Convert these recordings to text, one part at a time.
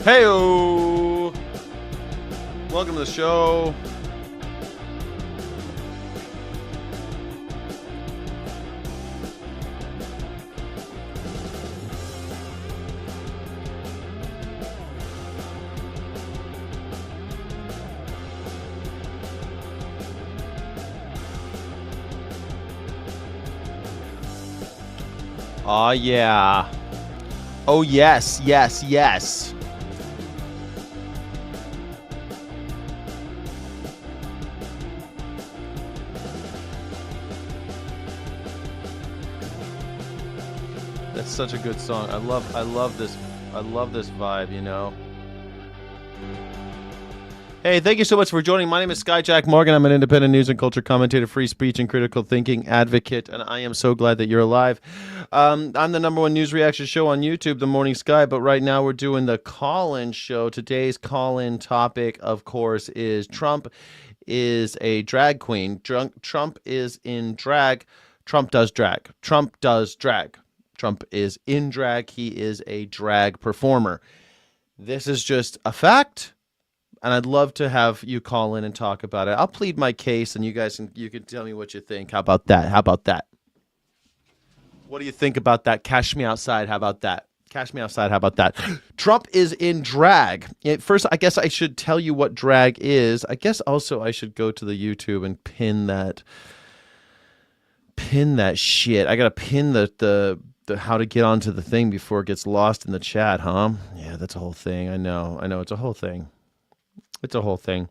Heyo! Welcome to the show. Aw, yeah. Oh, yes, yes, yes. That's such a good song. I love this vibe, you know. Hey, thank you so much for joining. My name is Skyjack Morgan. I'm an independent news and culture commentator, free speech and critical thinking advocate, and I am so glad that you're alive. I'm the #1 news reaction show on YouTube, The Morning Sky, but right now we're doing the call-in show. Today's call-in topic, of course, is Trump is a drag queen. Trump is in drag. Trump does drag. Trump does drag. Trump is in drag. He is a drag performer. This is just a fact. And I'd love to have you call in and talk about it. I'll plead my case, and you can tell me what you think. How about that? How about that? What do you think about that? Cash me outside. How about that? Cash me outside. How about that? Trump is in drag. First, I guess I should tell you what drag is. I guess also I should go to the YouTube and pin that shit. I gotta pin the how to get onto the thing before it gets lost in the chat, huh? Yeah, that's a whole thing. I know. It's a whole thing. It's a whole thing.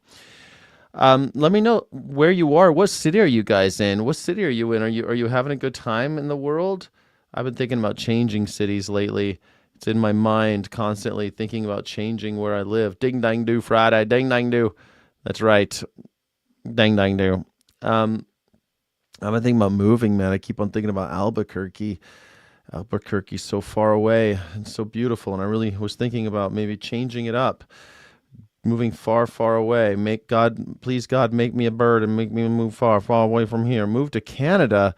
Let me know where you are. What city are you guys in? What city are you in? Are you having a good time in the world? I've been thinking about changing cities lately. It's in my mind constantly thinking about changing where I live. Ding dang do Friday. Ding dang do. That's right. Ding dang do. I've been thinking about moving, man. I keep on thinking about Albuquerque. Albuquerque's so far away and so beautiful, and I really was thinking about maybe changing it up. Moving far, far away. Please God, make me a bird and make me move far, far away from here. Move to Canada.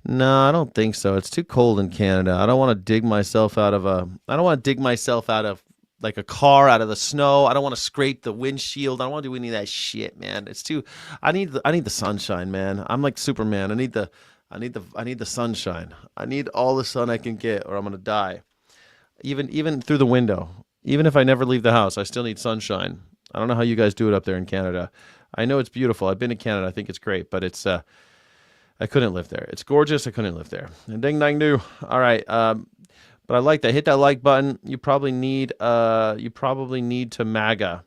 No, I don't think so. It's too cold in Canada. I don't want to dig myself out of like a car out of the snow. I don't want to scrape the windshield. I don't want to do any of that shit, man. It's too. I need the sunshine, man. I'm like Superman. I need the sunshine. I need all the sun I can get, or I'm gonna die. Even through the window. Even if I never leave the house, I still need sunshine. I don't know how you guys do it up there in Canada. I know it's beautiful. I've been to Canada. I think it's great, but it's I couldn't live there. It's gorgeous. I couldn't live there. And ding dang do. All right. But I like that. Hit that like button. You probably need to MAGA.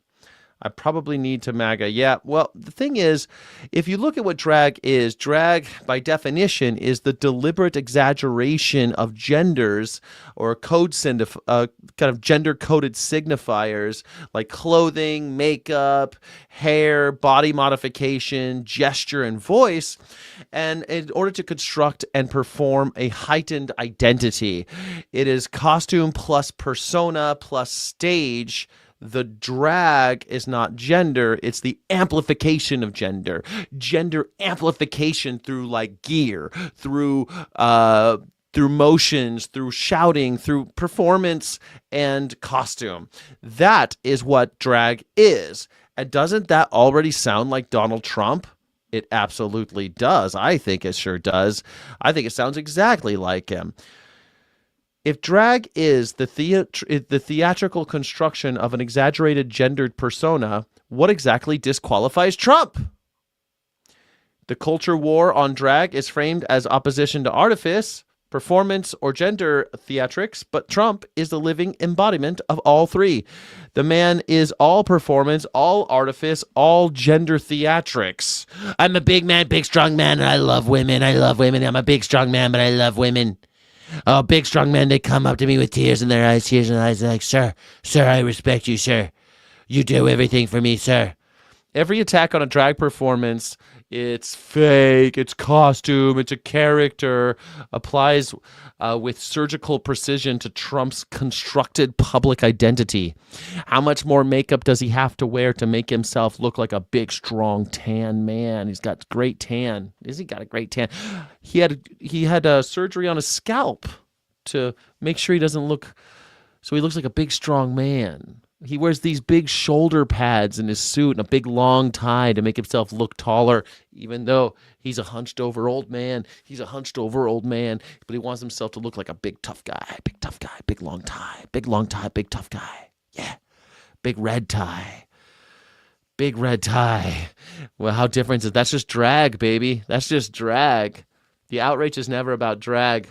I probably need to MAGA. Yeah, well, the thing is, if you look at what drag is, drag, by definition, is the deliberate exaggeration of genders or kind of gender-coded signifiers like clothing, makeup, hair, body modification, gesture, and voice, and in order to construct and perform a heightened identity. It is costume plus persona plus stage. The drag is not gender, it's the amplification of gender. Gender amplification through like gear, through motions, through shouting, through performance and costume. That is what drag is. And doesn't that already sound like Donald Trump? It absolutely does. I think it sure does. I think it sounds exactly like him. If drag is the theatrical construction of an exaggerated gendered persona, what exactly disqualifies Trump? The culture war on drag is framed as opposition to artifice, performance, or gender theatrics, but Trump is the living embodiment of all three. The man is all performance, all artifice, all gender theatrics. I'm a big man, big strong man, and I love women. I'm a big strong man, but I love women. Oh, big strong men, they come up to me with tears in their eyes, like, sir, I respect you, sir. You do everything for me, sir. Every attack on a drag performance, it's fake, it's costume, it's a character, applies with surgical precision to Trump's constructed public identity. How much more makeup does he have to wear to make himself look like a big, strong, tan man? He's got great tan. Has he got a great tan? He had surgery on his scalp to make sure he doesn't look, so he looks like a big, strong man. He wears these big shoulder pads in his suit and a big long tie to make himself look taller, even though he's a hunched over old man. He's a hunched over old man, but he wants himself to look like a big tough guy, big long tie, big tough guy. Yeah, big red tie. Big red tie. Well, how different is that's just drag, baby. That's just drag. The outrage is never about drag.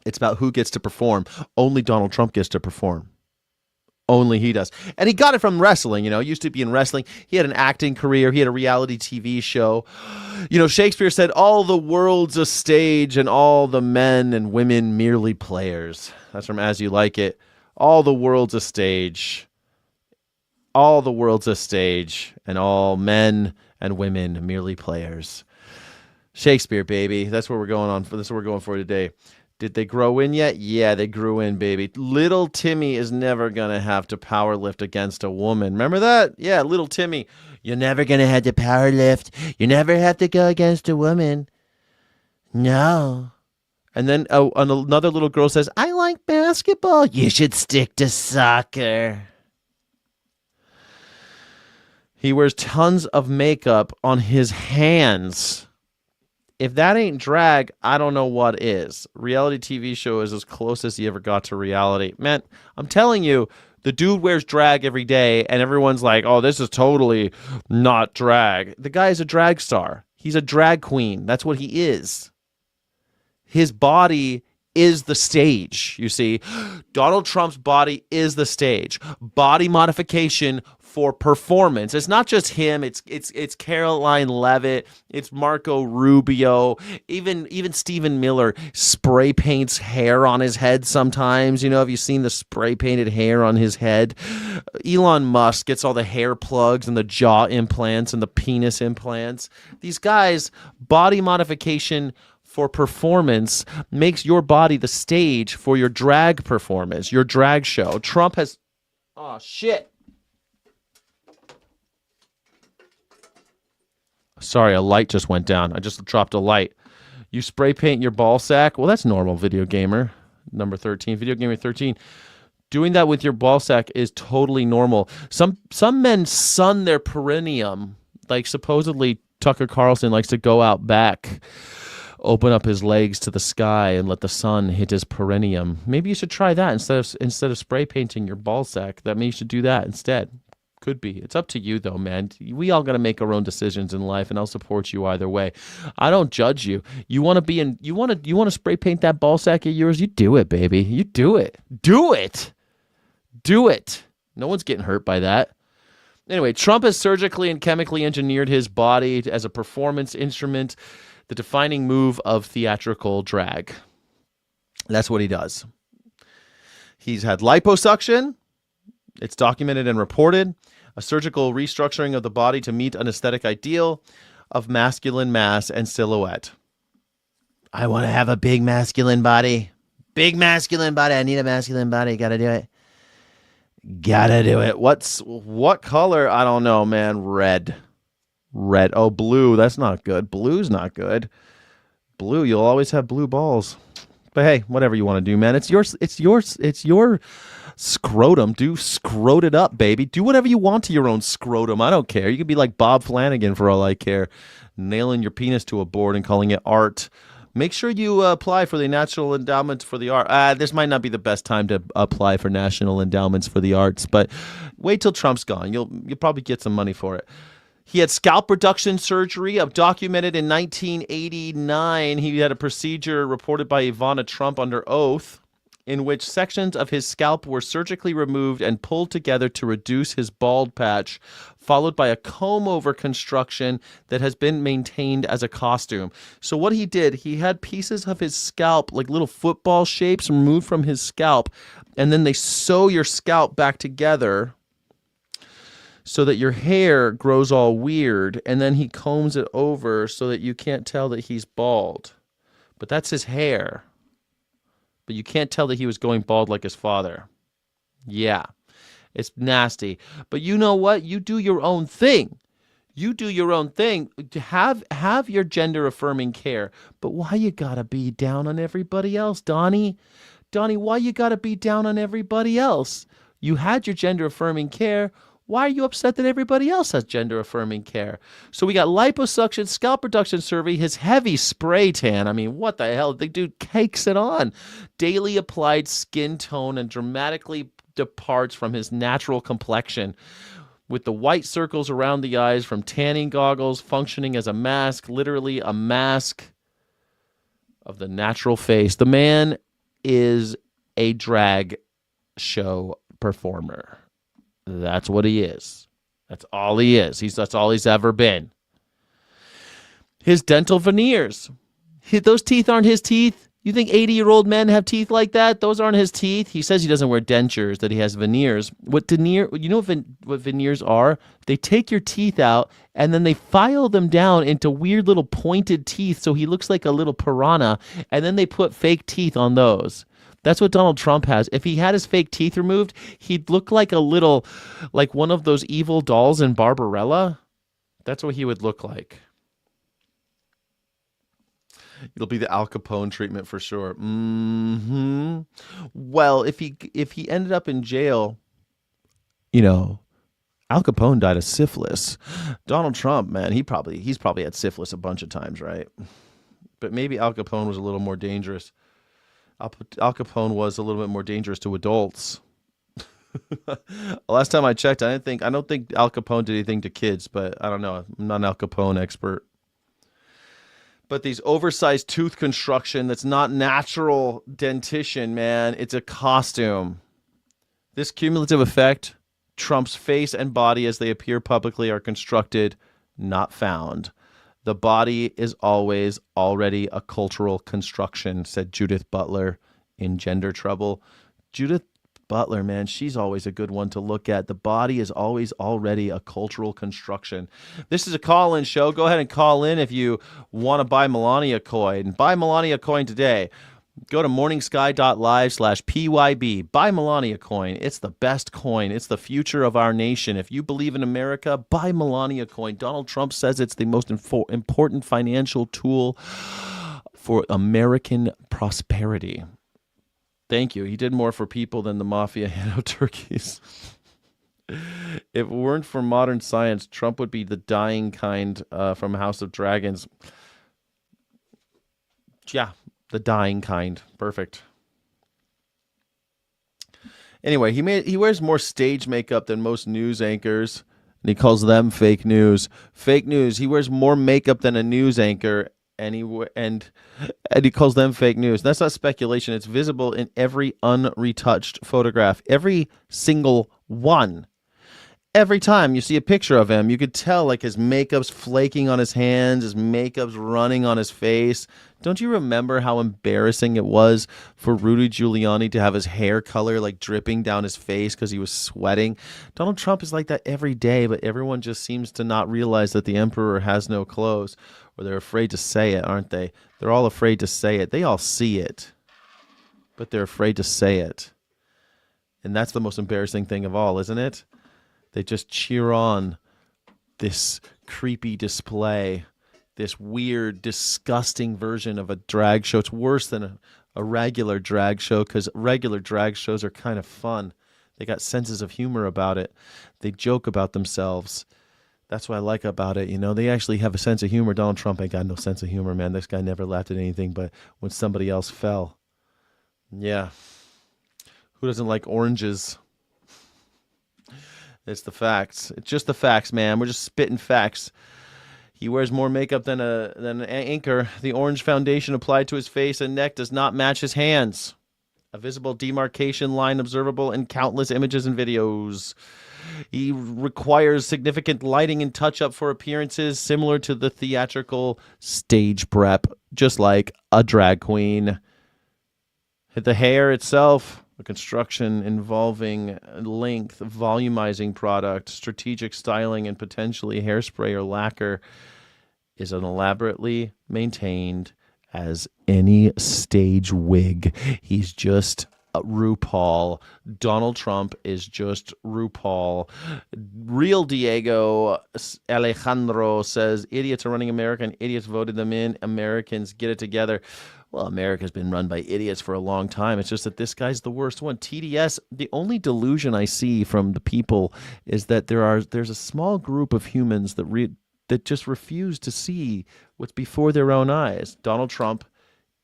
It's about who gets to perform. Only Donald Trump gets to perform. Only he does. And he got it from wrestling, used to be in wrestling. He had an acting career. He had a reality TV show. Shakespeare said, all the world's a stage and all the men and women merely players. That's from As You Like It. All the world's a stage. All the world's a stage and all men and women merely players. Shakespeare, baby. That's what we're going on for. That's what we're going for today. Did they grow in yet? Yeah, they grew in, baby. Little Timmy is never going to have to power lift against a woman. Remember that? Yeah, little Timmy. You're never going to have to power lift. You never have to go against a woman. No. And then another little girl says, I like basketball. You should stick to soccer. He wears tons of makeup on his hands. If that ain't drag, I don't know what is. Reality TV show is as close as he ever got to reality. Man, I'm telling you, the dude wears drag every day, and everyone's like, oh, this is totally not drag. The guy is a drag star. He's a drag queen. That's what he is. His body is the stage, you see. Donald Trump's body is the stage. Body modification for performance. It's not just him. It's Caroline Leavitt. It's Marco Rubio. Even Stephen Miller spray paints hair on his head sometimes. Have you seen the spray painted hair on his head? Elon Musk gets all the hair plugs and the jaw implants and the penis implants. These guys, body modification for performance makes your body the stage for your drag performance, your drag show. Trump has... Oh, shit. Sorry, a light just went down. I just dropped a light. You spray paint your ball sack? Well, that's normal, video gamer. Number 13. Video gamer 13. Doing that with your ball sack is totally normal. Some men sun their perineum. Like, supposedly, Tucker Carlson likes to go out back, open up his legs to the sky and let the sun hit his perineum. Maybe you should try that instead of spray painting your ball sack. Maybe you should do that instead. Could be. It's up to you, though, man. We all got to make our own decisions in life, and I'll support you either way. I don't judge you. You want to be in. You want to spray paint that ball sack of yours? You do it, baby. You do it. Do it. Do it. No one's getting hurt by that. Anyway, Trump has surgically and chemically engineered his body as a performance instrument, the defining move of theatrical drag. That's what he does. He's had liposuction. It's documented and reported. A surgical restructuring of the body to meet an aesthetic ideal of masculine mass and silhouette. I want to have a big masculine body. Big masculine body. I need a masculine body. Gotta do it. Gotta do it. What color? I don't know, man. Red. Oh, blue. That's not good. Blue's not good. Blue. You'll always have blue balls. But hey, whatever you want to do, man. It's your scrotum. Scrote it up, baby. Do whatever you want to your own scrotum. I don't care. You could be like Bob Flanagan for all I care, nailing your penis to a board and calling it art. Make sure you apply for the National Endowments for the Arts. This might not be the best time to apply for National Endowments for the Arts, but wait till Trump's gone. You'll probably get some money for it. He had scalp reduction surgery documented in 1989. He had a procedure reported by Ivana Trump under oath, in which sections of his scalp were surgically removed and pulled together to reduce his bald patch, followed by a comb-over construction that has been maintained as a costume. So what he did, he had pieces of his scalp, like little football shapes, removed from his scalp, and then they sew your scalp back together so that your hair grows all weird, and then he combs it over so that you can't tell that he's bald. But that's his hair. But you can't tell that he was going bald like his father. Yeah, it's nasty. But you know what? You do your own thing. You do your own thing. Have your gender-affirming care. But why you gotta be down on everybody else, Donnie? Donnie, why you gotta be down on everybody else? You had your gender affirming care. Why are you upset that everybody else has gender affirming care? So we got liposuction, scalp reduction surgery, his heavy spray tan. I mean, what the hell? The dude cakes it on. Daily applied skin tone and dramatically departs from his natural complexion, with the white circles around the eyes from tanning goggles functioning as a mask, literally a mask of the natural face. The man is a drag show performer. That's what he is. That's all he is. That's all he's ever been. His dental veneers. Those teeth aren't his teeth. You think 80-year-old men have teeth like that? Those aren't his teeth. He says he doesn't wear dentures, that he has veneers. What veneers are? They take your teeth out and then they file them down into weird little pointed teeth so he looks like a little piranha, and then they put fake teeth on those. That's what Donald Trump has. If he had his fake teeth removed, he'd look like like one of those evil dolls in Barbarella. That's what he would look like. It'll be the Al Capone treatment for sure. Well, if he ended up in jail, Al Capone died of syphilis. Donald Trump, man, he's probably had syphilis a bunch of times, right? But maybe Al Capone was a little more dangerous. Al Capone was a little bit more dangerous to adults. Last time I checked, I don't think Al Capone did anything to kids, but I don't know. I'm not an Al Capone expert. But these oversized tooth construction, that's not natural dentition, man. It's a costume. This cumulative effect, Trump's face and body as they appear publicly are constructed, not found. The body is always already a cultural construction, said Judith Butler in Gender Trouble. Judith Butler, man, she's always a good one to look at. The body is always already a cultural construction. This is a call-in show. Go ahead and call in if you want to buy Melania coin. Buy Melania coin today. Go to morningsky.live/PYB. Buy Melania coin. It's the best coin. It's the future of our nation. If you believe in America, buy Melania coin. Donald Trump says it's the most important financial tool for American prosperity. Thank you. He did more for people than the mafia handed out turkeys. If it weren't for modern science, Trump would be the dying kind from House of Dragons. Yeah. The dying kind. Perfect. Anyway, he wears more stage makeup than most news anchors, and he calls them fake news. Fake news. He wears more makeup than a news anchor, and he calls them fake news. That's not speculation. It's visible in every unretouched photograph. Every single one. Every time you see a picture of him, you could tell like his makeup's flaking on his hands, his makeup's running on his face. Don't you remember how embarrassing it was for Rudy Giuliani to have his hair color like dripping down his face because he was sweating? Donald Trump is like that every day, but everyone just seems to not realize that the emperor has no clothes, or they're afraid to say it, aren't they? They're all afraid to say it. They all see it, but they're afraid to say it. And that's the most embarrassing thing of all, isn't it? They just cheer on this creepy display, this weird, disgusting version of a drag show. It's worse than a regular drag show because regular drag shows are kind of fun. They got senses of humor about it. They joke about themselves. That's what I like about it. They actually have a sense of humor. Donald Trump ain't got no sense of humor, man. This guy never laughed at anything but when somebody else fell. Yeah. Who doesn't like oranges? It's the facts. It's just the facts, man. We're just spitting facts. He wears more makeup than an anchor. The orange foundation applied to his face and neck does not match his hands. A visible demarcation line observable in countless images and videos. He requires significant lighting and touch-up for appearances similar to the theatrical stage prep, just like a drag queen. The hair itself, the construction involving length, volumizing product, strategic styling, and potentially hairspray or lacquer is an elaborately maintained as any stage wig. He's just RuPaul. Donald Trump is just RuPaul. Real Diego Alejandro says, idiots are running America and idiots voted them in. Americans, get it together. Well, America's been run by idiots for a long time. It's just that this guy's the worst one. TDS, the only delusion I see from the people is that there's a small group of humans that just refuse to see what's before their own eyes. Donald Trump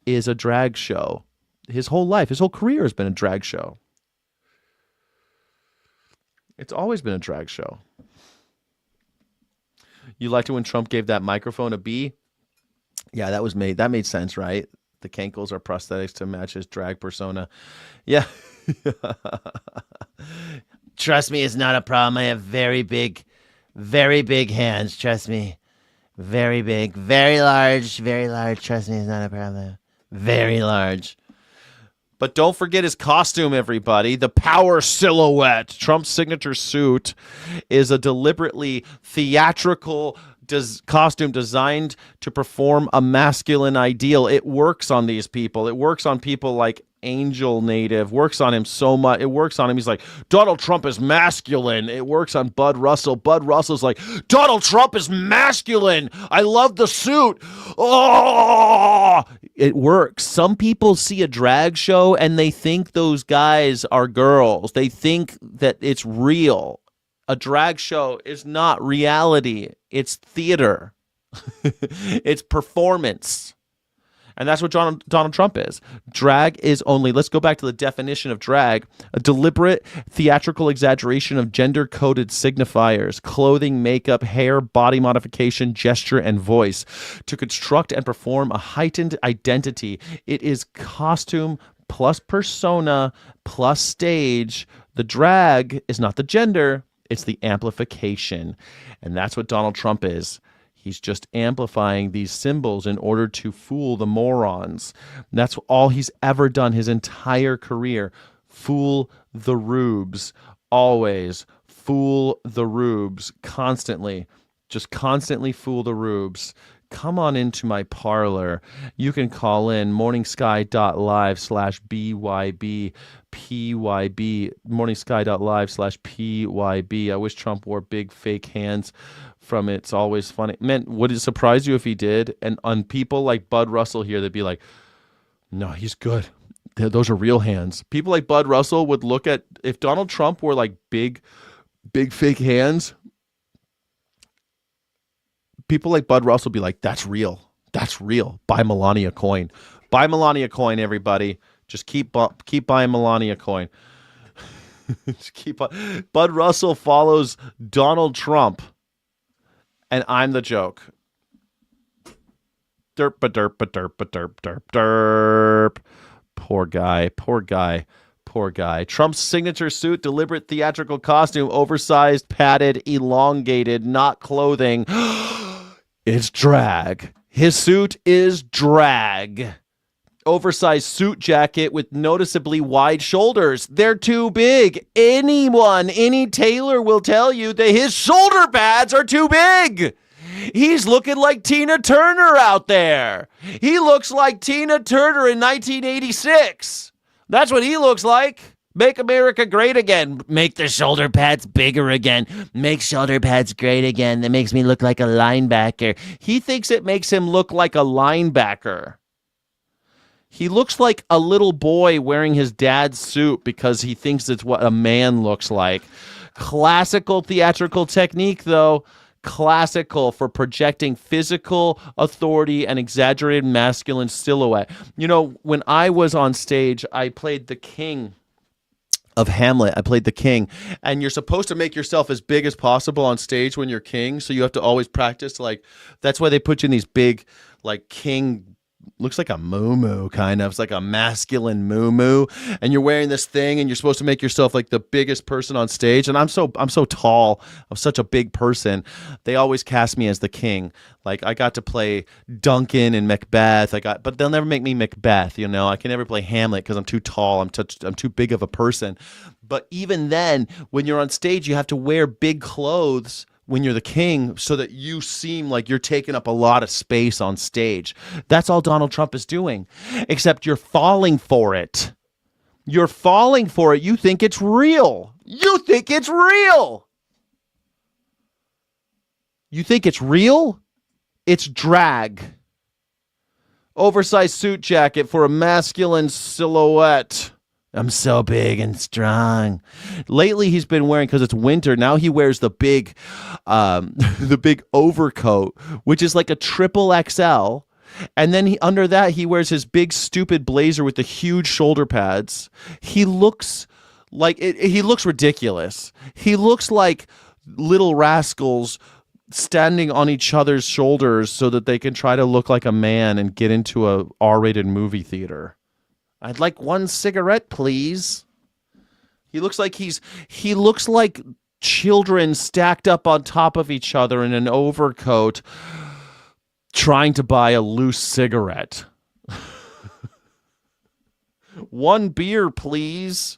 is a drag show. His whole life, his whole career has been a drag show. It's always been a drag show. You liked it when Trump gave that microphone a B? Yeah, that made sense, right? The cankles are prosthetics to match his drag persona. Yeah. Trust me, it's not a problem. I have very big hands. Trust me. Very big, very large, very large. Trust me, it's not a problem. Very large. But don't forget his costume, everybody. The power silhouette. Trump's signature suit is a deliberately theatrical costume designed to perform a masculine ideal. It works on these people. It works on people like Angel Native. Works on him so much. It works on him. He's like, Donald Trump is masculine. It works on Bud Russell. Bud Russell's like, Donald Trump is masculine. I love the suit. Oh, it works. Some people see a drag show and they think those guys are girls. They think that it's real. A drag show is not reality. It's theater. It's performance. And that's what Donald Trump is. Drag is only, let's go back to the definition of drag, a deliberate theatrical exaggeration of gender-coded signifiers, clothing, makeup, hair, body modification, gesture, and voice to construct and perform a heightened identity. It is costume plus persona plus stage. The drag is not the gender, it's the amplification. And that's what Donald Trump is. He's just amplifying these symbols in order to fool the morons. And that's all he's ever done his entire career. Fool the rubes. Always fool the rubes. Constantly. Just constantly fool the rubes. Come on into my parlor. You can call in morningsky.live/BYB. PYB. morningsky.live/PYB. I wish Trump wore big fake hands from It's Always Funny. Man, would it surprise you if he did? And on people like Bud Russell here, they'd be like, no, he's good. Those are real hands. People like Bud Russell would look at, if Donald Trump wore like big fake hands, people like Bud Russell would be like, that's real. That's real. Buy Melania coin. Buy Melania coin, everybody. Just keep buying Melania coin. Bud Russell follows Donald Trump. And I'm the joke. Derp, derp, derp, derp, derp, derp. Poor guy. Trump's signature suit, deliberate theatrical costume, oversized, padded, elongated, not clothing. It's drag. His suit is drag. Oversized suit jacket with noticeably wide shoulders. They're too big. Any tailor will tell you that his shoulder pads are too big. He's looking like Tina Turner out there. He looks like Tina Turner in 1986. That's what he looks like. Make America great again. Make the shoulder pads bigger again. Make shoulder pads great again. That makes me look like a linebacker. He thinks it makes him look like a linebacker. He looks like a little boy wearing his dad's suit because he thinks it's what a man looks like. Classical theatrical technique, though. Classical for projecting physical authority and exaggerated masculine silhouette. You know, when I was on stage, I played the king of Hamlet. I played the king. And you're supposed to make yourself as big as possible on stage when you're king. So you have to always practice. Like, that's why they put you in these big, like, king, looks like a moo-moo kind of. It's like a masculine moo-moo. And you're wearing this thing and you're supposed to make yourself like the biggest person on stage. And I'm so tall. I'm such a big person. They always cast me as the king. Like, I got to play Duncan and Macbeth. But they'll never make me Macbeth, you know. I can never play Hamlet because I'm too tall. I'm too big of a person. But even then, when you're on stage, you have to wear big clothes when you're the king so that you seem like you're taking up a lot of space on stage. That's all Donald Trump is doing, except you're falling for it. You're falling for it. You think it's real. You think it's real. You think it's real? It's drag. Oversized suit jacket for a masculine silhouette. I'm so big and strong. Lately, he's been wearing, because it's winter, now he wears the big overcoat, which is like a triple XL. And then under that, he wears his big, stupid blazer with the huge shoulder pads. He looks like he looks ridiculous. He looks like little rascals standing on each other's shoulders so that they can try to look like a man and get into a R-rated movie theater. I'd like one cigarette, please. He looks like children stacked up on top of each other in an overcoat trying to buy a loose cigarette. One beer, please.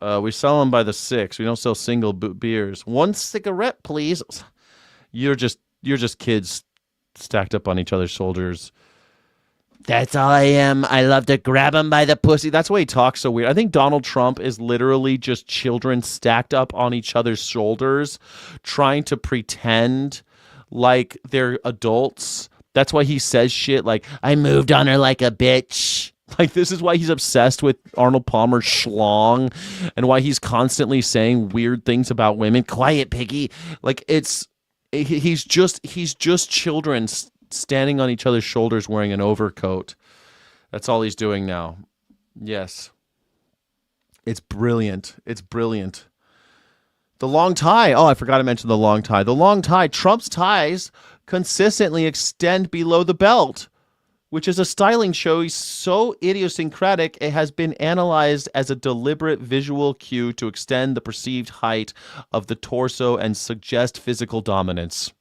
We sell them by the six. We don't sell single beers. One cigarette, please. You're just kids stacked up on each other's shoulders. That's all I am. I love to grab him by the pussy. That's why he talks so weird. I think Donald Trump is literally just children stacked up on each other's shoulders, trying to pretend like they're adults. That's why he says shit like, I moved on her like a bitch. Like, this is why he's obsessed with Arnold Palmer's schlong and why he's constantly saying weird things about women. Quiet, piggy. Like, he's just children standing on each other's shoulders wearing an overcoat. That's all he's doing now. Yes. It's brilliant. It's brilliant. The long tie. Oh, I forgot to mention the long tie. The long tie. Trump's ties consistently extend below the belt, which is a styling choice so idiosyncratic it has been analyzed as a deliberate visual cue to extend the perceived height of the torso and suggest physical dominance.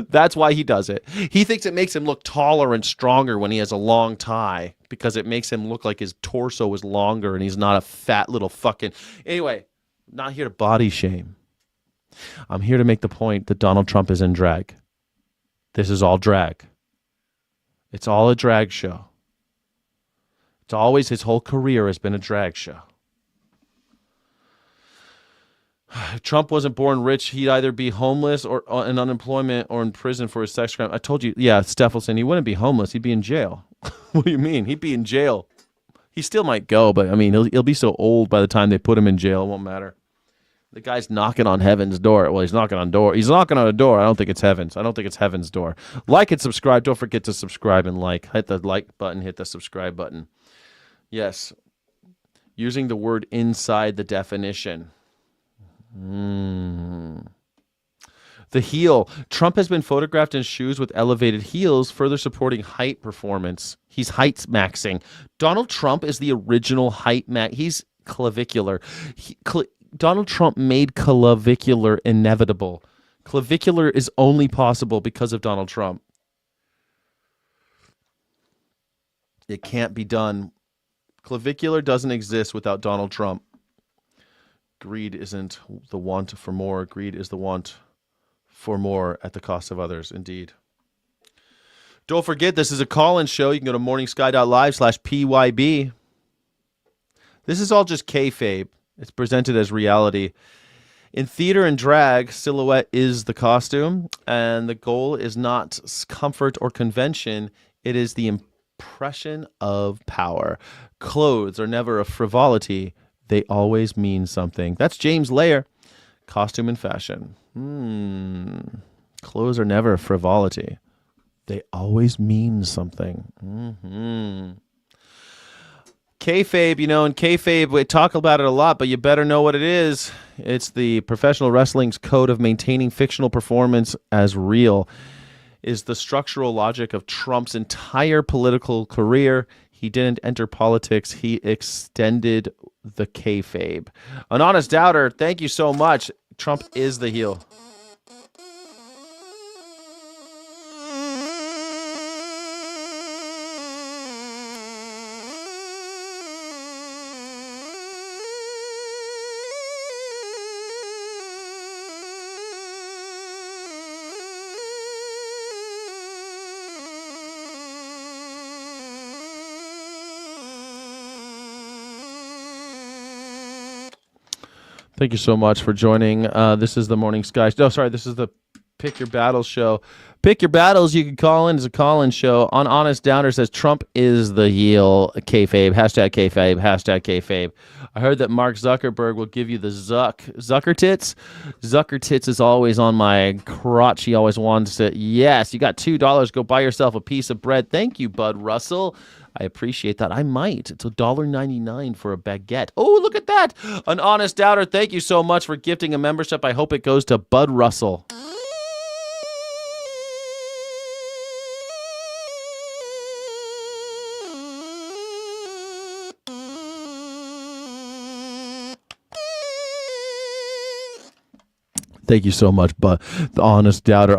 That's why he does it. He thinks it makes him look taller and stronger when he has a long tie because it makes him look like his torso is longer and he's not a fat little fucking... Anyway, not here to body shame. I'm here to make the point that Donald Trump is in drag. This is all drag. It's all a drag show. It's always, his whole career has been a drag show. If Trump wasn't born rich, he'd either be homeless or in unemployment or in prison for his sex crime. I told you, yeah, Stephelson, he wouldn't be homeless. He'd be in jail. What do you mean? He'd be in jail. He still might go, but I mean, he'll be so old by the time they put him in jail, it won't matter. The guy's knocking on heaven's door. Well, he's knocking on door. He's knocking on a door. I don't think it's heaven's. I don't think it's heaven's door. Like and subscribe. Don't forget to subscribe and like. Hit the like button. Hit the subscribe button. Yes. Using the word inside the definition. The heel. Trump has been photographed in shoes with elevated heels, further supporting height performance. He's height maxing. Donald Trump is the original height max. He's clavicular. Donald Trump made clavicular inevitable. Clavicular is only possible because of Donald Trump. It can't be done. Clavicular doesn't exist without Donald Trump. Greed isn't the want for more. Greed is the want for more at the cost of others. Indeed. Don't forget, this is a call-in show. You can go to morningsky.live/PYB. This is all just kayfabe. It's presented as reality. In theater and drag, silhouette is the costume, and the goal is not comfort or convention. It is the impression of power. Clothes are never a frivolity. They always mean something. That's James Layer, costume and fashion. Clothes are never a frivolity. They always mean something. Kayfabe, in kayfabe, we talk about it a lot, but you better know what it is. It's the professional wrestling's code of maintaining fictional performance as real. Is the structural logic of Trump's entire political career. He didn't enter politics. He extended the kayfabe. An honest doubter, thank you so much. Trump is the heel. Thank you so much for joining. This is the Morning Sky. No, sorry, this is the Pick Your Battles show. Pick Your Battles. You can call in. It's a call-in show. On Honest Downer says Trump is the heel. Kayfabe. Hashtag kayfabe. Hashtag kayfabe. I heard that Mark Zuckerberg will give you the Zucker tits. Zucker tits is always on my crotch. He always wants it. Yes, you got $2. Go buy yourself a piece of bread. Thank you, Bud Russell. I appreciate that. I might. It's $1.99 for a baguette. Oh, look at that. An Honest Doubter. Thank you so much for gifting a membership. I hope it goes to Bud Russell. Thank you so much, but the honest doubter.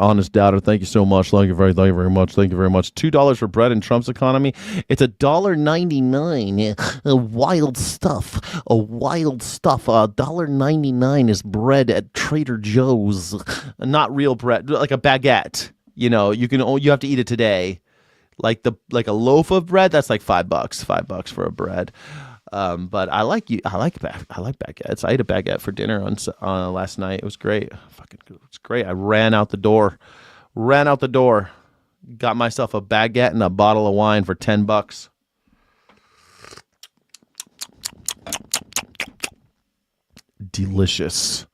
Thank you so much. Thank you very much. $2 for bread in Trump's economy. It's $1.99. Wild stuff. $1.99 is bread at Trader Joe's. Not real bread, like a baguette. You know, you have to eat it today. Like a loaf of bread, that's like $5. $5 for a bread. But I like baguettes. I ate a baguette for dinner on last night. It was great. It's great. I ran out the door. Got myself a baguette and a bottle of wine for $10. Delicious.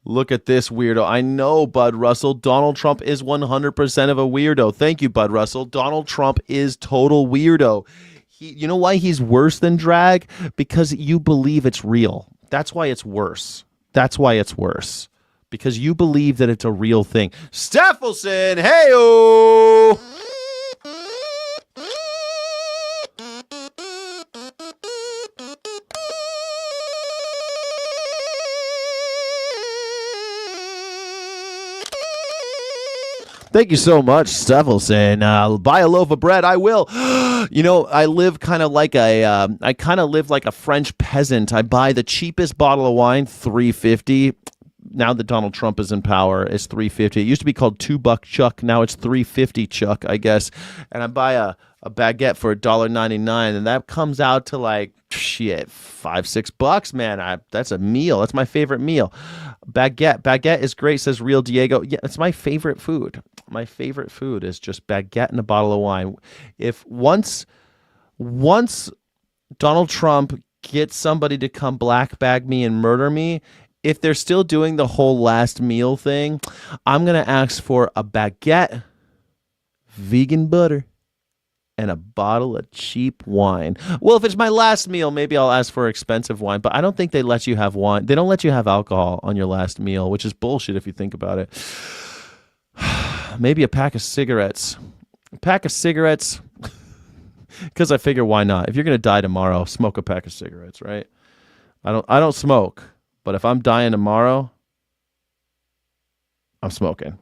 Look at this weirdo. I know, Bud Russell. Donald Trump is 100% of a weirdo. Thank you, Bud Russell. Donald Trump is total weirdo. You know why he's worse than drag? Because you believe it's real. That's why it's worse. Because you believe that it's a real thing. Staffelson, hey-o! Thank you so much, Steffelson. Buy a loaf of bread. I will. You know, I live kind of like a French peasant. I buy the cheapest bottle of wine, $3.50. Now that Donald Trump is in power, it's $3.50. It used to be called $2 Chuck. Now it's $3.50 Chuck, I guess. And I buy a baguette for $1.99, and that comes out to like shit, $5-6, man. That's a meal. That's my favorite meal. Baguette is great, says Real Diego. Yeah, it's my favorite food. My favorite food is just baguette and a bottle of wine. If once Donald Trump gets somebody to come black bag me and murder me, if they're still doing the whole last meal thing, I'm going to ask for a baguette, vegan butter, and a bottle of cheap wine. Well, if it's my last meal, maybe I'll ask for expensive wine, but I don't think they let you have wine. They don't let you have alcohol on your last meal, which is bullshit if you think about it. Maybe a pack of cigarettes. Because I figure, why not? If you're going to die tomorrow, smoke a pack of cigarettes, right? I don't smoke, but if I'm dying tomorrow, I'm smoking.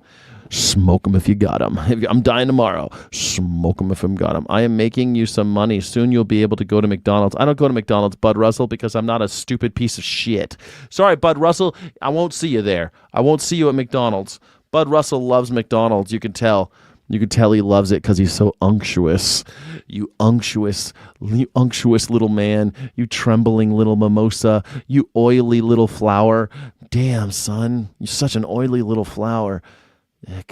Smoke them if you got them. If I'm dying tomorrow, smoke them if I'm got them. I am making you some money. Soon you'll be able to go to McDonald's. I don't go to McDonald's, Bud Russell, because I'm not a stupid piece of shit. Sorry, Bud Russell. I won't see you there. I won't see you at McDonald's. Bud Russell loves McDonald's. You can tell. You can tell he loves it because he's so unctuous. You unctuous little man. You trembling little mimosa. You oily little flower. Damn, son. You're such an oily little flower.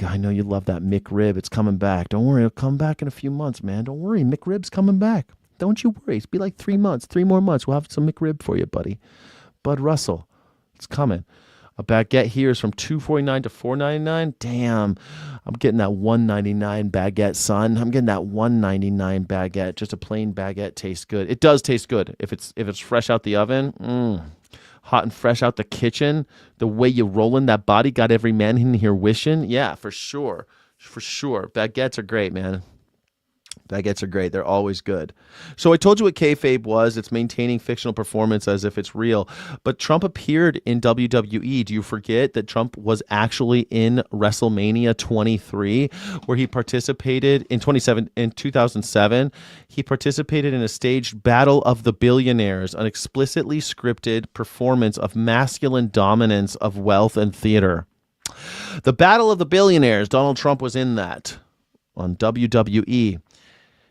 I know you love that McRib. It's coming back. Don't worry. It'll come back in a few months, man. Don't worry. McRib's coming back. Don't you worry. It'll be like 3 months. 3 more months. We'll have some McRib for you, buddy. Bud Russell. It's coming. A baguette here is from $2.49 to $4.99. Damn. I'm getting that $1.99 baguette, son. I'm getting that $1.99 baguette. Just a plain baguette tastes good. It does taste good. If it's fresh out the oven. Hot and fresh out the kitchen, the way you rolling that body got every man in here wishing. Yeah, for sure. Baguettes are great, man. Baguettes are great. They're always good. So I told you what kayfabe was. It's maintaining fictional performance as if it's real. But Trump appeared in WWE. Do you forget that Trump was actually in WrestleMania 23, where he participated in 2007? He participated in a staged Battle of the Billionaires, an explicitly scripted performance of masculine dominance of wealth and theater. The Battle of the Billionaires, Donald Trump was in that on WWE.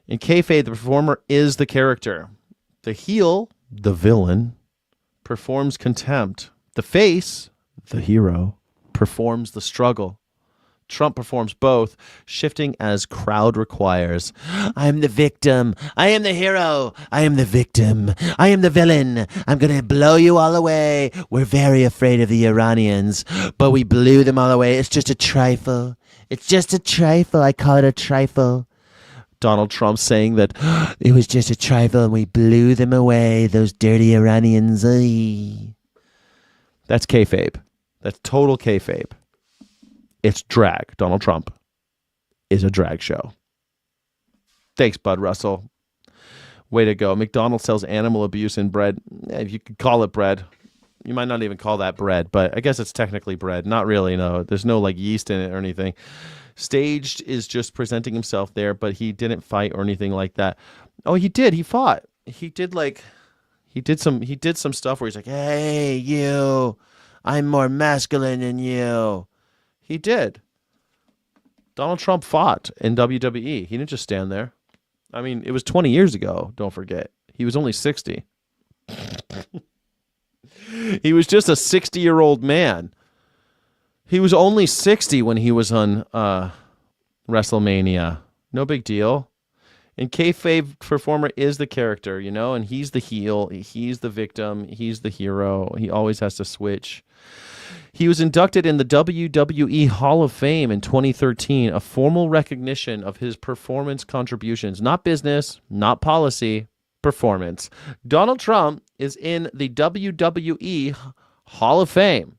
In kayfabe, the performer is the character. The heel the villain, performs contempt. The face, the hero, performs the struggle. Trump performs both, shifting as crowd requires. I am the victim. I am the hero. I am the victim. I am the villain. I'm going to blow you all away. We're very afraid of the Iranians, but we blew them all away. It's just a trifle. It's just a trifle. I call it a trifle. Donald Trump saying that it was just a trifle and we blew them away, those dirty Iranians. Ay. That's kayfabe. That's total kayfabe. It's drag. Donald Trump is a drag show. Thanks, Bud Russell. Way to go. McDonald's sells animal abuse in bread. If you could call it bread. You might not even call that bread, but I guess it's technically bread. Not really, no. There's no like yeast in it or anything. Staged is just presenting himself there, but he didn't fight or anything like that. Oh, he did. He fought. He did some stuff where he's like, "Hey, you. I'm more masculine than you." He did. Donald Trump fought in WWE. He didn't just stand there. I mean, it was 20 years ago, don't forget. He was only 60. He was just a 60-year-old man. He was only 60 when he was on WrestleMania. No big deal. And kayfabe performer is the character, you know, and he's the heel. He's the victim. He's the hero. He always has to switch. He was inducted in the WWE Hall of Fame in 2013, a formal recognition of his performance contributions. Not business, not policy, performance. Donald Trump is in the WWE Hall of Fame.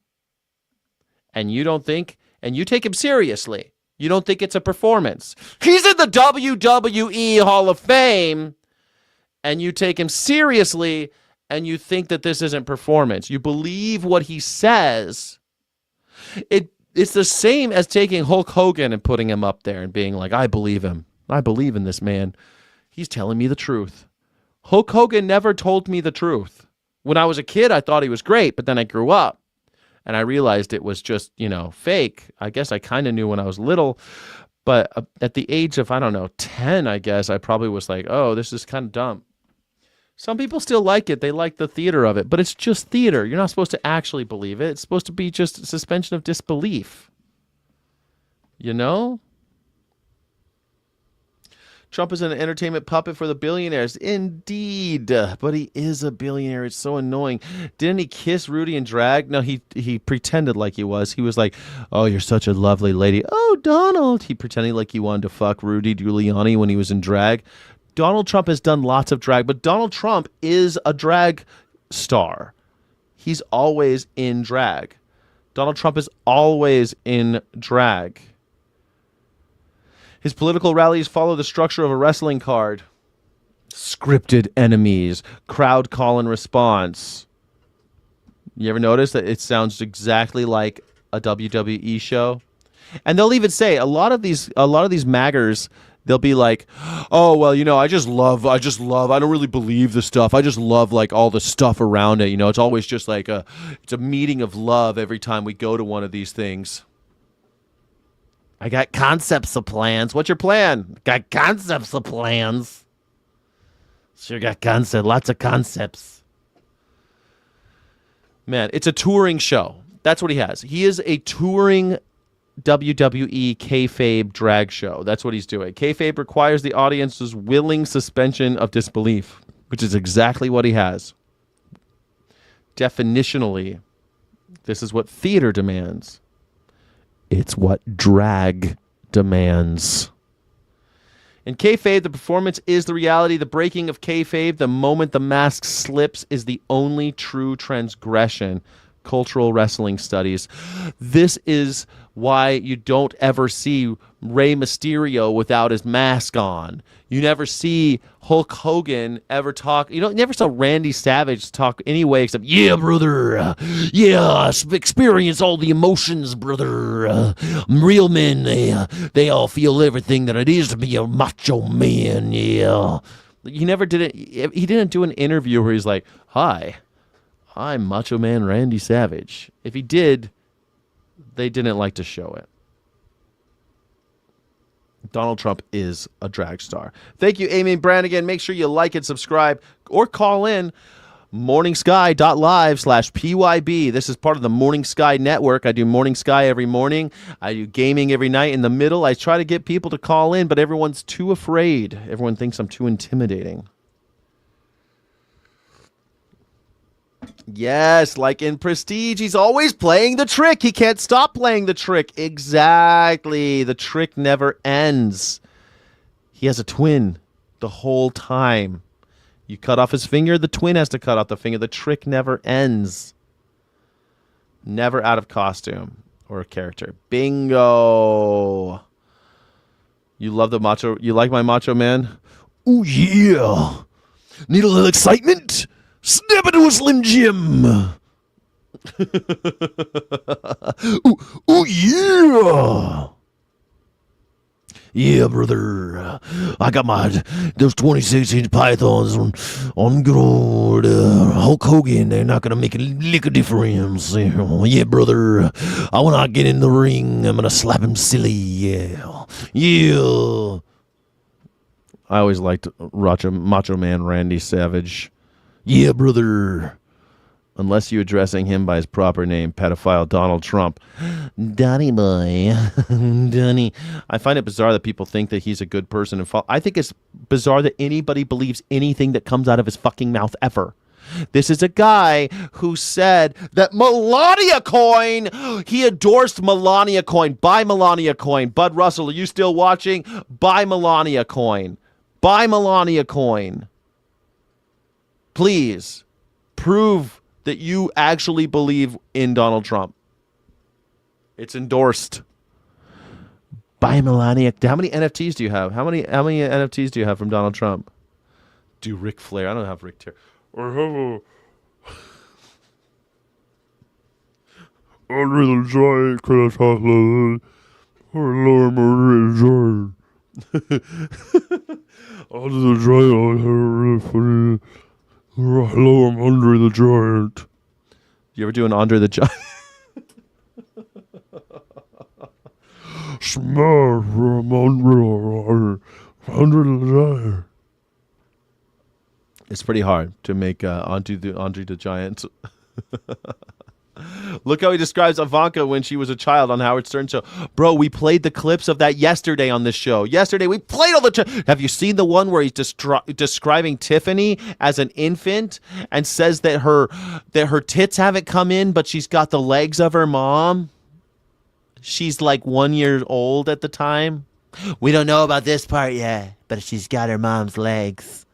And you don't think, and you take him seriously. You don't think it's a performance. He's in the WWE Hall of Fame, and you take him seriously, and you think that this isn't performance. You believe what he says. It's the same as taking Hulk Hogan and putting him up there and being like, I believe him. I believe in this man. He's telling me the truth. Hulk Hogan never told me the truth. When I was a kid, I thought he was great, but then I grew up and I realized it was just, fake. I guess I kind of knew when I was little, but at the age of, 10, I guess, I probably was like, oh, this is kind of dumb. Some people still like it. They like the theater of it, but it's just theater. You're not supposed to actually believe it. It's supposed to be just a suspension of disbelief. You know? Trump is an entertainment puppet for the billionaires. Indeed. But he is a billionaire. It's so annoying. Didn't he kiss Rudy in drag? No, he pretended like he was. He was like, oh, you're such a lovely lady. Oh, Donald. He pretended like he wanted to fuck Rudy Giuliani when he was in drag. Donald Trump has done lots of drag, but Donald Trump is a drag star. He's always in drag. Donald Trump is always in drag. His political rallies follow the structure of a wrestling card. Scripted enemies, crowd call and response. You ever notice that it sounds exactly like a WWE show? And they'll even say a lot of these maggers, they'll be like, oh, well, I just love, I don't really believe the stuff. I just love like all the stuff around it. It's always just like it's a meeting of love every time we go to one of these things. I got concepts of plans. What's your plan? Got concepts of plans. Sure got lots of concepts. Man, it's a touring show. That's what he has. He is a touring WWE kayfabe drag show. That's what he's doing. Kayfabe requires the audience's willing suspension of disbelief, which is exactly what he has. Definitionally, this is what theater demands. It's what drag demands. In kayfabe, the performance is the reality. The breaking of kayfabe, the moment the mask slips, is the only true transgression. Cultural wrestling studies. This is why you don't ever see Rey Mysterio without his mask on. You never see Hulk Hogan ever talk. You never saw Randy Savage talk anyway except, yeah, brother. Yeah, experience all the emotions, brother. Real men, they all feel everything that it is to be a macho man, yeah. He never did it. He didn't do an interview where he's like, hi, I'm Macho Man Randy Savage. If he did, they didn't like to show it. Donald Trump is a drag star. Thank you, Amy Brannigan. Make sure you like and subscribe or call in. morningsky.live/PYB. This is part of the Morning Sky Network. I do Morning Sky every morning. I do gaming every night. In the middle, I try to get people to call in, but everyone's too afraid. Everyone thinks I'm too intimidating. Yes, like in Prestige, he's always playing the trick. He can't stop playing the trick. Exactly. The trick never ends. He has a twin the whole time. You cut off his finger, the twin has to cut off the finger. The trick never ends. Never out of costume or character. Bingo. You love the macho. You like my Macho Man? Ooh, yeah. Need a little excitement? Snap into a Slim Jim. ooh, yeah. Yeah, brother. I got those 26-inch pythons on good old Hulk Hogan. They're not going to make a lick of difference. Yeah, brother. I want to get in the ring. I'm going to slap him silly. Yeah. Yeah. I always liked Macho Man Randy Savage. Yeah, brother. Unless you're addressing him by his proper name, pedophile Donald Trump. Donny boy. Donny. I find it bizarre that people think that he's a good person. I think it's bizarre that anybody believes anything that comes out of his fucking mouth ever. This is a guy who said that Melania Coin, he endorsed Melania Coin. Buy Melania Coin. Bud Russell, are you still watching? Buy Melania Coin. Buy Melania Coin. Please prove that you actually believe in Donald Trump. It's endorsed. Buy Melania. How many NFTs do you have? How many NFTs do you have from Donald Trump? Do Ric Flair. I don't have Ric Flair. I have a Andre the Giant. Can I talk like Lord Andre the Giant? Andre the Giant. I have a really funny. Hello, I'm Andre the Giant. You ever do an Andre the Giant? Smash from Andre the Giant. It's pretty hard to make Andre the Giant. Look how he describes Ivanka when she was a child on Howard Stern show. Bro, we played the clips of that yesterday on this show. Yesterday, we played all the... Have you seen the one where he's describing Tiffany as an infant and says that her tits haven't come in, but she's got the legs of her mom? She's like 1 year old at the time. We don't know about this part yet, but she's got her mom's legs.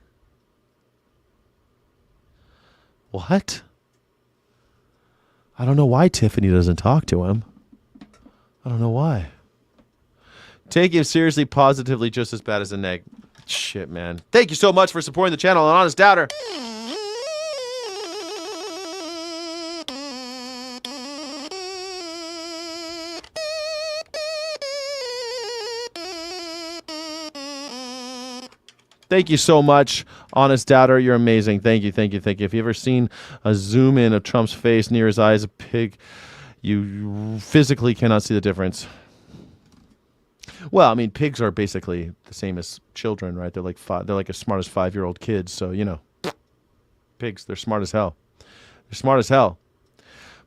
What? I don't know why Tiffany doesn't talk to him. I don't know why. Take him seriously, positively, just as bad as a neg. Shit, man. Thank you so much for supporting the channel, An Honest Doubter. Thank you so much, Honest Doubter. You're amazing. Thank you, thank you, thank you. If you ever seen a zoom in of Trump's face near his eyes, a pig, you physically cannot see the difference. Well, I mean, pigs are basically the same as children, right? They're like as smart as 5-year-old kids. So, you know, pigs, they're smart as hell. They're smart as hell.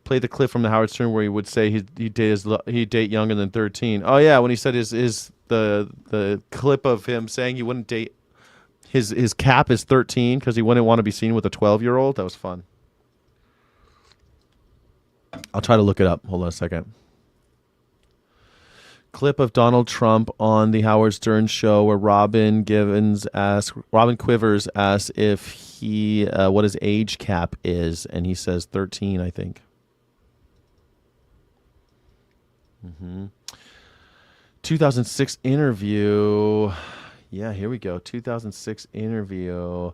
Play the clip from the Howard Stern where he would say he'd date younger than 13. Oh yeah, when he said the clip of him saying he wouldn't date. His cap is 13 because he wouldn't want to be seen with a 12-year-old. That was fun. I'll try to look it up. Hold on a second. Clip of Donald Trump on the Howard Stern show where Robin Quivers asks if he what his age cap is, and he says 13, I think. 2006 interview. Yeah, here we go. 2006 interview.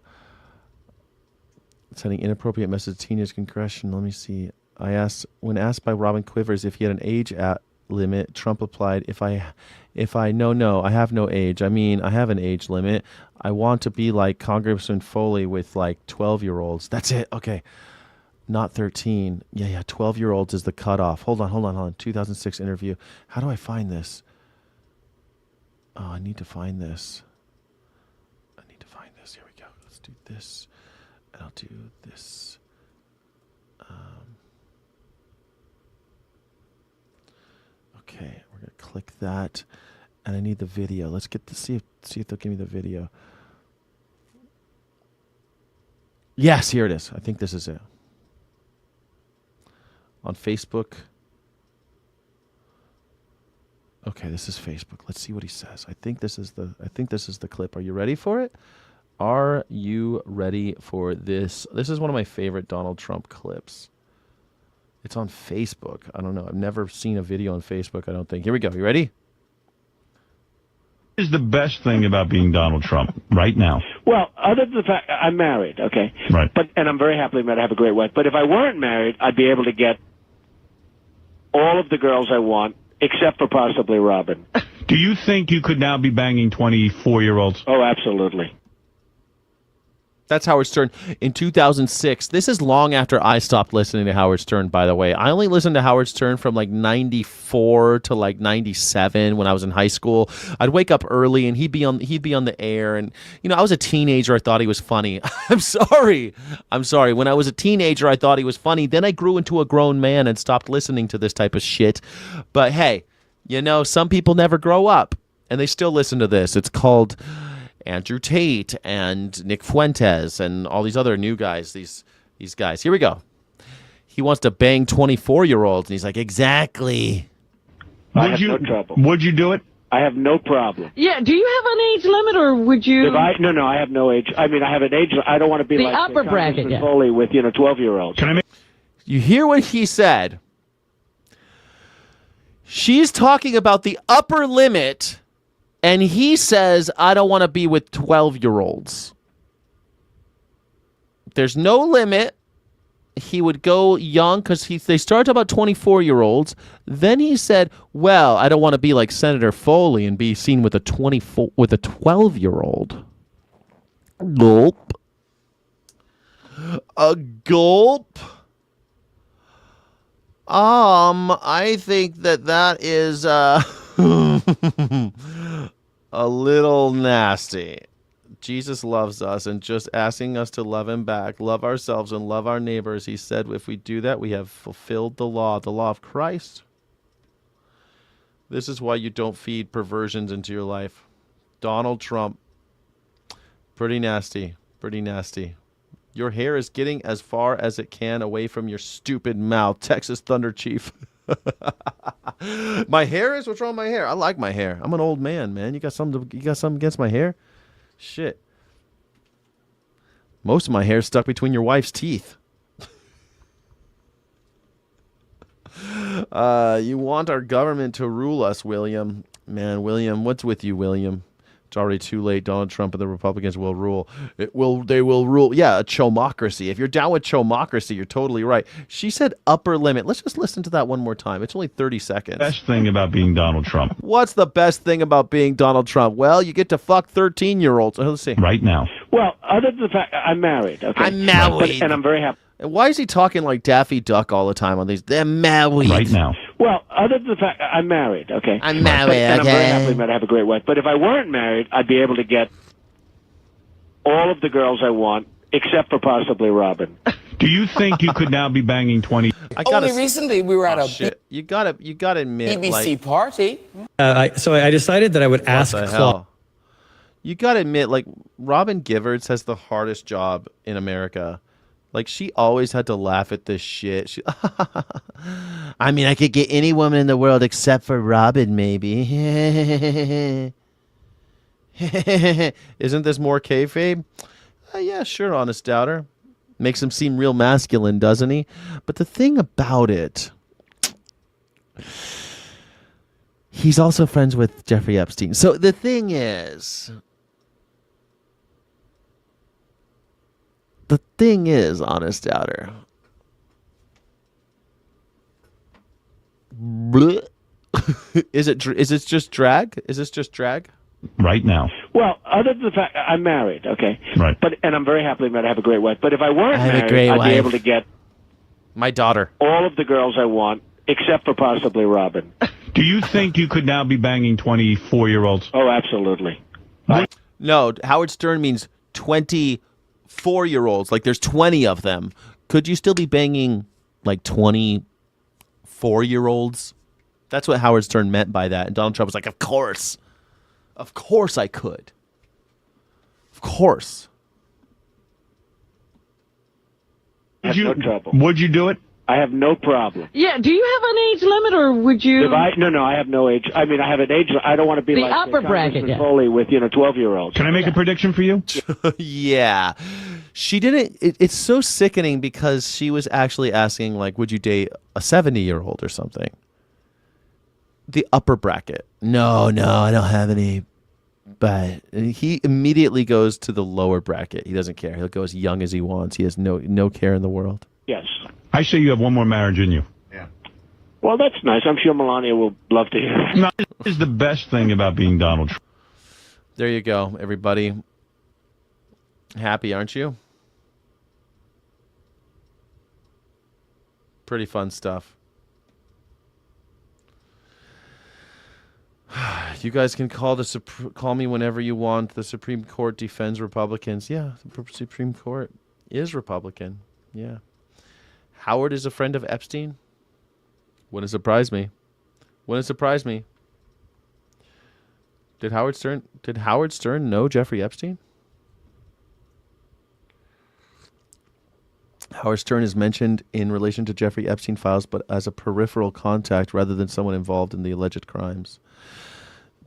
Sending inappropriate message to teenage congression. Let me see. When asked by Robin Quivers if he had an age limit, Trump replied, "If I no, I have no age. I mean, I have an age limit. I want to be like Congressman Foley with like 12-year-olds. That's it. Okay. Not 13. Yeah, 12-year-olds is the cutoff. Hold on. 2006 interview. How do I find this? Oh, I need to find this. Here we go. Let's do this. I'll do this. Okay, we're gonna click that, and I need the video. Let's get to see if they'll give me the video. Yes, here it is. I think this is it. On Facebook. Okay, this is Facebook. Let's see what he says. I think this is the clip. Are you ready for it? Are you ready for this? This is one of my favorite Donald Trump clips. It's on Facebook. I don't know. I've never seen a video on Facebook, I don't think. Here we go. You ready? What is the best thing about being Donald Trump right now? Well, other than the fact I'm married, okay? Right. And I'm very happily married. I have a great wife. But if I weren't married, I'd be able to get all of the girls I want, except for possibly Robin. Do you think you could now be banging 24-year-olds? Oh, absolutely. That's Howard Stern in 2006. This is long after I stopped listening to Howard Stern, by the way. I only listened to Howard Stern from like 94 to like 97 when I was in high school. I'd wake up early and he'd be on the air, and I was a teenager. I thought he was funny. I'm sorry. When I was a teenager, I thought he was funny. Then I grew into a grown man and stopped listening to this type of shit. But hey, some people never grow up and they still listen to this. It's called Andrew Tate and Nick Fuentes and all these other new guys, these guys. Here we go. He wants to bang 24-year-olds, and he's like, exactly. No trouble. Would you do it? I have no problem. Yeah, do you have an age limit, or would you? No, I have no age. I mean, I have an age. I don't want to be the like upper bracket, Foley with 12-year-olds. Can I make? You hear what he said? She's talking about the upper limit. And he says, I don't want to be with 12-year-olds. There's no limit. He would go young because they start about 24-year-olds. Then he said, well, I don't want to be like Senator Foley and be seen with a 12-year-old. Gulp. A gulp. I think that is a little nasty. Jesus loves us and just asking us to love him back, love ourselves and love our neighbors. He said if we do that, we have fulfilled the law of Christ. This is why you don't feed perversions into your life. Donald Trump, pretty nasty, pretty nasty. Your hair is getting as far as it can away from your stupid mouth, Texas Thunder Chief. My hair is? What's wrong with my hair? I like my hair. I'm an old man, man. You got something against my hair? Shit. Most of my hair is stuck between your wife's teeth. You want our government to rule us, William. Man, William, what's with you, William? It's already too late. Donald Trump and the Republicans will rule. They will rule. Yeah, a chomocracy. If you're down with chomocracy, you're totally right. She said upper limit. Let's just listen to that one more time. It's only 30 seconds. Best thing about being Donald Trump. What's the best thing about being Donald Trump? Well, you get to fuck 13-year-olds. Let's see. Right now. Well, other than the fact I'm married. Okay? I'm married. And I'm very happy. Why is he talking like Daffy Duck all the time on these? They're married. Right now. Well, other than the fact I'm married, okay? I'm married, and I'm very happily married. I have a great wife. But if I weren't married, I'd be able to get all of the girls I want, except for possibly Robin. Do you think you could now be banging 20? Only recently we were at a shit. You gotta admit, BBC party. So I decided that I would ask Claude. You gotta admit, like, Robin Givers has the hardest job in America. Like, she always had to laugh at this shit. I mean, I could get any woman in the world except for Robin, maybe. Isn't this more kayfabe? Yeah, sure, honest doubter. Makes him seem real masculine, doesn't he? But the thing about it, he's also friends with Jeffrey Epstein. So the thing is, honest doubter. Is this just drag? Is this just drag? Right now. Well, other than the fact I'm married, okay? Right. And I'm very happily married. I have a great wife. But if I weren't married, I'd wife. be able to get my daughter. All of the girls I want, except for possibly Robin. Do you think you could now be banging 24-year-olds? Oh, absolutely. No, Howard Stern means 24 4-year-olds, like there's 20 of them, could you still be banging like 24-year-olds? That's what Howard Stern meant by that. And Donald Trump was like, of course I could. Of course. I have no trouble. Would you do it? I have no problem. Yeah, do you have an age limit, or would you? No, I have no age. I mean, I have an age. I don't want to be The like upper bracket, Congressman Foley with 12-year-olds. Can I make a prediction for you? Yeah. She didn't. It's so sickening because she was actually asking, like, would you date a 70-year-old or something? The upper bracket. No, I don't have any. But he immediately goes to the lower bracket. He doesn't care. He'll go as young as he wants. He has no care in the world. Yes. I say you have one more marriage in you. Yeah. Well, that's nice. I'm sure Melania will love to hear that. No, this is the best thing about being Donald Trump. There you go, everybody. Happy, aren't you? Pretty fun stuff. You guys can call me whenever you want. The Supreme Court defends Republicans. Yeah, the Supreme Court is Republican. Yeah. Howard is a friend of Epstein? Wouldn't surprise me. Did Howard Stern know Jeffrey Epstein? Howard Stern is mentioned in relation to Jeffrey Epstein files, but as a peripheral contact rather than someone involved in the alleged crimes.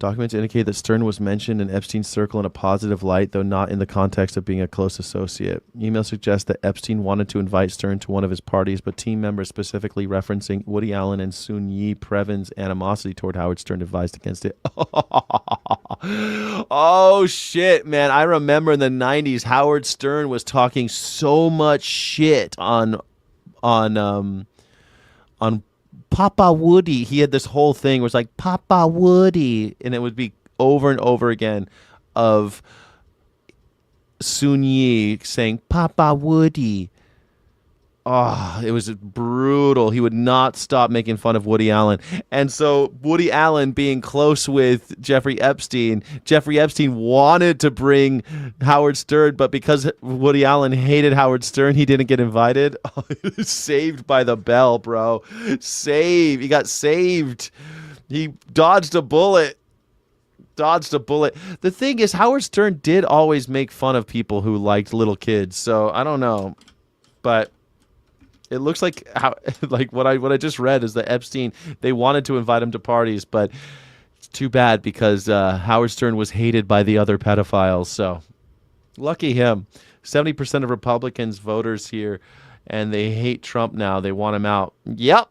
Documents indicate that Stern was mentioned in Epstein's circle in a positive light, though not in the context of being a close associate. Emails suggest that Epstein wanted to invite Stern to one of his parties, but team members specifically referencing Woody Allen and Sun Yi Previn's animosity toward Howard Stern advised against it. Oh, shit, man. I remember in the 90s, Howard Stern was talking so much shit on Papa Woody. He had this whole thing where it's like Papa Woody, and it would be over and over again of Sun Yi saying Papa Woody. Oh, it was brutal. He would not stop making fun of Woody Allen. And so Woody Allen being close with Jeffrey Epstein wanted to bring Howard Stern, but because Woody Allen hated Howard Stern, he didn't get invited. Oh, he was saved by the bell, bro. He got saved. He dodged a bullet. The thing is, Howard Stern did always make fun of people who liked little kids. So I don't know, but it looks like what I just read is that Epstein, they wanted to invite him to parties, but it's too bad because Howard Stern was hated by the other pedophiles. So lucky him. 70% of Republicans voters here, and they hate Trump now. They want him out. Yep.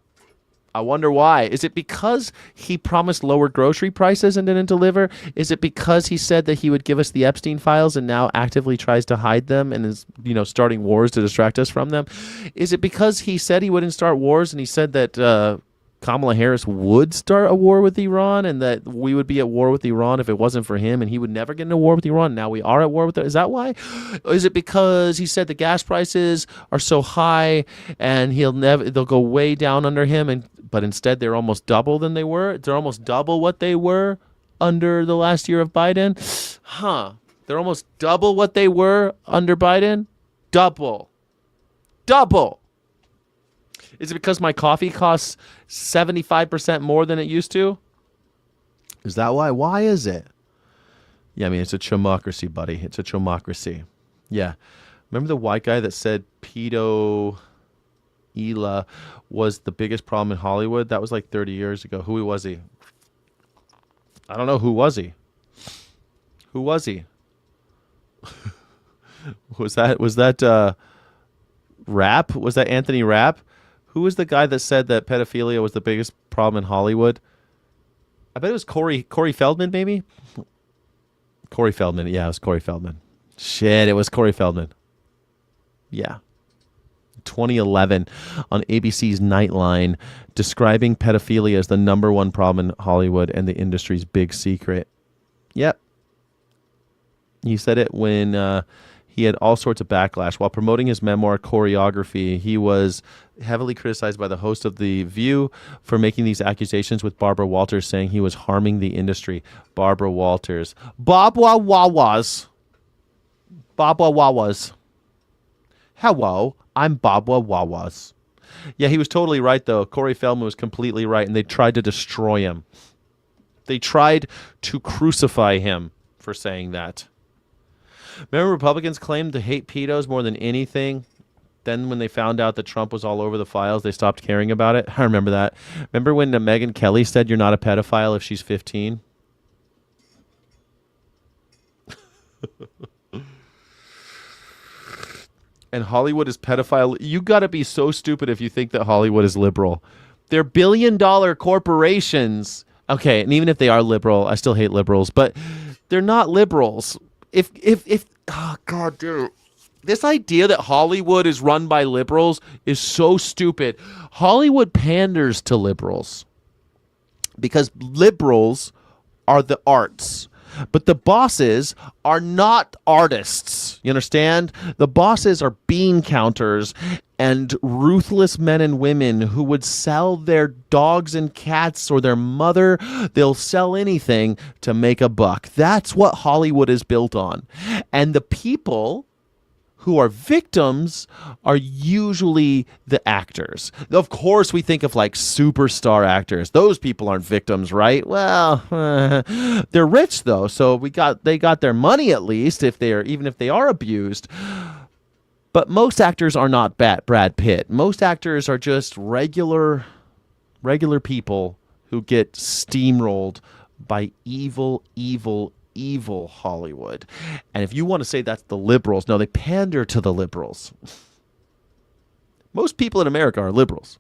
I wonder why. Is it because he promised lower grocery prices and didn't deliver? Is it because he said that he would give us the Epstein files and now actively tries to hide them and is, starting wars to distract us from them? Is it because he said he wouldn't start wars and he said that Kamala Harris would start a war with Iran and that we would be at war with Iran if it wasn't for him and he would never get into war with Iran? Now we are at war with it. Is that why? Is it because he said the gas prices are so high and they'll go way down under him, but instead they're almost double than they were? They're almost double what they were under the last year of Biden? They're almost double what they were under Biden? Double. Is it because my coffee costs 75% more than it used to? Is that why? Why is it? Yeah, I mean, it's a chomocracy, buddy. It's a chomocracy. Yeah. Remember the white guy that said pedo Ela was the biggest problem in Hollywood? That was like 30 years ago. Who was he? I don't know. Who was he? Was that Rapp? Was that Anthony Rapp? Who was the guy that said that pedophilia was the biggest problem in Hollywood? I bet it was Corey Feldman, maybe? Corey Feldman. Yeah, it was Corey Feldman. Shit, it was Corey Feldman. Yeah. 2011 on ABC's Nightline, describing pedophilia as the number one problem in Hollywood and the industry's big secret. Yep. He said it when he had all sorts of backlash. While promoting his memoir, Choreography, he was heavily criticized by the host of The View for making these accusations, with Barbara Walters saying he was harming the industry. Barbara Walters. Bob Wawas. Hello, I'm Bobwa Wawas. Yeah, he was totally right, though. Corey Feldman was completely right, and they tried to destroy him. They tried to crucify him for saying that. Remember, Republicans claimed to hate pedos more than anything? Then when they found out that Trump was all over the files, they stopped caring about it. I remember that. Remember when Megyn Kelly said you're not a pedophile if she's 15? And Hollywood is pedophile. You got to be so stupid if you think that Hollywood is liberal. They're billion-dollar corporations. Okay, and even if they are liberal, I still hate liberals, but they're not liberals. If oh god, dude. This idea that Hollywood is run by liberals is so stupid. Hollywood panders to liberals because liberals are the arts. But the bosses are not artists. You understand? The bosses are bean counters and ruthless men and women who would sell their dogs and cats or their mother. They'll sell anything to make a buck. That's what Hollywood is built on. And the people who are victims are usually the actors. Of course, we think of like superstar actors. Those people aren't victims, right? Well, they're rich though, so they got their money at least even if they are abused. But most actors are not Brad Pitt. Most actors are just regular people who get steamrolled by evil Hollywood. And if you want to say that's the liberals, no, they pander to the liberals. Most people in America are liberals.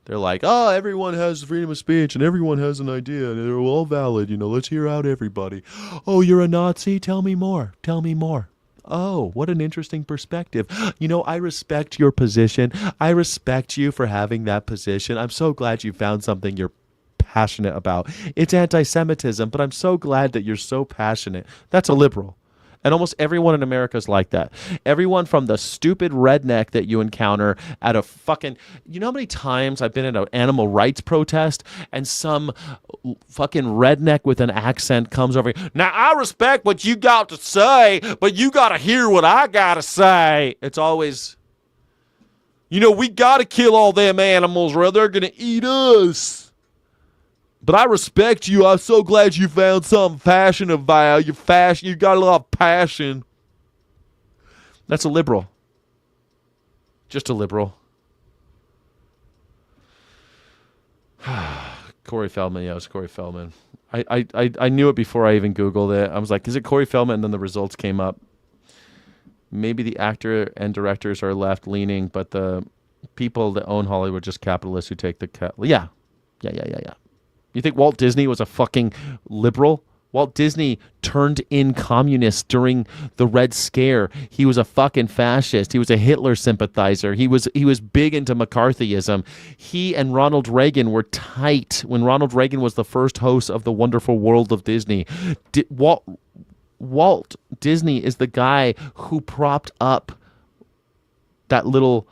They're like, oh, everyone has freedom of speech and everyone has an idea and they're all valid. Let's hear out everybody. Oh, you're a Nazi? Tell me more. Tell me more. Oh, what an interesting perspective. I respect your position. I respect you for having that position. I'm so glad you found something you're passionate about. It's anti-Semitism, but I'm so glad that you're so passionate. That's a liberal. And almost everyone in America is like that. Everyone from the stupid redneck that you encounter at a fucking... You know how many times I've been at an animal rights protest and some fucking redneck with an accent comes over here. Now, I respect what you got to say, but you got to hear what I got to say. It's always... we got to kill all them animals or they're going to eat us. But I respect you. I'm so glad you found something passionate about. You got a lot of passion. That's a liberal. Just a liberal. Corey Feldman. Yeah, it was Corey Feldman. I knew it before I even Googled it. I was like, is it Corey Feldman? And then the results came up. Maybe the actor and directors are left-leaning, but the people that own Hollywood are just capitalists who take the cut. Yeah. You think Walt Disney was a fucking liberal? Walt Disney turned in communist during the Red Scare. He was a fucking fascist. He was a Hitler sympathizer. He was big into McCarthyism. He and Ronald Reagan were tight when Ronald Reagan was the first host of The Wonderful World of Disney. Walt Disney is the guy who propped up that little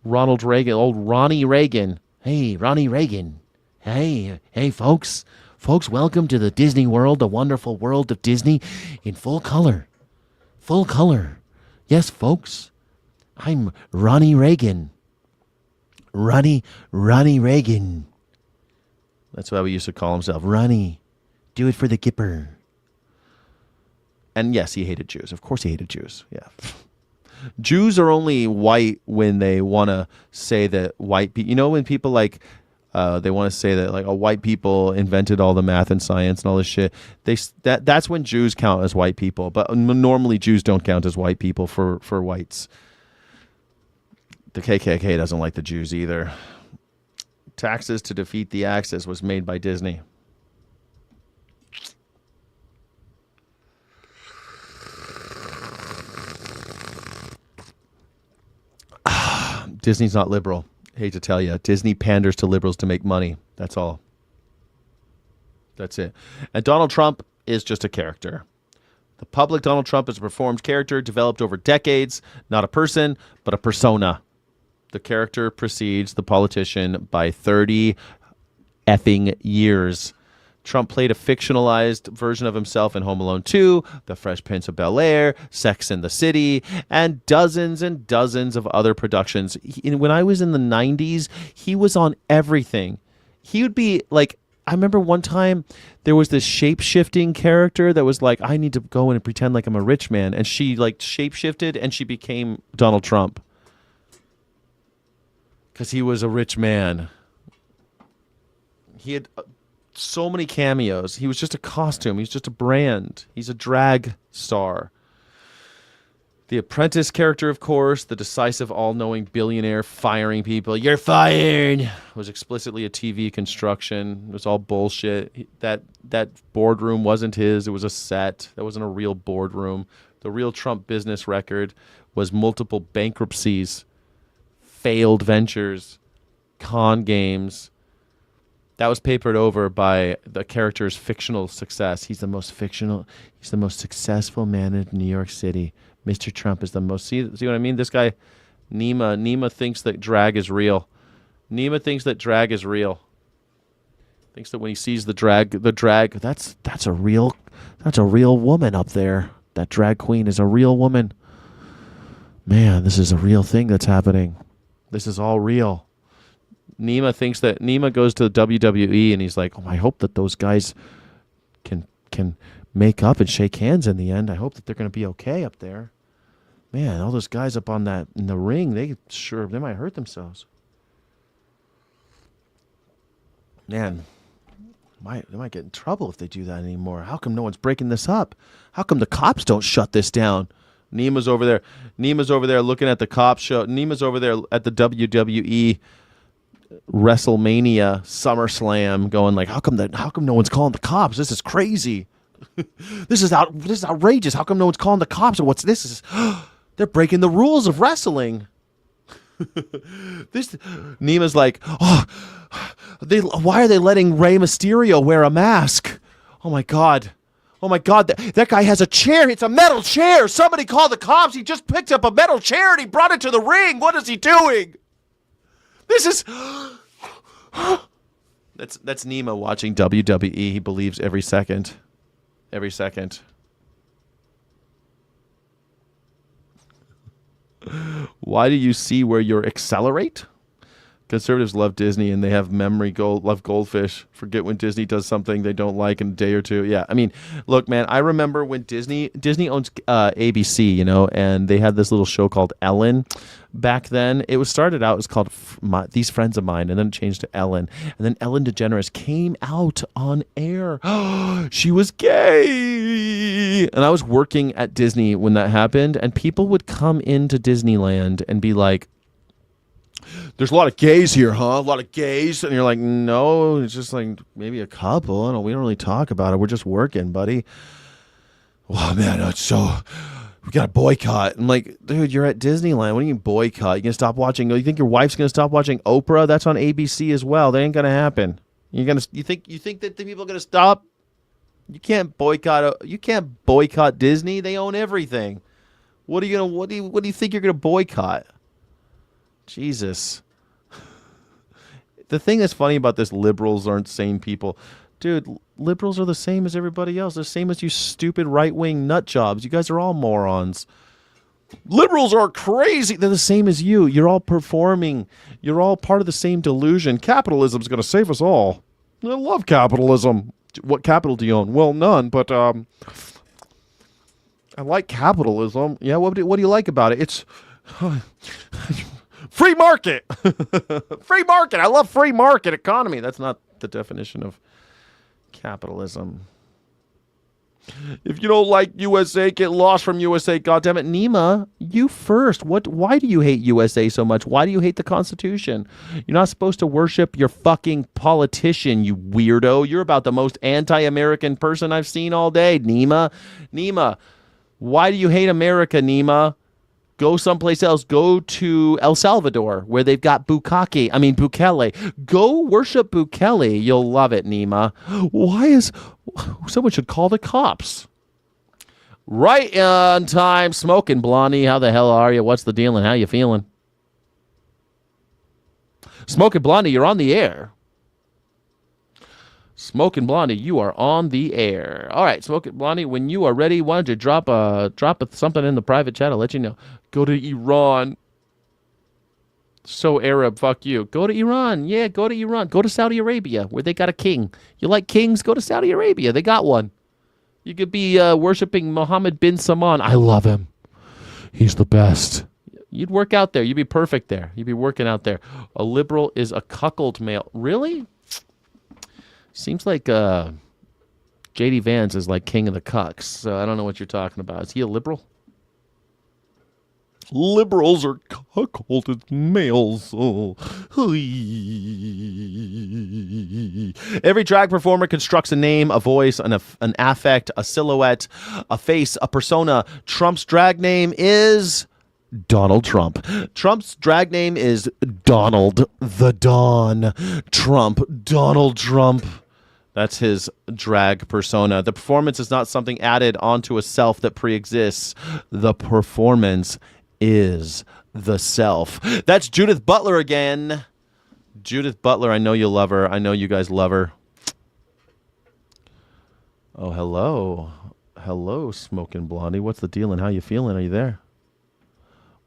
Ronald Reagan, old Ronnie Reagan. Hey, Ronnie Reagan. Hey, folks. Folks, welcome to the Disney World, the wonderful world of Disney in full color. Full color. Yes, folks. I'm Ronnie Reagan. Ronnie Reagan. That's why we used to call himself. Ronnie, do it for the Kipper. And yes, he hated Jews. Of course he hated Jews. Yeah. Jews are only white when they want to say that white people... when people like... they want to say that like white people invented all the math and science and all this shit. That's when Jews count as white people. But normally Jews don't count as white people for whites. The KKK doesn't like the Jews either. Taxes to Defeat the Axis was made by Disney. Disney's not liberal. Hate to tell you, Disney panders to liberals to make money. That's all. That's it. And Donald Trump is just a character. The public Donald Trump is a performed character developed over decades, not a person, but a persona. The character precedes the politician by 30 effing years. Trump played a fictionalized version of himself in Home Alone 2, The Fresh Prince of Bel-Air, Sex and the City, and dozens of other productions. When I was in the 90s, he was on everything. He would be like, I remember one time there was this shape-shifting character that was like, I need to go in and pretend like I'm a rich man. And she like shape-shifted and she became Donald Trump. Because he was a rich man. He had so many cameos. He was just a costume. He's just a brand. He's a drag star. The Apprentice character, of course, the decisive, all-knowing billionaire firing people. You're fired! Was explicitly a TV construction. It was all bullshit. That boardroom wasn't his. It was a set. That wasn't a real boardroom. The real Trump business record was multiple bankruptcies, failed ventures, con games. That was papered over by the character's fictional success. He's the most successful man in New York City. Mr. Trump is the most. See what I mean? This guy, Nima thinks that drag is real. Nima thinks that drag is real. Thinks that when he sees the drag, that's a real woman up there. That drag queen is a real woman. Man, this is a real thing that's happening. This is all real. Nima thinks that Nima goes to the WWE and he's like, oh, I hope that those guys can make up and shake hands in the end. I hope that they're going to be okay up there. Man, all those guys up on that in the ring, they might hurt themselves. Man, they might get in trouble if they do that anymore. How come no one's breaking this up? How come the cops don't shut this down? Nima's over there looking at the cop show. Nima's over there at the WWE WrestleMania SummerSlam going like, how come no one's calling the cops? This is crazy. This is outrageous. How come no one's calling the cops? And what's this? They're breaking the rules of wrestling. Nima's like, why are they letting Rey Mysterio wear a mask? Oh my God, that guy has a chair. It's a metal chair. Somebody call the cops. He just picked up a metal chair and he brought it to the ring. What is he doing? This is that's Nima watching WWE. He believes every second. Every second. Why do you see where you accelerate? Conservatives love Disney and they have love goldfish. Forget when Disney does something they don't like in a day or two. Yeah, I mean, look, man, I remember when Disney owns ABC, and they had this little show called Ellen. Back then, it was called These Friends of Mine, and then it changed to Ellen. And then Ellen DeGeneres came out on air. She was gay! And I was working at Disney when that happened, and people would come into Disneyland and be like, there's a lot of gays here, huh? A lot of gays? And you're like, no, it's just like maybe a couple. We don't really talk about it. We're just working, buddy. Well, man, we got to boycott. I'm like, dude, you're at Disneyland. What do you mean boycott? You going to stop watching? You think your wife's going to stop watching Oprah? That's on ABC as well. That ain't going to happen. You think that the people are going to stop? You can't boycott Disney. They own everything. What do you think you're going to boycott? Jesus. The thing that's funny about this, liberals aren't sane people. Dude, liberals are the same as everybody else. They're the same as you stupid right-wing nut jobs. You guys are all morons. Liberals are crazy. They're the same as you. You're all performing. You're all part of the same delusion. Capitalism's going to save us all. I love capitalism. What capital do you own? Well, none, but I like capitalism. Yeah, what do you like about it? It's free market. Free market. I love free market economy. That's not the definition of capitalism. If you don't like USA, get lost from USA. Goddammit. Nima, you first. Why do you hate USA so much? Why do you hate the Constitution? You're not supposed to worship your fucking politician, you weirdo. You're about the most anti-American person I've seen all day, Nima. Nima, why do you hate America, Nima? Go someplace else. Go to El Salvador, where they've got Bukele. Go worship Bukele. You'll love it, Nima. Someone should call the cops. Right on time. Smoking Blondie. How the hell are you? What's the deal and how you feeling? Smoking Blondie, you're on the air. Smoking Blondie, you are on the air. All right, Smoking Blondie, when you are ready, why don't you drop something in the private chat? I'll let you know. Go to Iran. So Arab, fuck you. Go to Iran. Yeah, go to Iran. Go to Saudi Arabia, where they got a king. You like kings? Go to Saudi Arabia. They got one. You could be worshiping Mohammed bin Salman. I love him. He's the best. You'd work out there. You'd be perfect there. You'd be working out there. A liberal is a cuckold male. Really? Seems like J.D. Vance is like king of the cucks, so I don't know what you're talking about. Is he a liberal? Liberals are cuckolded males. Oh. Every drag performer constructs a name, a voice, an affect, a silhouette, a face, a persona. Trump's drag name is Donald Trump. Trump's drag name is Donald the Don Trump. Donald Trump. That's his drag persona. The performance is not something added onto a self that pre-exists. The performance is the self. That's Judith Butler again. Judith Butler, I know you love her. I know you guys love her. Oh, hello. Hello, Smoking Blondie. What's the deal and how you feeling? Are you there?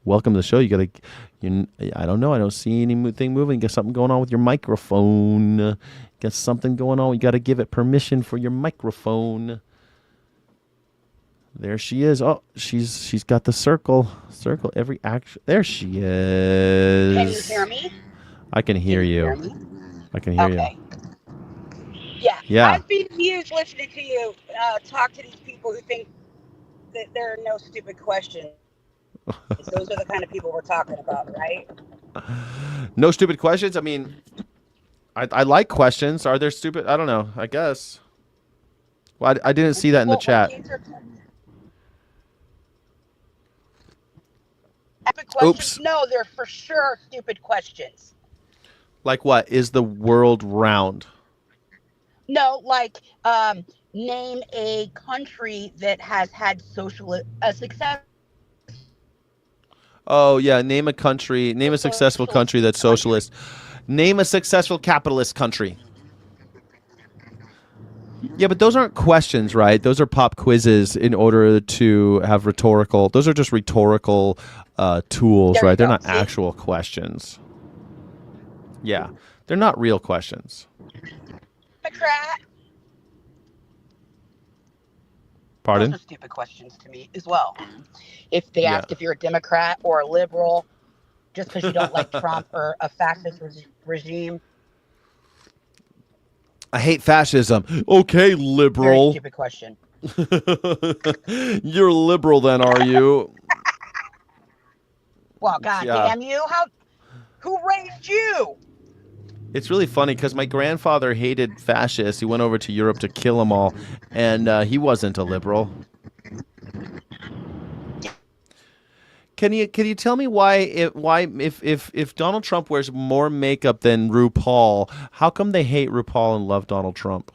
Welcome to the show. I don't know. I don't see anything moving. Got something going on with your microphone. Got something going on. You got to give it permission for your microphone. There she is. Oh, she's got the circle. Every action. There she is. Can you hear me? I can hear you. I can hear you. Yeah. I've been amused listening to you talk to these people who think that there are no stupid questions. Those are the kind of people we're talking about, right? No stupid questions? I mean, I like questions. Are there stupid? I don't know. I guess. Well, I didn't see that in the chat. Oops. No, they're for sure stupid questions. Like what? Is the world round? No, like name a country that has had success. Oh, yeah. Name a country. Name a successful country that's socialist. Name a successful capitalist country. Yeah, but those aren't questions, right? Those are pop quizzes in order to have rhetorical. Those are just rhetorical tools, right? They're not actual questions. Yeah. They're not real questions. Democrat. Pardon? Those are stupid questions to me as well. If they ask if you're a Democrat or a liberal, just because you don't like Trump or a fascist regime. I hate fascism. Okay, liberal. Very stupid question. You're liberal then, are you? Well, goddamn you! Who raised you? It's really funny because my grandfather hated fascists. He went over to Europe to kill them all, and he wasn't a liberal. Can you tell me why if Donald Trump wears more makeup than RuPaul, how come they hate RuPaul and love Donald Trump?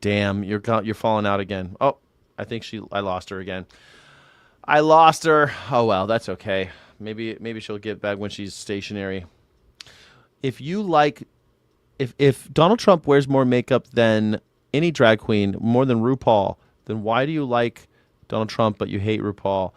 Damn, you're falling out again. Oh, I think I lost her again. I lost her. Oh well, that's okay. Maybe she'll get back when she's stationary. If Donald Trump wears more makeup than any drag queen, more than RuPaul, then why do you like Donald Trump but you hate RuPaul?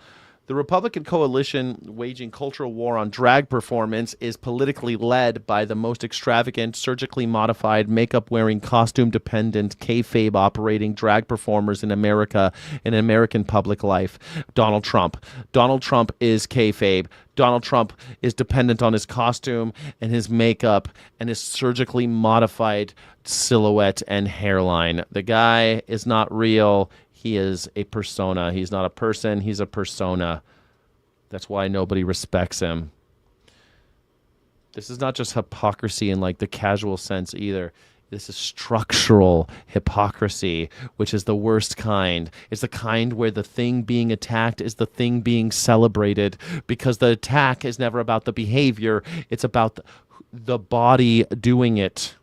The Republican coalition waging cultural war on drag performance is politically led by the most extravagant, surgically modified, makeup-wearing, costume-dependent, kayfabe operating drag performers in America, in American public life, Donald Trump. Donald Trump is kayfabe. Donald Trump is dependent on his costume and his makeup and his surgically modified silhouette and hairline. The guy is not real. He is a persona. He's not a person. He's a persona. That's why nobody respects him. This is not just hypocrisy in like the casual sense either. This is structural hypocrisy, which is the worst kind. It's the kind where the thing being attacked is the thing being celebrated, because the attack is never about the behavior. It's about the body doing it.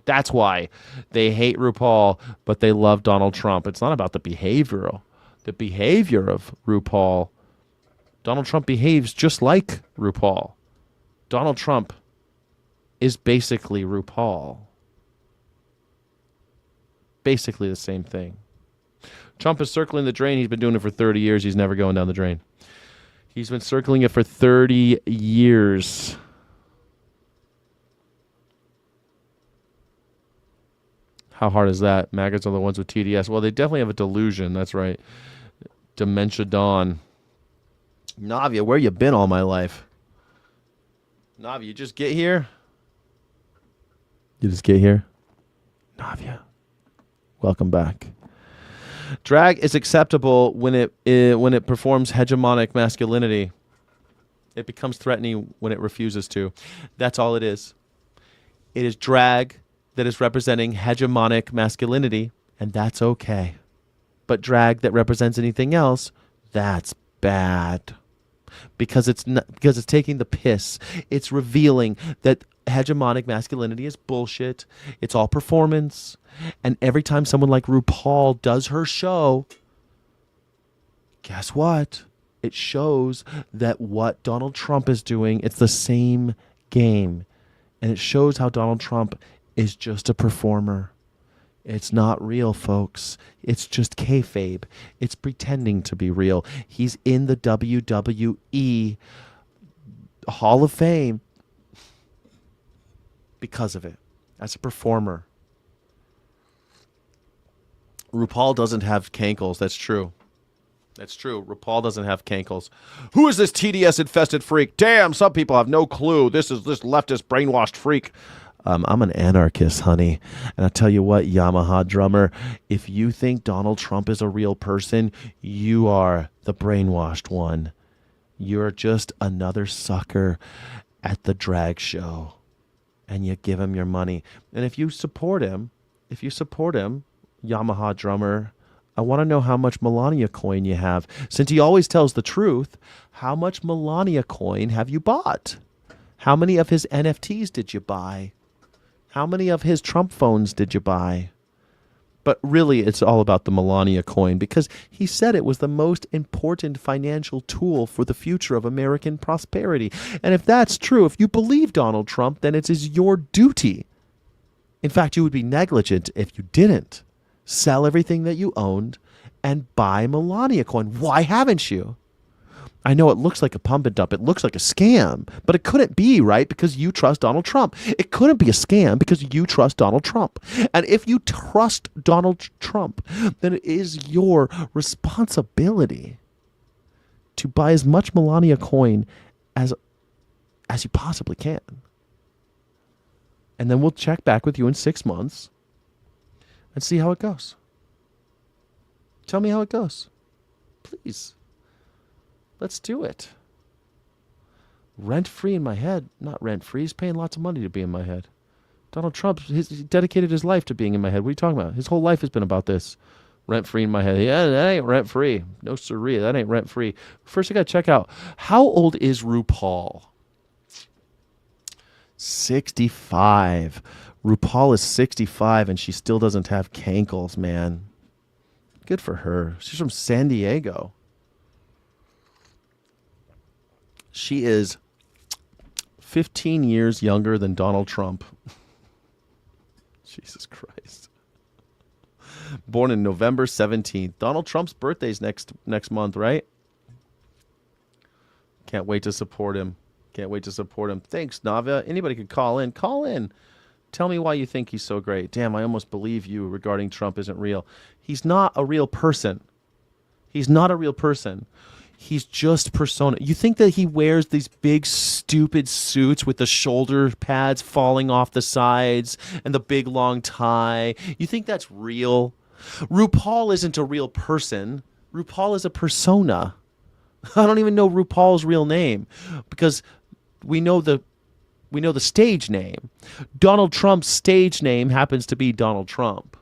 That's why they hate RuPaul, but they love Donald Trump. It's not about the behavioral. the behavior of RuPaul. Donald Trump behaves just like RuPaul. Donald Trump is basically RuPaul. Basically the same thing. Trump is circling the drain. He's been doing it for 30 years. He's never going down the drain. He's been circling it for 30 years. How hard is that? Maggots are the ones with TDS. Well, they definitely have a delusion. That's right. Dementia Dawn. Navia, where you been all my life? Navia, you just get here? You just get here? Navia, welcome back. Drag is acceptable when it performs hegemonic masculinity. It becomes threatening when it refuses to. That's all it is. It is drag that is representing hegemonic masculinity, and that's okay. But drag that represents anything else, that's bad. Because it's taking the piss. It's revealing that hegemonic masculinity is bullshit. It's all performance. And every time someone like RuPaul does her show, guess what? It shows that what Donald Trump is doing, it's the same game. And it shows how Donald Trump is just a performer. It's not real, folks. It's just kayfabe. It's pretending to be real. He's in the WWE Hall of Fame because of it, as a performer. RuPaul doesn't have cankles. That's true. That's true. RuPaul doesn't have cankles. Who is this TDS-infested freak? Damn, some people have no clue. This is this leftist brainwashed freak. I'm an anarchist, honey. And I tell you what, Yamaha drummer, if you think Donald Trump is a real person, you are the brainwashed one. You're just another sucker at the drag show. And you give him your money. And if you support him, Yamaha drummer, I want to know how much Melania coin you have. Since he always tells the truth, how much Melania coin have you bought? How many of his NFTs did you buy? How many of his Trump phones did you buy? But really, it's all about the Melania coin because he said it was the most important financial tool for the future of American prosperity. And if that's true, if you believe Donald Trump, then it is your duty. In fact, you would be negligent if you didn't. Sell everything that you owned and buy Melania coin. Why haven't you? I know it looks like a pump and dump. It looks like a scam, but it couldn't be, right? Because you trust Donald Trump. It couldn't be a scam because you trust Donald Trump. And if you trust Donald Trump, then it is your responsibility to buy as much Melania coin as you possibly can. And then we'll check back with you in 6 months and see how it goes. Tell me how it goes. Please. Let's do it. Rent-free in my head. Not rent-free. He's paying lots of money to be in my head. Donald Trump, he dedicated his life to being in my head. What are you talking about? His whole life has been about this. Rent-free in my head. Yeah, that ain't rent-free. No siree. That ain't rent-free. First, I got to check out, how old is RuPaul? 65. RuPaul is 65, and she still doesn't have cankles, man. Good for her. She's from San Diego. She is 15 years younger than Donald Trump. Jesus Christ. Born in November 17th. Donald Trump's birthday's next month, right? Can't wait to support him. Can't wait to support him. Thanks, Navia. Anybody could call in. Call in. Tell me why you think he's so great. Damn, I almost believe you regarding Trump isn't real. He's not a real person. He's not a real person. He's just persona. You think that he wears these big, stupid suits with the shoulder pads falling off the sides and the big, long tie? You think that's real? RuPaul isn't a real person. RuPaul is a persona. I don't even know RuPaul's real name because we know the stage name. Donald Trump's stage name happens to be Donald Trump.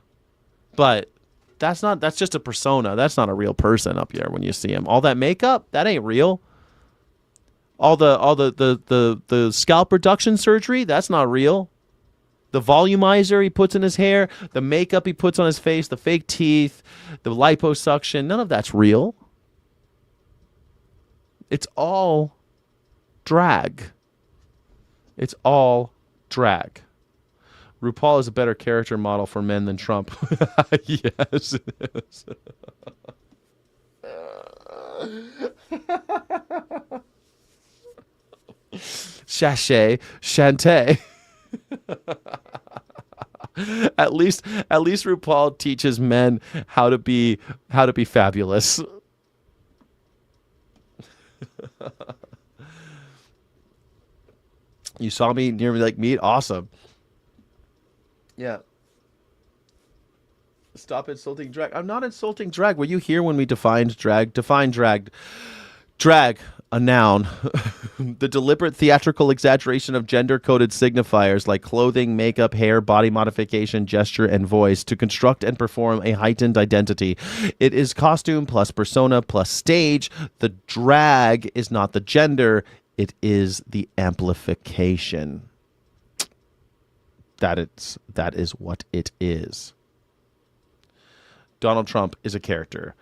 But that's just a persona. That's not a real person up here when you see him. All that makeup, that ain't real. All the scalp reduction surgery, that's not real. The volumizer he puts in his hair, the makeup he puts on his face, the fake teeth, the liposuction, none of that's real. It's all drag. It's all drag. RuPaul is a better character model for men than Trump. Yes, it is. Sachet, Shantae. At least RuPaul teaches men how to be fabulous. You saw me nearly like meat? Awesome. Yeah. Stop insulting drag. I'm not insulting drag. Were you here when we defined drag? Define drag. Drag, a noun. The deliberate theatrical exaggeration of gender-coded signifiers like clothing, makeup, hair, body modification, gesture, and voice to construct and perform a heightened identity. It is costume plus persona plus stage. The drag is not the gender. It is the amplification. That is what it is. Donald Trump is a character.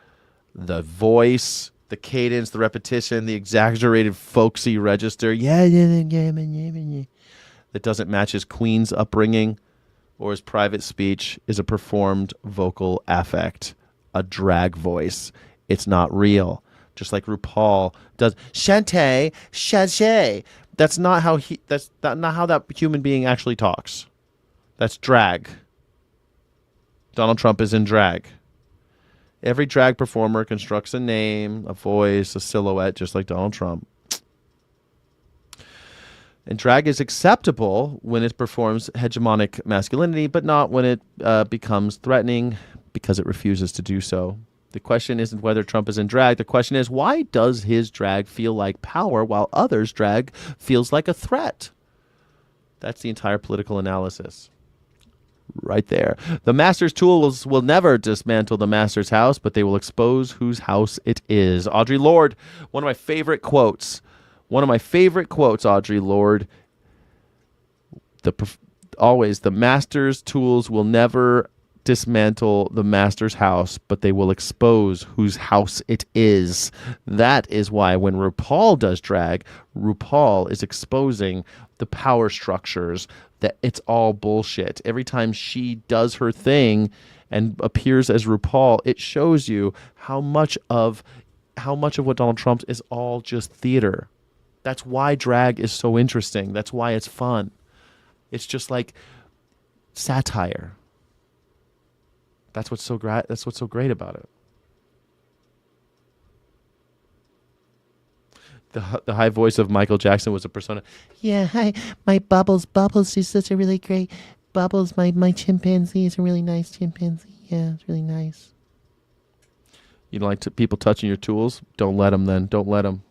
The voice, the cadence, the repetition, the exaggerated folksy register, that doesn't match his Queen's upbringing or his private speech is a performed vocal affect, a drag voice. It's not real. Just like RuPaul does Shantae, Shantae. That's not how that human being actually talks. That's drag. Donald Trump is in drag. Every drag performer constructs a name, a voice, a silhouette, just like Donald Trump. And drag is acceptable when it performs hegemonic masculinity, but not when it becomes threatening because it refuses to do so. The question isn't whether Trump is in drag. The question is, why does his drag feel like power while others' drag feels like a threat? That's the entire political analysis. Right there. The master's tools will never dismantle the master's house, but they will expose whose house it is. Audre Lorde, one of my favorite quotes. Audre Lorde. Always, the master's tools will never dismantle the master's house, but they will expose whose house it is. That is why when RuPaul does drag, RuPaul is exposing the power structures, that it's all bullshit. Every time she does her thing and appears as RuPaul, it shows you how much of what Donald Trump is all just theater. That's why drag is so interesting. That's why it's fun. It's just like satire. That's what's so great about it. The high voice of Michael Jackson was a persona. Yeah, hi, my Bubbles. Bubbles, she's such a really great Bubbles. My chimpanzee is a really nice chimpanzee. Yeah, it's really nice. You don't like people touching your tools? Don't let them then. Don't let them.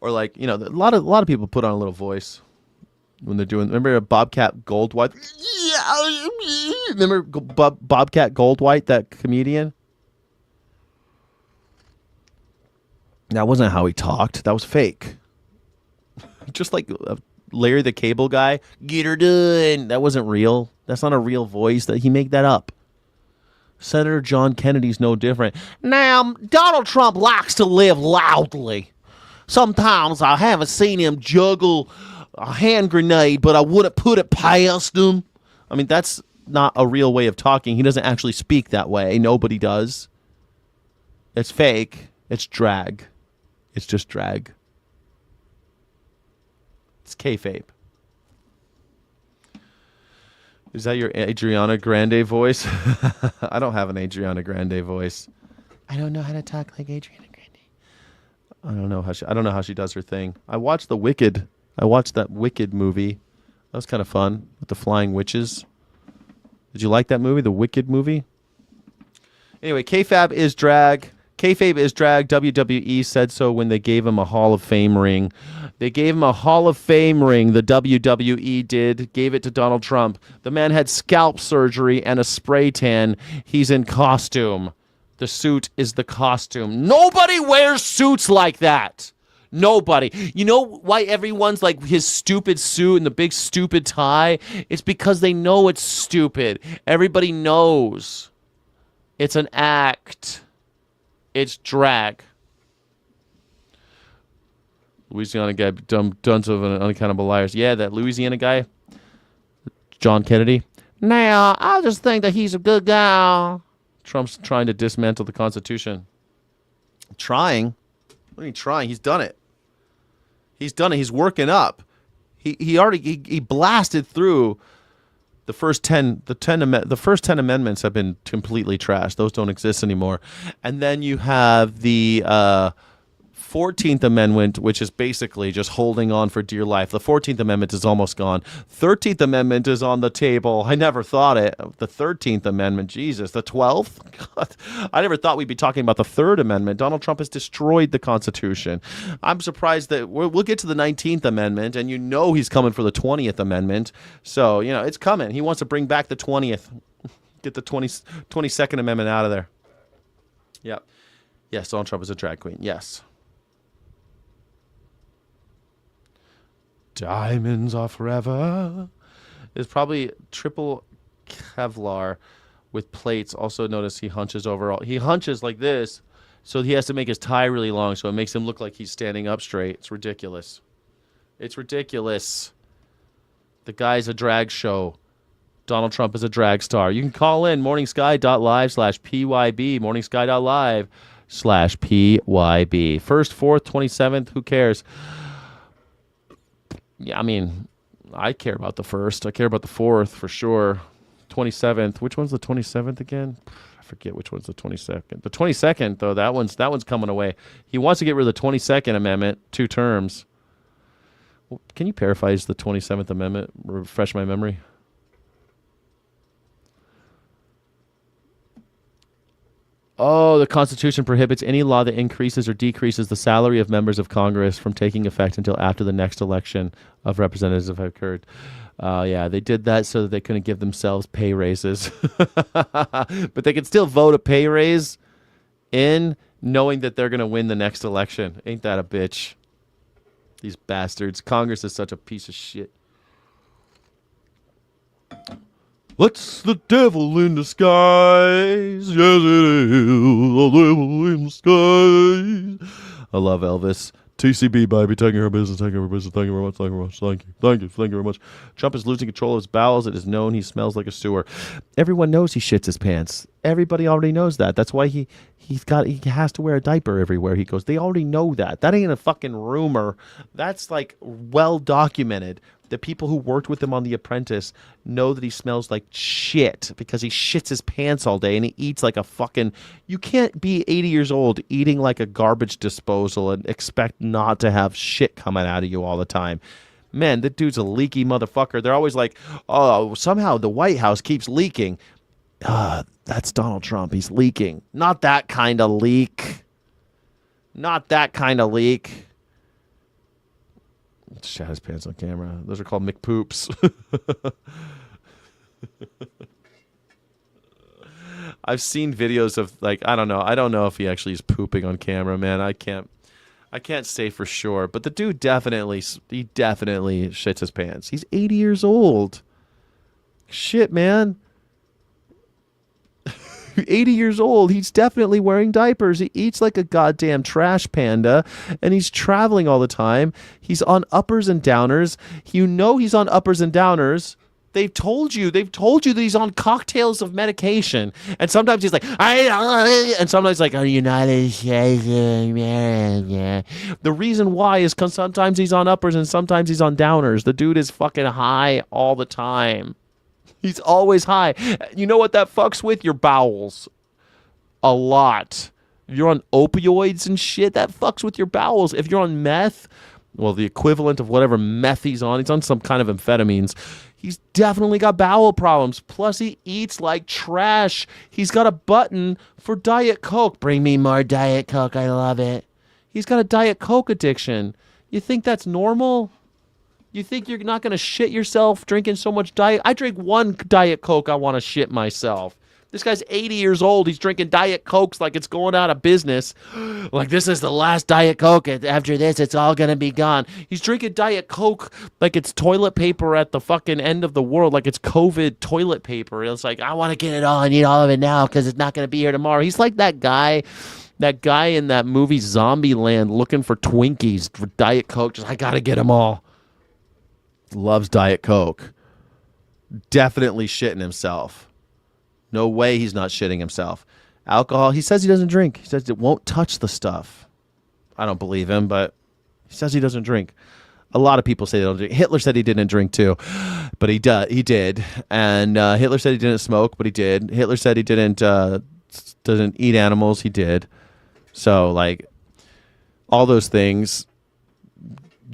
Or like, a lot of people put on a little voice when they're doing. Remember Bobcat Goldthwait? Remember Bobcat Goldthwait, that comedian? That wasn't how he talked. That was fake. Just like Larry the Cable Guy. Get her done. That wasn't real. That's not a real voice. He made that up. Senator John Kennedy's no different. Now, Donald Trump likes to live loudly. Sometimes I haven't seen him juggle a hand grenade, but I wouldn't put it past him. I mean, that's not a real way of talking. He doesn't actually speak that way. Nobody does. It's fake. It's drag. It's just drag. It's kayfabe. Is that your Adriana Grande voice? I don't have an Adriana Grande voice. I don't know how to talk like Adriana Grande. I don't know how she does her thing. I watched that Wicked movie. That was kind of fun with the flying witches. Did you like that movie, the Wicked movie? Anyway, kayfabe is drag. Kayfabe is drag. WWE said so when they gave him a Hall of Fame ring. They gave him a Hall of Fame ring. The WWE gave it to Donald Trump. The man had scalp surgery and a spray tan. He's in costume. The suit is the costume. Nobody wears suits like that. Nobody. You know why everyone's like his stupid suit and the big stupid tie? It's because they know it's stupid. Everybody knows. It's an act. It's drag. Louisiana guy, tons of unaccountable liars. Yeah, that Louisiana guy, John Kennedy. Now, I just think that he's a good guy. Trump's trying to dismantle the Constitution. Trying? What are you trying? He's done it. He's done it. He's working up. He blasted through the first 10. The first 10 amendments have been completely trashed. Those don't exist anymore. And then you have the 14th Amendment, which is basically just holding on for dear life. The 14th Amendment is almost gone. 13th Amendment is on the table. I never thought it. The 13th Amendment, Jesus. The 12th? God, I never thought we'd be talking about the 3rd Amendment. Donald Trump has destroyed the Constitution. I'm surprised that we'll get to the 19th Amendment, and you know he's coming for the 20th Amendment. So, you know, it's coming. He wants to bring back the 20th. Get the 22nd Amendment out of there. Yep. Yes, Donald Trump is a drag queen. Yes. Diamonds are forever. It's probably triple Kevlar with plates. Also notice he hunches over. He hunches like this, so he has to make his tie really long, so it makes him look like he's standing up straight. It's ridiculous. It's ridiculous. The guy's a drag show. Donald Trump is a drag star. You can call in morningsky.live/PYB. morningsky.live/PYB. 1st, 4th, 27th. Who cares? Yeah, I mean, I care about the 1st. I care about the 4th for sure. 27th. Which one's the 27th again? I forget which one's the 22nd. The 22nd, though, that one's coming away. He wants to get rid of the 22nd Amendment, 2 terms. Well, can you paraphrase the 27th Amendment? Refresh my memory. Oh, the Constitution prohibits any law that increases or decreases the salary of members of Congress from taking effect until after the next election of representatives have occurred. Yeah, they did that so that they couldn't give themselves pay raises. But they can still vote a pay raise in knowing that they're going to win the next election. Ain't that a bitch? These bastards. Congress is such a piece of shit. What's the devil in disguise? Yes, it is the devil in disguise. I love Elvis. TCB, baby, taking her business, taking her business. Thank you very much, thank you very much, thank you, thank you, thank you very much. Trump is losing control of his bowels. It is known he smells like a sewer. Everyone knows he shits his pants. Everybody already knows that. That's why he has to wear a diaper everywhere he goes. They already know that. That ain't a fucking rumor. That's like well documented. The people who worked with him on The Apprentice know that he smells like shit because he shits his pants all day and he eats like a fucking... You can't be 80 years old eating like a garbage disposal and expect not to have shit coming out of you all the time. Man, that dude's a leaky motherfucker. They're always like, oh, somehow the White House keeps leaking. That's Donald Trump. He's leaking. Not that kind of leak. Not that kind of leak. Shat his pants on camera. Those are called McPoops. I've seen videos of I don't know if he actually is pooping on camera, man. I can't say for sure, but the dude definitely shits his pants. He's 80 years old. Shit, man. 80 years old. He's definitely wearing diapers. He eats like a goddamn trash panda, and he's traveling all the time. He's on uppers and downers. You know he's on uppers and downers. They've told you that he's on cocktails of medication. And sometimes he's like, and sometimes like, are you not ashamed? The reason why is because sometimes he's on uppers and sometimes he's on downers. The dude is fucking high all the time. He's always high. You know what that fucks with? Your bowels. A lot. If you're on opioids and shit, that fucks with your bowels. If you're on meth, well, the equivalent of whatever meth he's on some kind of amphetamines. He's definitely got bowel problems. Plus, he eats like trash. He's got a button for Diet Coke. Bring me more Diet Coke. I love it. He's got a Diet Coke addiction. You think that's normal? You think you're not going to shit yourself drinking so much Diet? I drink one Diet Coke, I want to shit myself. This guy's 80 years old. He's drinking Diet Cokes like it's going out of business. Like, this is the last Diet Coke. After this, it's all going to be gone. He's drinking Diet Coke like it's toilet paper at the fucking end of the world, like it's COVID toilet paper. It's like, I want to get it all. I need all of it now because it's not going to be here tomorrow. He's like that guy in that movie Zombieland looking for Twinkies for Diet Coke. Just, I got to get them all. Loves Diet Coke. Definitely shitting himself. No way he's not shitting himself. Alcohol, he says he doesn't drink. He says it won't touch the stuff. I don't believe him, but he says he doesn't drink. A lot of people say they don't drink. Hitler said he didn't drink too, but he did. And Hitler said he didn't smoke, but he did. Hitler said he doesn't eat animals. He did. So, like, all those things.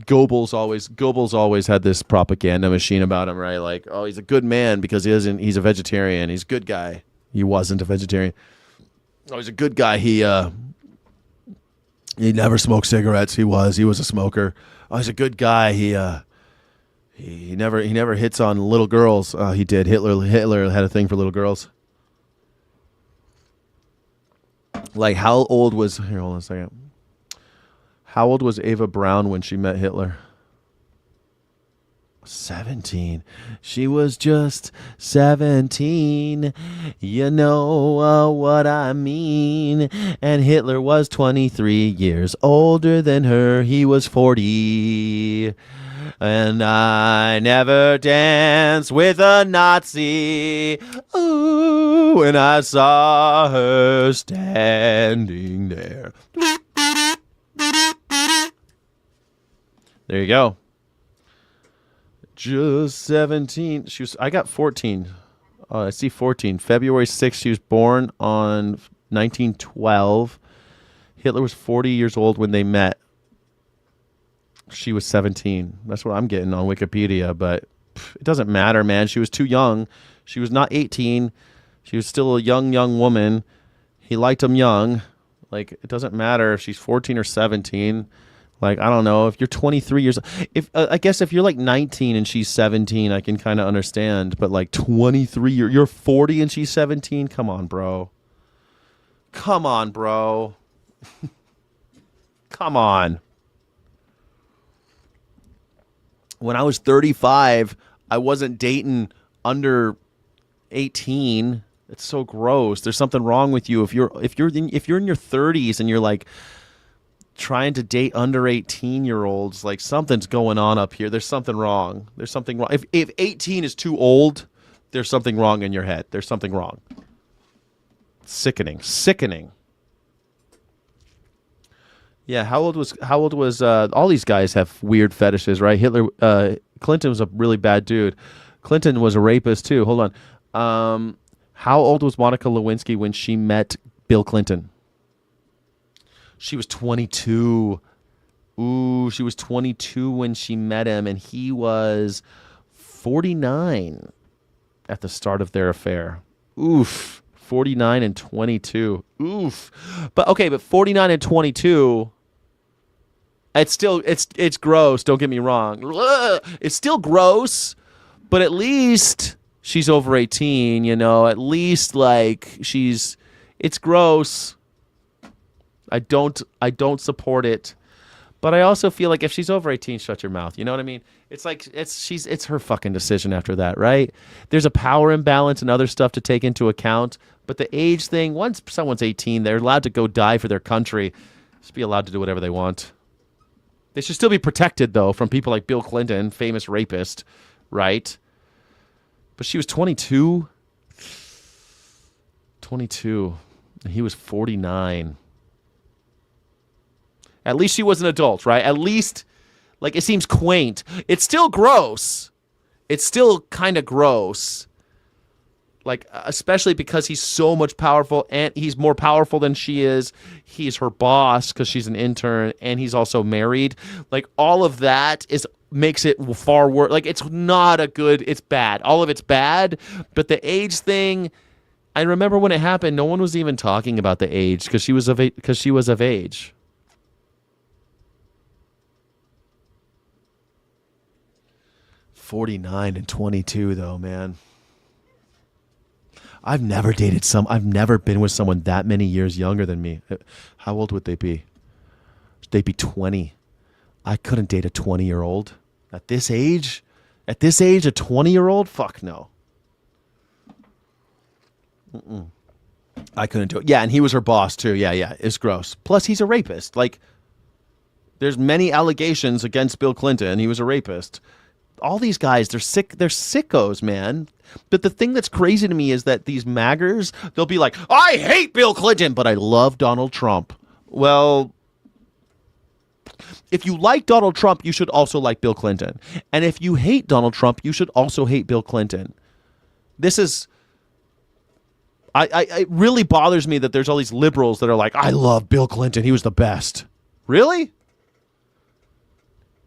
Goebbels always had this propaganda machine about him, right? Like, oh, he's a good man because he's a vegetarian. He's a good guy. He wasn't a vegetarian. Oh, he's a good guy. He never smoked cigarettes. He was a smoker. Oh, he's a good guy. He never hits on little girls. He did. Hitler had a thing for little girls. Like, how old was, here, hold on a second. How old was Ava Braun when she met Hitler? 17. She was just 17. You know what I mean. And Hitler was 23 years older than her. He was 40. And I never danced with a Nazi. Ooh, when I saw her standing there. There you go. Just 17. I got 14. I see 14. February 6th, she was born on 1912. Hitler was 40 years old when they met. She was 17. That's what I'm getting on Wikipedia, but it doesn't matter, man. She was too young. She was not 18. She was still a young woman. He liked him young. Like, it doesn't matter if she's 14 or 17. Like, I don't know, if you're 23 years, I guess if you're like 19 and she's 17, I can kind of understand. But like 23, you're 40 and she's 17. Come on, bro. Come on. When I was 35, I wasn't dating under 18. It's so gross. There's something wrong with you if you're in your 30s and you're like trying to date under 18-year-olds. Like, something's going on up here. There's something wrong. If 18 is too old, there's something wrong in your head. There's something wrong. Sickening. Yeah, how old was all these guys have weird fetishes, right? Clinton was a really bad dude. Clinton was a rapist too. Hold on. How old was Monica Lewinsky when she met Bill Clinton? She was 22. Ooh, she was 22 when she met him, and he was 49 at the start of their affair. Oof. 49 and 22. Oof. But 49 and 22, it's gross, don't get me wrong. It's still gross, but at least she's over 18, you know. At least, like, it's gross. I don't support it. But I also feel like if she's over 18, shut your mouth. You know what I mean? It's like it's her fucking decision after that, right? There's a power imbalance and other stuff to take into account. But the age thing, once someone's 18, they're allowed to go die for their country. Just be allowed to do whatever they want. They should still be protected, though, from people like Bill Clinton, famous rapist, right? But she was 22. 22. And he was 49. At least she was an adult, right? At least, like, it seems quaint. It's still gross. It's still kind of gross. Like, especially because he's so much powerful, and he's more powerful than she is. He's her boss because she's an intern, and he's also married. Like, all of that makes it far worse. Like, it's not a good, it's bad. All of it's bad, but the age thing, I remember when it happened, no one was even talking about the age because she was of age. $49 and $22, though, man. I've never been with someone that many years younger than me. How old would they be? They'd be 20. I couldn't date a 20-year-old at this age. At this age, a 20-year-old? Fuck no. I couldn't do it. Yeah, and he was her boss too. Yeah. It's gross. Plus, he's a rapist. Like, there's many allegations against Bill Clinton. He was a rapist. All these guys, they're sick. They're sickos, man. But the thing that's crazy to me is that these maggers, they'll be like, I hate Bill Clinton, but I love Donald Trump. Well, if you like Donald Trump, you should also like Bill Clinton. And if you hate Donald Trump, you should also hate Bill Clinton. This is... it really bothers me that there's all these liberals that are like, I love Bill Clinton. He was the best. Really?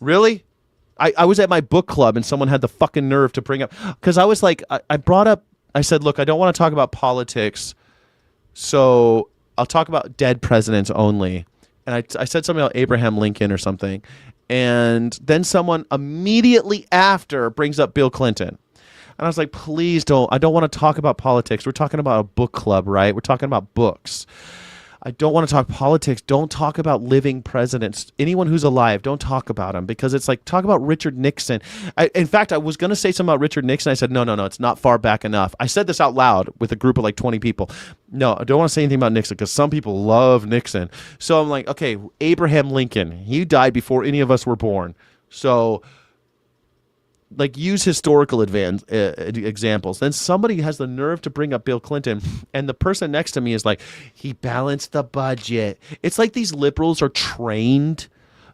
Really? I was at my book club and someone had the fucking nerve to bring up, because I was like, I said, look, I don't want to talk about politics, so I'll talk about dead presidents only. And I said something about Abraham Lincoln or something. And then someone immediately after brings up Bill Clinton. And I was like, please don't. I don't want to talk about politics. We're talking about a book club, right? We're talking about books. I don't want to talk politics. Don't talk about living presidents. Anyone who's alive, don't talk about them, because it's like, talk about Richard Nixon. In fact, I was going to say something about Richard Nixon. I said, no, it's not far back enough. I said this out loud with a group of like 20 people. No, I don't want to say anything about Nixon because some people love Nixon. So I'm like, okay, Abraham Lincoln, he died before any of us were born. So like, use historical examples. Then somebody has the nerve to bring up Bill Clinton, and the person next to me is like, he balanced the budget. It's like these liberals are trained.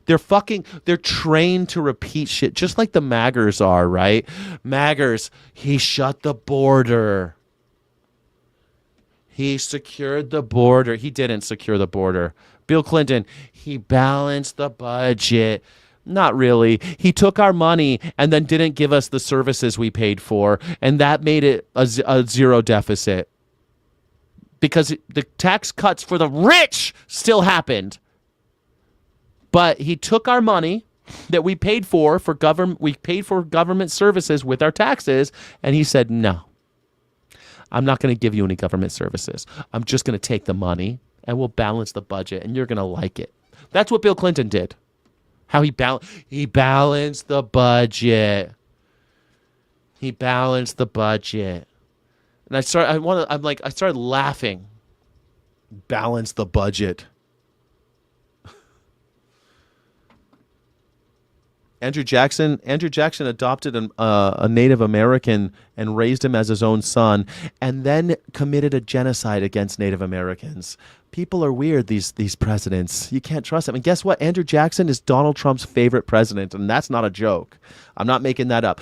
They're trained to repeat shit, just like the maggers are, right? Maggers, he shut the border. He secured the border. He didn't secure the border. Bill Clinton, he balanced the budget. Not really. He took our money and then didn't give us the services we paid for, and that made it a zero deficit. Because the tax cuts for the rich still happened. But he took our money that we paid for government services with our taxes, and he said, no, I'm not going to give you any government services. I'm just going to take the money and we'll balance the budget, and you're going to like it. That's what Bill Clinton did. How he balanced the budget. He balanced the budget. And I started laughing. Balance the budget. Andrew Jackson adopted a Native American and raised him as his own son, and then committed a genocide against Native Americans. People are weird, these presidents. You can't trust them. And guess what? Andrew Jackson is Donald Trump's favorite president, and that's not a joke. I'm not making that up.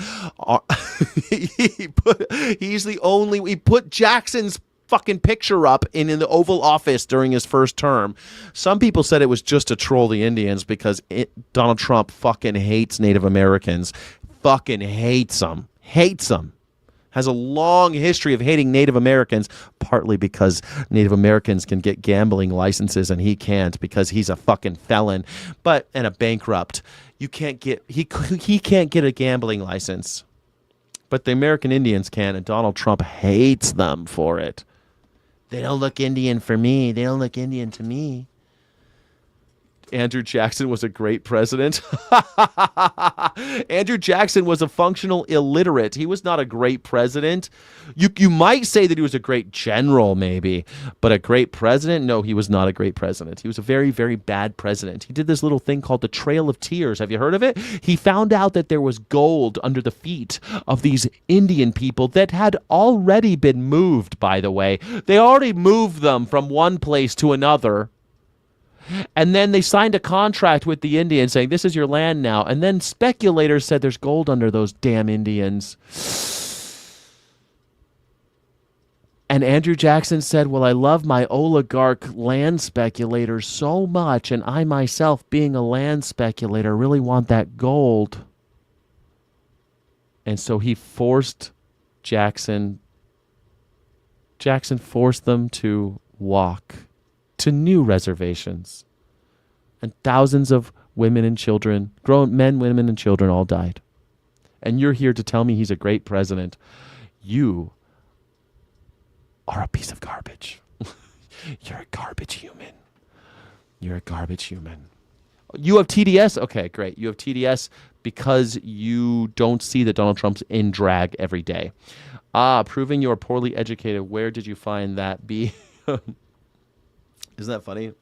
He put Jackson's fucking picture up in the Oval Office during his first term. Some people said it was just to troll the Indians because Donald Trump fucking hates Native Americans. Fucking hates them. Has a long history of hating Native Americans, partly because Native Americans can get gambling licenses and he can't because he's a fucking felon, and a bankrupt. He can't get a gambling license. But the American Indians can, and Donald Trump hates them for it. They don't look Indian for me. They don't look Indian to me. Andrew Jackson was a great president. Andrew Jackson was a functional illiterate. He was not a great president. You might say that he was a great general, maybe, but a great president? No, he was not a great president. He was a very, very bad president. He did this little thing called the Trail of Tears. Have you heard of it? He found out that there was gold under the feet of these Indian people that had already been moved, by the way. They already moved them from one place to another. And then they signed a contract with the Indians saying, this is your land now. And then speculators said there's gold under those damn Indians. And Andrew Jackson said, well, I love my oligarch land speculators so much, and I myself, being a land speculator, really want that gold. And so he forced Jackson forced them to walk to new reservations, and thousands of women and children, grown men, women, and children all died. And you're here to tell me he's a great president. You are a piece of garbage. You're a garbage human. You're a garbage human. You have TDS? Okay, great. You have TDS because you don't see that Donald Trump's in drag every day. Proving you're poorly educated. Where did you find that? Isn't that funny?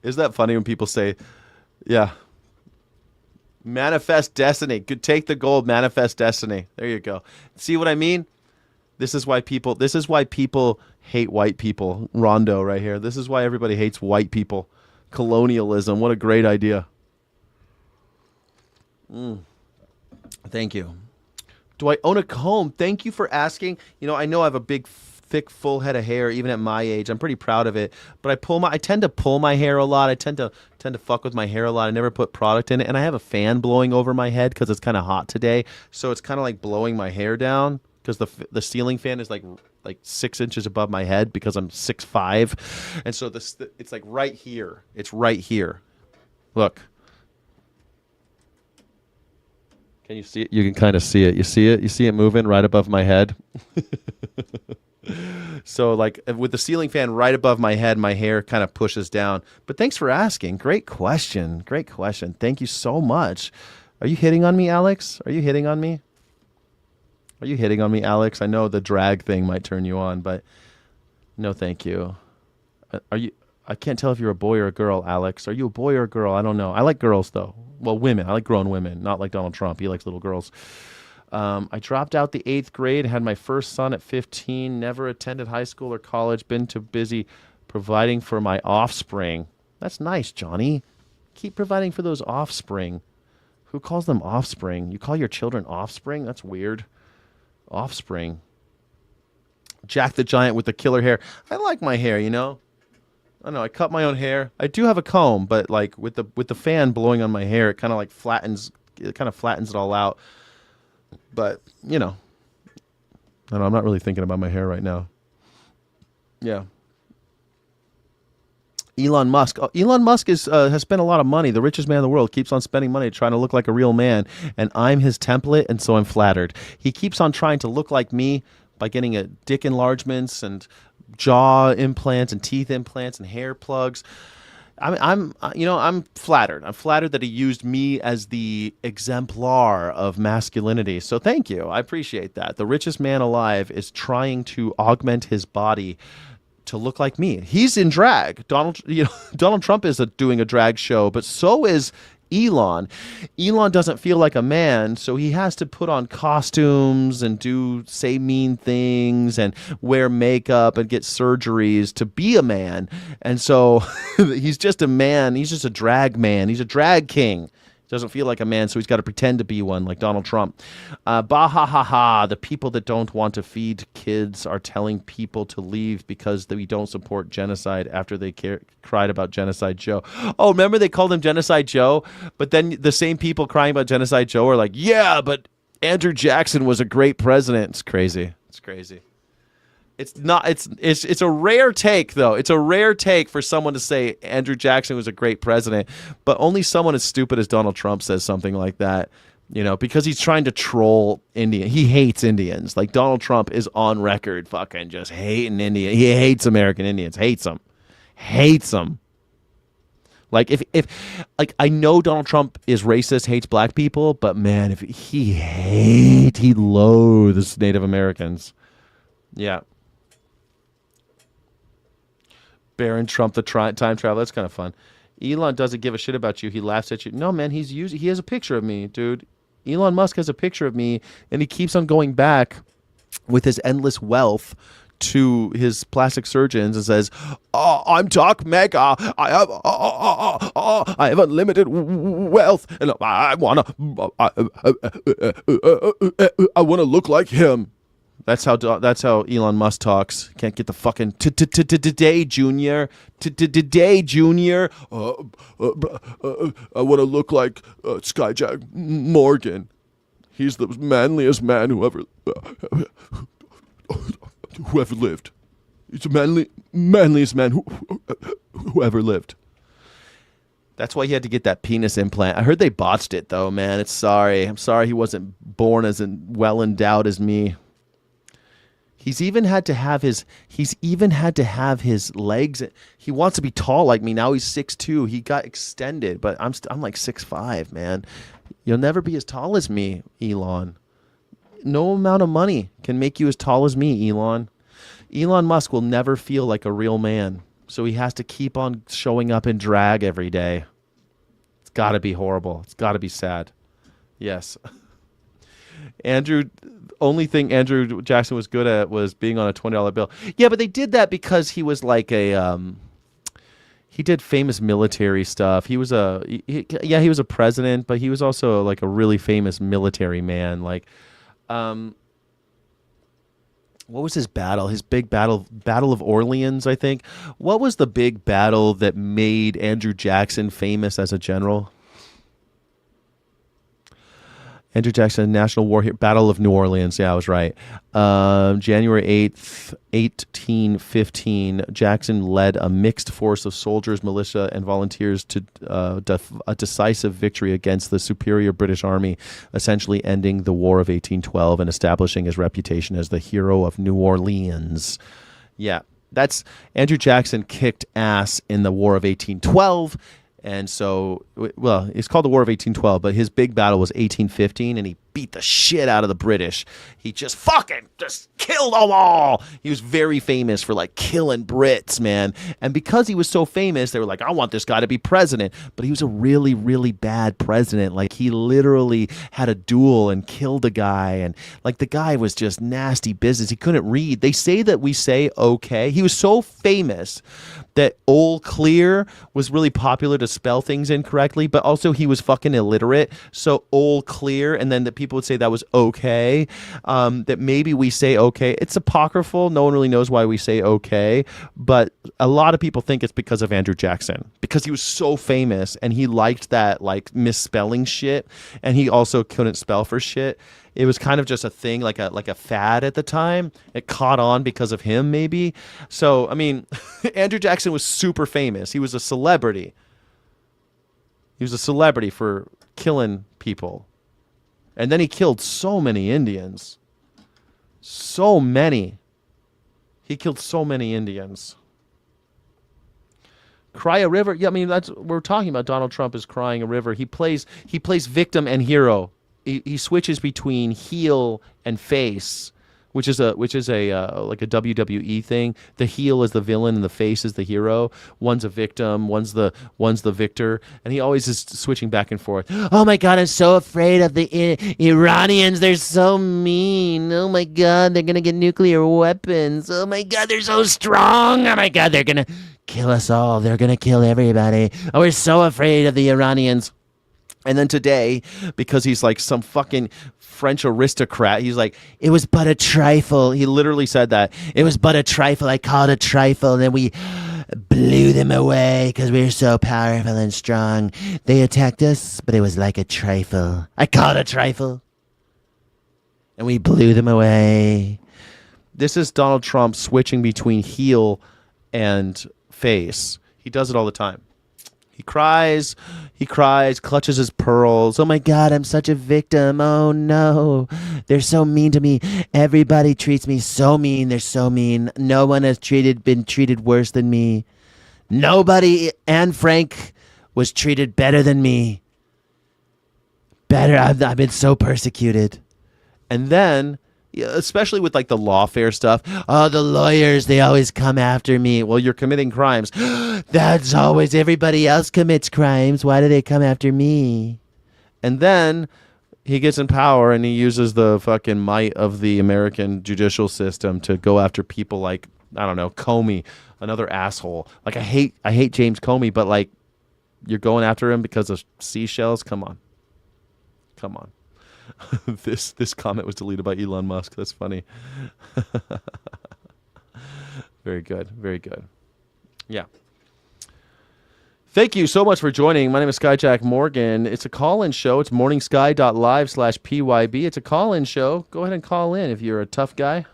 Isn't that funny when people say, yeah, manifest destiny. Could take the gold, manifest destiny. There you go. See what I mean? This is why people hate white people. Rondo right here. This is why everybody hates white people. Colonialism. What a great idea. Thank you. Do I own a comb? Thank you for asking. I know I have a big, thick, full head of hair, even at my age. I'm pretty proud of it. But I tend to pull my hair a lot. I tend to fuck with my hair a lot. I never put product in it. And I have a fan blowing over my head because it's kind of hot today. So it's kind of like blowing my hair down because the ceiling fan is like 6 inches above my head because I'm 6'5". And so it's like right here. It's right here. Look. Can you see it? You can kind of see it. You see it? You see it moving right above my head? So like with the ceiling fan right above my head, my hair kind of pushes down. But thanks for asking. Great question. Great question. Thank you so much. Are you hitting on me, Alex? Are you hitting on me? Are you hitting on me, Alex? I know the drag thing might turn you on, but no, thank you. I can't tell if you're a boy or a girl, Alex. Are you a boy or a girl? I don't know. I like girls, though. Well, women. I like grown women, not like Donald Trump. He likes little girls. I dropped out the 8th grade, had my first son at 15, never attended high school or college, been too busy providing for my offspring. That's nice, Johnny. Keep providing for those offspring. Who calls them offspring? You call your children offspring? That's weird. Offspring. Jack the Giant with the killer hair. I like my hair, I don't know. I cut my own hair. I do have a comb, but like with the fan blowing on my hair, it kind of flattens it all out. But I don't know, I'm not really thinking about my hair right now. Yeah. Elon Musk. Oh, Elon Musk has spent a lot of money. The richest man in the world keeps on spending money trying to look like a real man, and I'm his template, and so I'm flattered. He keeps on trying to look like me by getting dick enlargements and jaw implants and teeth implants and hair plugs. I'm flattered. I'm flattered that he used me as the exemplar of masculinity. So thank you. I appreciate that. The richest man alive is trying to augment his body to look like me. He's in drag. Donald Trump is doing a drag show, but so is Elon. Elon doesn't feel like a man, so he has to put on costumes and say mean things and wear makeup and get surgeries to be a man. And so he's just a man. He's just a drag man. He's a drag king. Doesn't feel like a man, so he's got to pretend to be one, like Donald Trump. Bah-ha-ha-ha. The people that don't want to feed kids are telling people to leave because we don't support genocide after they cried about Genocide Joe. Oh, remember they called him Genocide Joe? But then the same people crying about Genocide Joe are like, yeah, but Andrew Jackson was a great president. It's crazy. It's crazy. It's a rare take, though. It's a rare take for someone to say Andrew Jackson was a great president, but only someone as stupid as Donald Trump says something like that, because he's trying to troll India. He hates Indians. Like Donald Trump is on record fucking just hating India. He hates American Indians. Hates them. Like if I know Donald Trump is racist, hates black people, but man, if he loathes Native Americans. Yeah. Baron Trump, the time traveler. That's kind of fun. Elon doesn't give a shit about you. He laughs at you. No, man, he has a picture of me, dude. Elon Musk has a picture of me, and he keeps on going back with his endless wealth to his plastic surgeons and says, "Oh, I'm Doc Mega. I have unlimited wealth, and I wanna look like him." That's how Elon Musk talks. Can't get the fucking today, Junior. Today, Junior. I want to look like Skyjack Morgan. He's the manliest man who ever lived. He's the manliest man who ever lived. That's why he had to get that penis implant. I heard they botched it though, man. I'm sorry he wasn't born as well endowed as me. He's even had to have his legs. He wants to be tall like me. Now he's 6'2". He got extended, but I'm like 6'5", man. You'll never be as tall as me, Elon. No amount of money can make you as tall as me, Elon. Elon Musk will never feel like a real man, so he has to keep on showing up in drag every day. It's got to be horrible. It's got to be sad. Yes. Only thing Andrew Jackson was good at was being on a $20 bill. Yeah, but they did that because he was like he did famous military stuff. He was he was a president, but he was also like a really famous military man. Like, what was his battle? His big Battle of Orleans, I think. What was the big battle that made Andrew Jackson famous as a general? Andrew Jackson, National War Hero, Battle of New Orleans. Yeah, I was right. January 8th, 1815, Jackson led a mixed force of soldiers, militia, and volunteers to a decisive victory against the superior British army, essentially ending the War of 1812 and establishing his reputation as the hero of New Orleans. Yeah, that's Andrew Jackson kicked ass in the War of 1812. And so, well, it's called the War of 1812, but his big battle was 1815, and he beat the shit out of the British. He just killed them all. He was very famous for like killing Brits, man. And because he was so famous, they were like, I want this guy to be president. But he was a really, really bad president. Like, he literally had a duel and killed a guy. And like, the guy was just nasty business. He couldn't read. They say that we say okay. He was so famous that all clear was really popular to spell things incorrectly, but also he was fucking illiterate. So all clear, and then that people would say that was okay. That maybe we say okay. It's apocryphal. No one really knows why we say okay, but a lot of people think it's because of Andrew Jackson, because he was so famous and he liked that like misspelling shit, and he also couldn't spell for shit. It was kind of just a thing, like a fad at the time. It caught on because of him, maybe. So, I mean, Andrew Jackson was super famous. He was a celebrity. He was a celebrity for killing people. And then he killed so many Indians. So many. He killed so many Indians. Cry a river. Yeah, I mean, we're talking about Donald Trump is crying a river. He plays victim and hero. He switches between heel and face, which is a like a WWE thing. The heel is the villain and the face is the hero. One's a victim, one's the victor, and he always is switching back and forth. Oh my God, I'm so afraid of the Iranians. They're so mean. Oh my God, they're gonna get nuclear weapons. Oh my God, they're so strong. Oh my God, they're gonna kill us all. They're gonna kill everybody. Oh, we're so afraid of the Iranians. And then today, because he's like some fucking French aristocrat, he's like, it was but a trifle. He literally said that. It was but a trifle. I called a trifle. And then we blew them away because we were so powerful and strong. They attacked us, but it was like a trifle. I called a trifle. And we blew them away. This is Donald Trump switching between heel and face. He does it all the time. He cries, clutches his pearls. Oh my God, I'm such a victim. Oh no, they're so mean to me. Everybody treats me so mean. They're so mean. No one has been treated worse than me. Nobody, Anne Frank, was treated better than me. Better, I've been so persecuted. And then, especially with like the lawfare stuff. Oh, the lawyers, they always come after me. Well, you're committing crimes. That's always, everybody else commits crimes. Why do they come after me? And then he gets in power and he uses the fucking might of the American judicial system to go after people like, I don't know, Comey, another asshole. Like, I hate James Comey, but like, you're going after him because of seashells? Come on. This comment was deleted by Elon Musk. That's funny. Very good. Yeah. Thank you so much for joining. My name is Skyjack Morgan. It's a call-in show. It's morningsky.live/PYB. It's a call-in show. Go ahead and call in if you're a tough guy.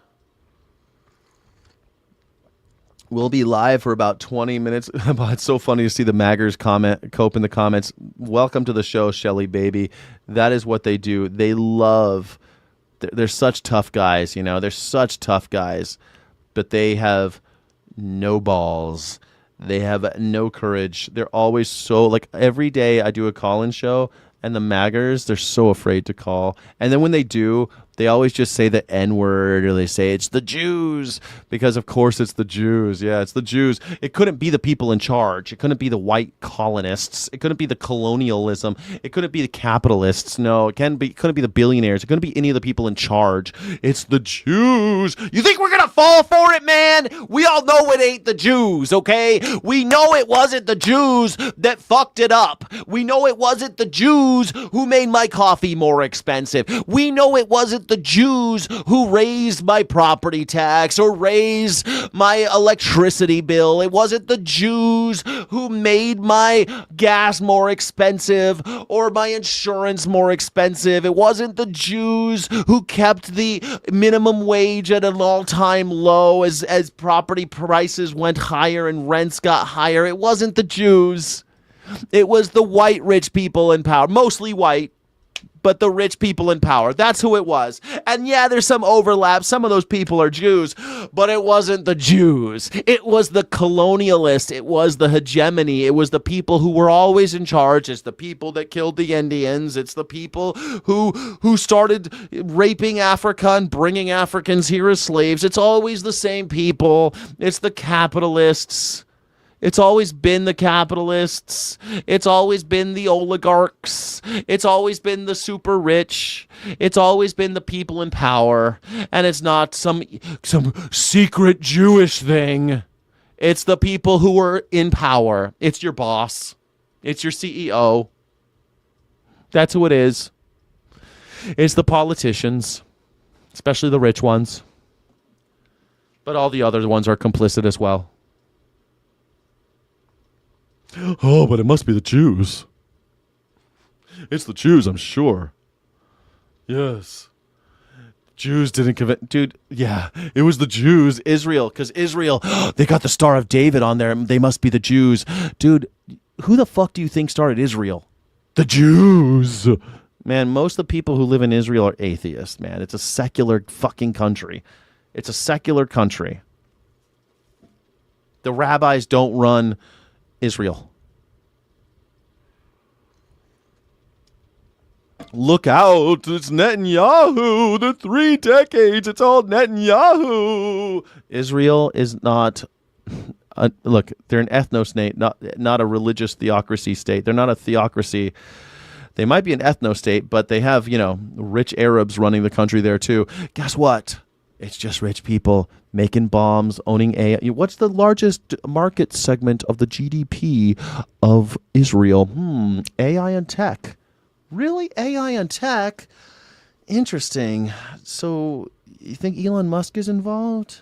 We'll be live for about 20 minutes. It's so funny to see the Maggers cope in the comments. Welcome to the show, Shelly baby. That is what they do. They love they're such tough guys, they're such tough guys, but they have no balls. They have no courage. They're always so, like, every day I do a call-in show, and the maggers, they're so afraid to call. And then when they do, they always just say the N-word, or they say it's the Jews, because of course it's the Jews. Yeah, it's the Jews. It couldn't be the people in charge. It couldn't be the white colonists. It couldn't be the colonialism. It couldn't be the capitalists. No, it couldn't be the billionaires. It couldn't be any of the people in charge. It's the Jews. You think we're gonna fall for it, man? We all know it ain't the Jews, okay? We know it wasn't the Jews that fucked it up. We know it wasn't the Jews who made my coffee more expensive. We know it wasn't the Jews who raised my property tax or raised my electricity bill. It wasn't the Jews who made my gas more expensive or my insurance more expensive. It wasn't the Jews who kept the minimum wage at an all-time low as property prices went higher and rents got higher. It wasn't the Jews. It was the white rich people in power, mostly white, but the rich people in power. That's who it was. And yeah, there's some overlap. Some of those people are Jews, but it wasn't the Jews. It was the colonialists. It was the hegemony. It was the people who were always in charge. It's the people that killed the Indians. It's the people who started raping Africa and bringing Africans here as slaves. It's always the same people. It's the capitalists. It's always been the capitalists. It's always been the oligarchs. It's always been the super rich. It's always been the people in power. And it's not some secret Jewish thing. It's the people who are in power. It's your boss. It's your CEO. That's who it is. It's the politicians, especially the rich ones. But all the other ones are complicit as well. Oh, but it must be the Jews. It's the Jews, I'm sure. Yes. Jews didn't convince... Dude, yeah, it was the Jews. Israel, because Israel, they got the Star of David on there. They must be the Jews. Dude, who the fuck do you think started Israel? The Jews. Man, most of the people who live in Israel are atheists, man. It's a secular fucking country. It's a secular country. The rabbis don't run Israel. Look out, it's Netanyahu. The 3 decades, it's all Netanyahu. Israel is not, look, they're an ethno-state, not a religious theocracy state. They're not a theocracy. They might be an ethno-state, but they have, rich Arabs running the country there too. Guess what? It's just rich people making bombs, owning AI. What's the largest market segment of the GDP of Israel? AI and tech. Really? AI and tech? Interesting. So you think Elon Musk is involved?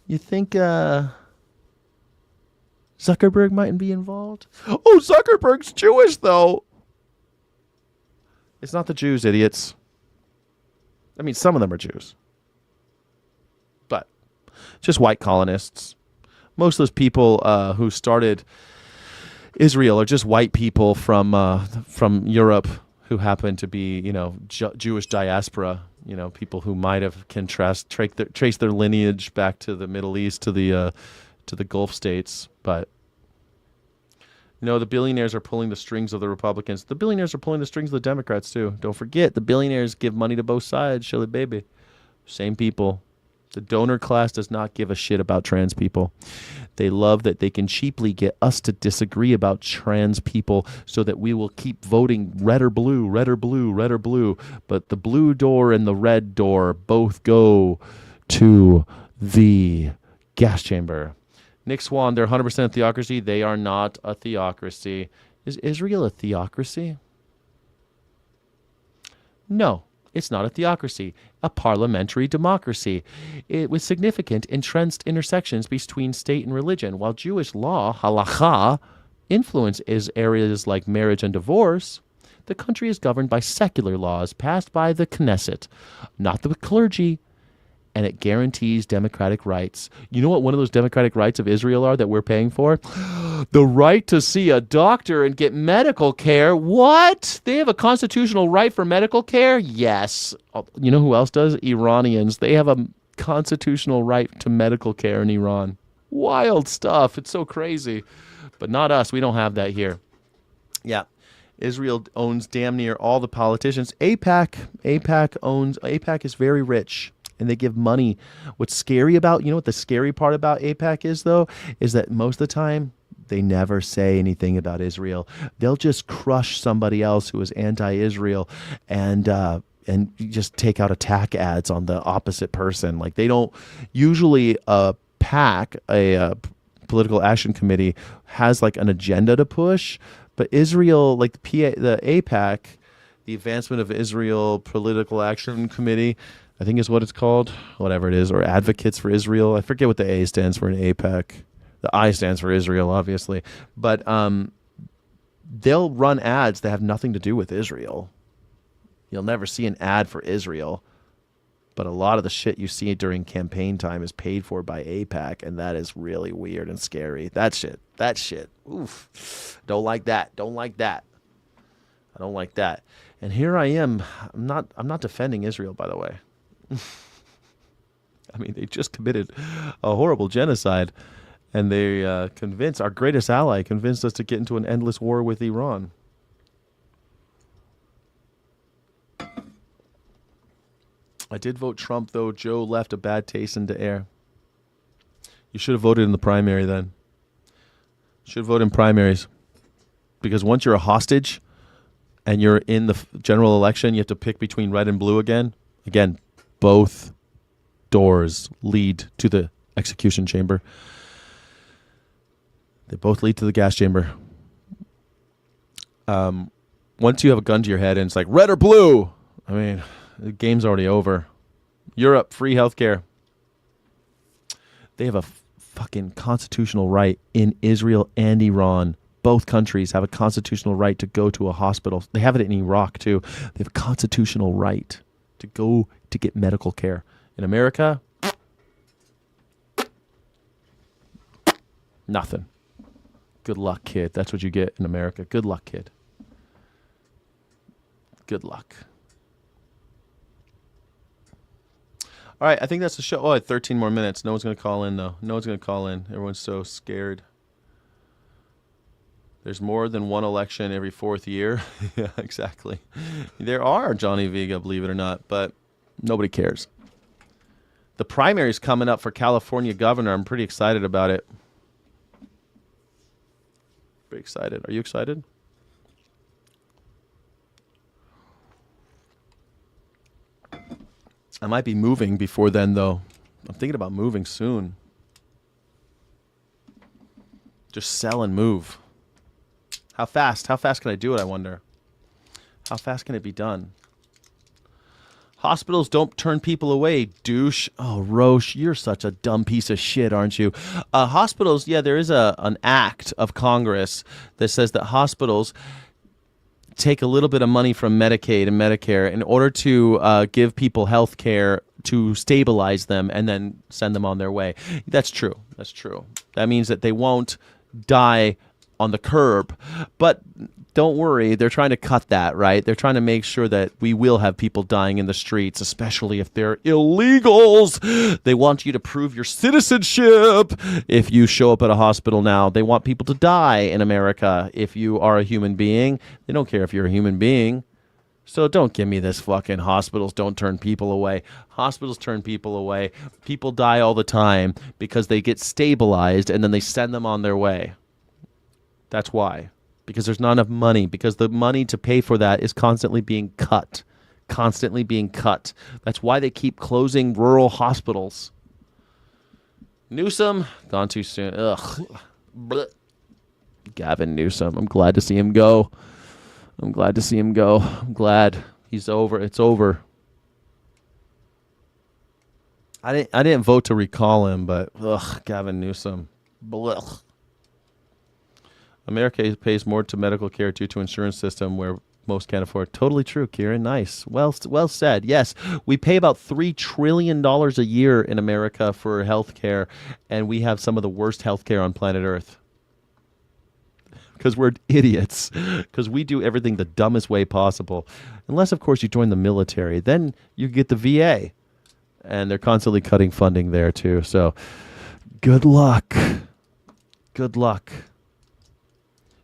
You think Zuckerberg mightn't be involved? Oh, Zuckerberg's Jewish, though. It's not the Jews, idiots. I mean, some of them are Jews. But just white colonists. Most of those people who started Israel are just white people from Europe who happen to be, Jewish diaspora. People who might have trace their lineage back to the Middle East, to the Gulf states. But the billionaires are pulling the strings of the Republicans. The billionaires are pulling the strings of the Democrats too. Don't forget, the billionaires give money to both sides. Shelly baby, same people. The donor class does not give a shit about trans people. They love that they can cheaply get us to disagree about trans people so that we will keep voting red or blue, red or blue, red or blue. But the blue door and the red door both go to the gas chamber. Nick Swan, they're 100% theocracy. They are not a theocracy. Is Israel a theocracy? No. It's not a theocracy, a parliamentary democracy. With significant entrenched intersections between state and religion. While Jewish law, halacha, influences areas like marriage and divorce, the country is governed by secular laws passed by the Knesset, not the clergy, and it guarantees democratic rights. You know what one of those democratic rights of Israel are that we're paying for? the right to see a doctor and get medical care. What? They have a constitutional right for medical care? Yes. You know who else does? Iranians. They have a constitutional right to medical care in Iran. Wild stuff. It's so crazy. But not us. We don't have that here. Yeah. Israel owns damn near all the politicians. AIPAC is very rich, and they give money. What's scary about, you know what the scary part about AIPAC is, though, is that most of the time they never say anything about Israel. They'll just crush somebody else who is anti-Israel and just take out attack ads on the opposite person. Like, they don't usually PAC, a political action committee, has like an agenda to push. But Israel, like the AIPAC, the Advancement of Israel Political Action Committee, I think is what it's called, whatever it is, or Advocates for Israel. I forget what the A stands for in AIPAC. The I stands for Israel, obviously. But they'll run ads that have nothing to do with Israel. You'll never see an ad for Israel. But a lot of the shit you see during campaign time is paid for by AIPAC, and that is really weird and scary. That shit. Oof. Don't like that. I don't like that. And here I am. I'm not defending Israel, by the way. I mean, they just committed a horrible genocide, and they convinced our greatest ally, convinced us to get into an endless war with Iran. I did vote Trump, though. Joe left a bad taste in the air. You should have voted in the primary then. Should vote in primaries. Because once you're a hostage and you're in the general election, you have to pick between red and blue again. Again, both doors lead to the execution chamber. They both lead to the gas chamber. Once you have a gun to your head and it's like red or blue, I mean, the game's already over. Europe, free healthcare. They have a fucking constitutional right in Israel and Iran. Both countries have a constitutional right to go to a hospital. They have it in Iraq, too. They have a constitutional right to go to get medical care. In America, nothing. Good luck, kid. That's what you get in America. Good luck, kid. Good luck. All right, I think that's the show. Oh, I had 13 more minutes. No one's going to call in, though. No one's going to call in. Everyone's so scared. There's more than one election every fourth year. Yeah, exactly. There are, Johnny Vega, believe it or not, but nobody cares. The primary's coming up for California governor. I'm pretty excited about it. Pretty excited. Are you excited? I might be moving before then, though. I'm thinking about moving soon. Just sell and move. How fast? How fast can I do it, I wonder? How fast can it be done? Hospitals don't turn people away, douche. Oh, Roche, you're such a dumb piece of shit, aren't you? Hospitals, yeah, there is an act of Congress that says that hospitals take a little bit of money from Medicaid and Medicare in order to give people health care to stabilize them and then send them on their way. That's true. That's true. That means that they won't die on the curb. But don't worry, they're trying to cut that, right? They're trying to make sure that we will have people dying in the streets, especially if they're illegals. They want you to prove your citizenship if you show up at a hospital now. They want people to die in America if you are a human being. They don't care if you're a human being. So don't give me this fucking hospitals don't turn people away. Hospitals turn people away. People die all the time because they get stabilized and then they send them on their way. That's why. Because there's not enough money. Because the money to pay for that is constantly being cut. Constantly being cut. That's why they keep closing rural hospitals. Newsom, gone too soon. Ugh. Blech. Gavin Newsom. I'm glad to see him go. I'm glad to see him go. I'm glad he's over. It's over. I didn't vote to recall him, but ugh, Gavin Newsom. Blech. America pays more to medical care due to insurance system where most can't afford. Totally true, Kieran. Nice. Well said. Yes, we pay about $3 trillion a year in America for health care, and we have some of the worst health care on planet Earth. because we're idiots, because we do everything the dumbest way possible. Unless, of course, you join the military. Then you get the VA. And they're constantly cutting funding there, too. So, good luck. Good luck.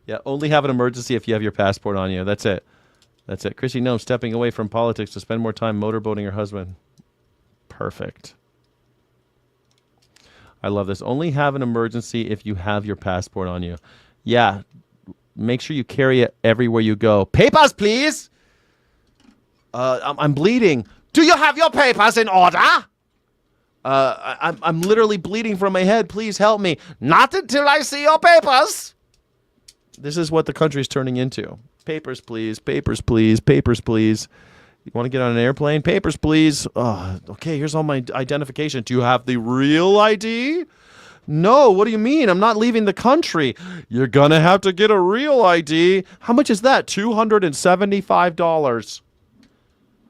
Yeah, only have an emergency if you have your passport on you. That's it. That's it. Chrissy, no, stepping away from politics to spend more time motorboating her husband. Perfect. I love this. Only have an emergency if you have your passport on you. Yeah, make sure you carry it everywhere you go. Papers, please! I'm bleeding. Do you have your papers in order? I'm literally bleeding from my head. Please help me. Not until I see your papers. This is what the country's turning into. Papers, please. Papers, please. Papers, please. You want to get on an airplane? Papers, please. Okay, here's all my identification. Do you have the real ID? No, what do you mean? I'm not leaving the country. You're going to have to get a real ID. How much is that? $275.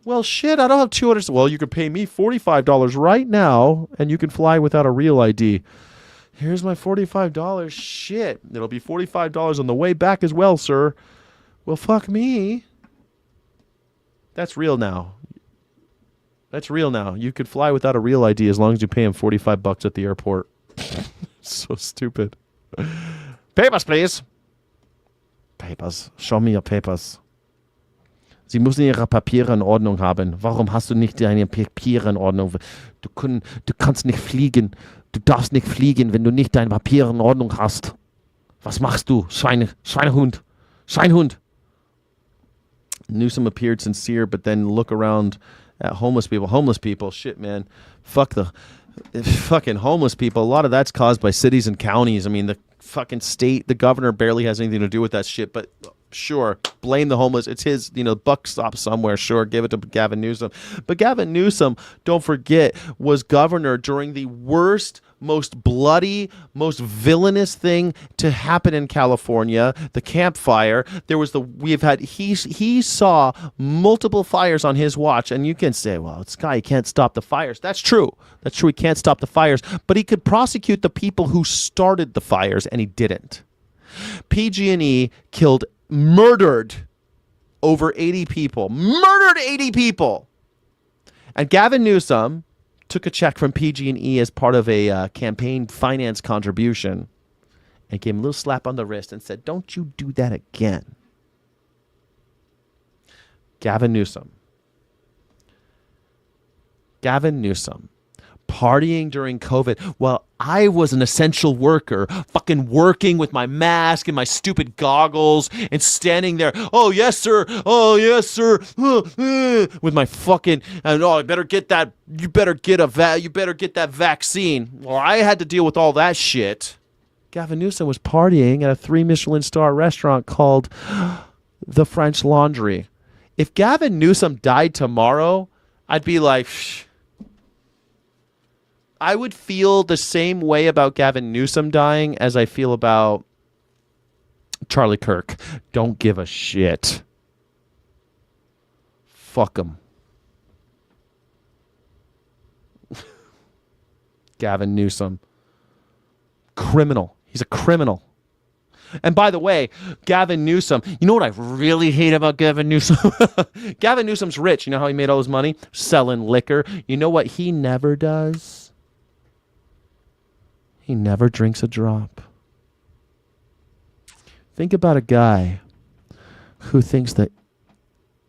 Well, shit, I don't have $200. Well, you could pay me $45 right now, and you can fly without a real ID. Here's my $45. Shit, it'll be $45 on the way back as well, sir. Well, fuck me. That's real now. That's real now. You could fly without a real ID as long as you pay him $45 at the airport. So stupid. Papers, please. Papers. Show me your papers. Sie müssen Ihre Papiere in Ordnung haben. Warum hast du nicht deine Papiere in Ordnung? Du kannst nicht fliegen. Du darfst nicht fliegen, wenn du nicht deine Papiere in Ordnung hast. Was machst du? Schweinehund. Schweinhund. Newsom appeared sincere, but then look around at homeless people. Homeless people, shit, man. Fuck the fucking homeless people. A lot of that's caused by cities and counties. I mean, the fucking state, the governor barely has anything to do with that shit, but sure, blame the homeless. It's his, buck stops somewhere. Sure, give it to Gavin Newsom. But Gavin Newsom, don't forget, was governor during the worst, most bloody, most villainous thing to happen in California, the Camp Fire. He saw multiple fires on his watch, and you can say, well, this guy can't stop the fires. That's true. That's true. He can't stop the fires, but he could prosecute the people who started the fires, and he didn't. PG&E murdered over 80 people. Murdered 80 people. And Gavin Newsom took a check from PG&E as part of a campaign finance contribution and gave him a little slap on the wrist and said, don't you do that again. Gavin Newsom. Partying during COVID while I was an essential worker, fucking working with my mask and my stupid goggles and standing there, oh yes sir, with my fucking, you better get that vaccine. Well, I had to deal with all that shit. Gavin Newsom was partying at a 3 Michelin star restaurant called the French Laundry. If Gavin Newsom died tomorrow, I'd be like, I would feel the same way about Gavin Newsom dying as I feel about Charlie Kirk. Don't give a shit. Fuck him. Gavin Newsom. Criminal. He's a criminal. And by the way, Gavin Newsom, you know what I really hate about Gavin Newsom? Gavin Newsom's rich. You know how he made all his money? Selling liquor. You know what he never does? He never drinks a drop. Think about a guy who thinks that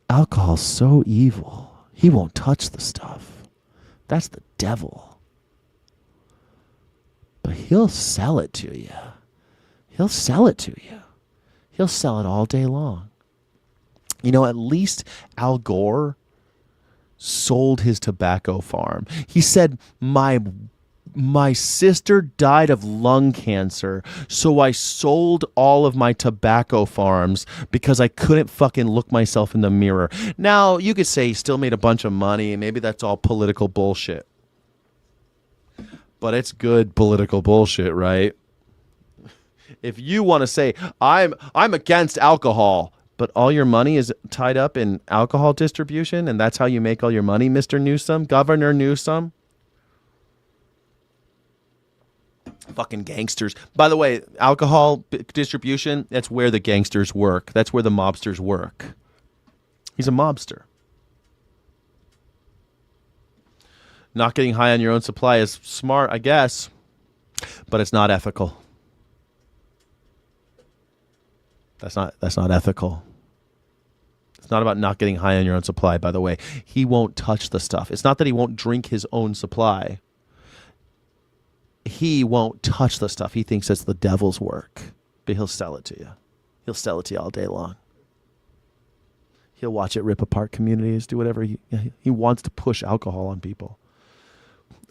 alcohol's so evil, he won't touch the stuff. That's the devil. But he'll sell it to you. He'll sell it to you. He'll sell it all day long. At least Al Gore sold his tobacco farm. He said, my sister died of lung cancer, so I sold all of my tobacco farms because I couldn't fucking look myself in the mirror. Now, you could say he still made a bunch of money, and maybe that's all political bullshit. But it's good political bullshit, right? If you want to say, I'm against alcohol, but all your money is tied up in alcohol distribution, and that's how you make all your money, Mr. Newsom, Governor Newsom. Fucking gangsters. By the way, alcohol distribution, that's where the gangsters work. That's where the mobsters work. He's a mobster. Not getting high on your own supply is smart, I guess, but it's not ethical. That's not ethical. It's not about not getting high on your own supply, by the way. He won't touch the stuff. It's not that he won't drink his own supply. He won't touch the stuff. He thinks it's the devil's work, but he'll sell it to you. He'll sell it to you all day long. He'll watch it rip apart communities, do whatever. He wants to push alcohol on people.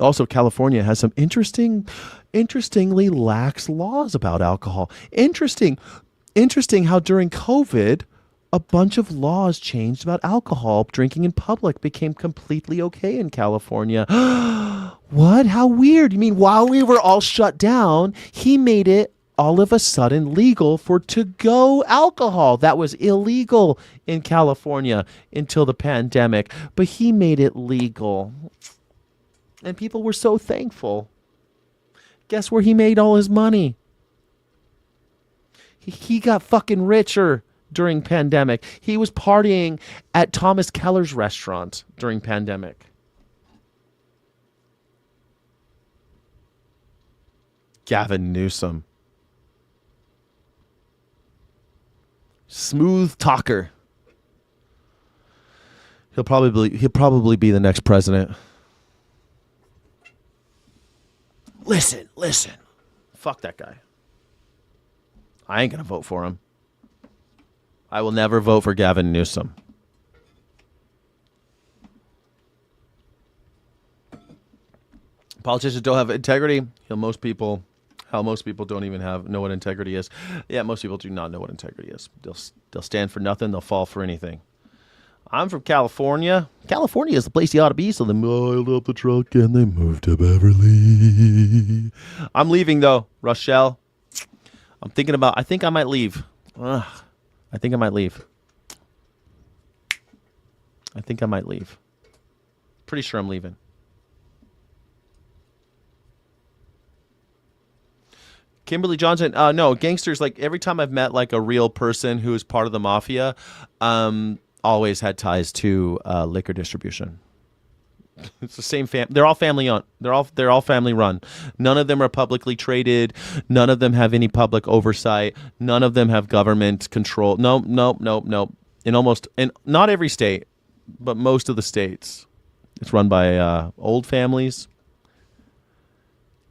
Also, California has some interestingly lax laws about alcohol. Interesting how during COVID, a bunch of laws changed about alcohol. Drinking in public became completely okay in California. What? How weird. You mean while we were all shut down, he made it all of a sudden legal for to-go alcohol. That was illegal in California until the pandemic, but he made it legal. And people were so thankful. Guess where he made all his money? He got fucking richer during pandemic. He was partying at Thomas Keller's restaurant during pandemic. Gavin Newsom. Smooth talker. He'll probably be the next president. Listen. Fuck that guy. I ain't gonna vote for him. I will never vote for Gavin Newsom. Politicians don't have integrity. Most people don't even know what integrity is. Yeah, most people do not know what integrity is. They'll stand for nothing. They'll fall for anything. I'm from California. California is the place you ought to be, so they piled up the truck and they moved to Beverly. I'm leaving, though, Rochelle. I think I might leave. I think I might leave. Pretty sure I'm leaving. Kimberly Johnson, no, gangsters, like every time I've met like a real person who is part of the mafia, always had ties to liquor distribution. It's the same they're all family owned. They're all family run. None of them are publicly traded. None of them have any public oversight. None of them have government control. No. In not every state, but most of the states, it's run by old families.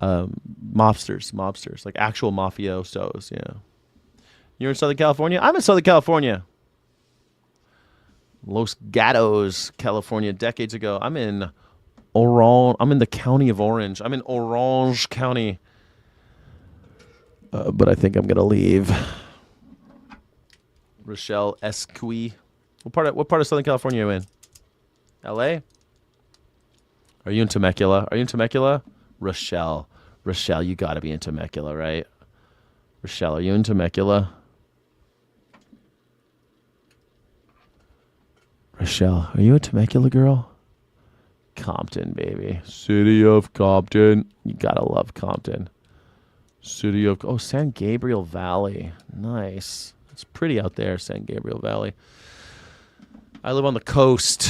Mobsters, like actual mafiosos. Yeah. You're in Southern California? I'm in Southern California. Los Gatos, California, decades ago. I'm in the county of Orange. I'm in Orange County. But I think I'm going to leave. Rochelle Esqui. What part of Southern California are you in? LA? Are you in Temecula? Rochelle, you got to be in Temecula, right? Rochelle, are you in Temecula? Rochelle, are you a Temecula girl? Compton, baby. City of Compton. You gotta love Compton. San Gabriel Valley. Nice. It's pretty out there, San Gabriel Valley. I live on the coast.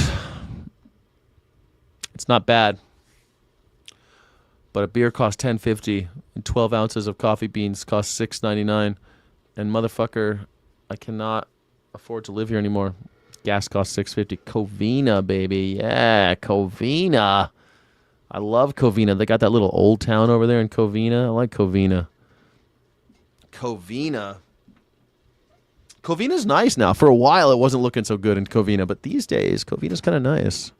It's not bad. But a beer costs $10.50 and 12 ounces of coffee beans cost $6.99. And motherfucker, I cannot afford to live here anymore. Gas costs $6.50. Covina, baby. Yeah, Covina. I love Covina. They got that little old town over there in Covina. I like Covina. Covina's nice now. For a while, it wasn't looking so good in Covina. But these days, Covina's kind of nice.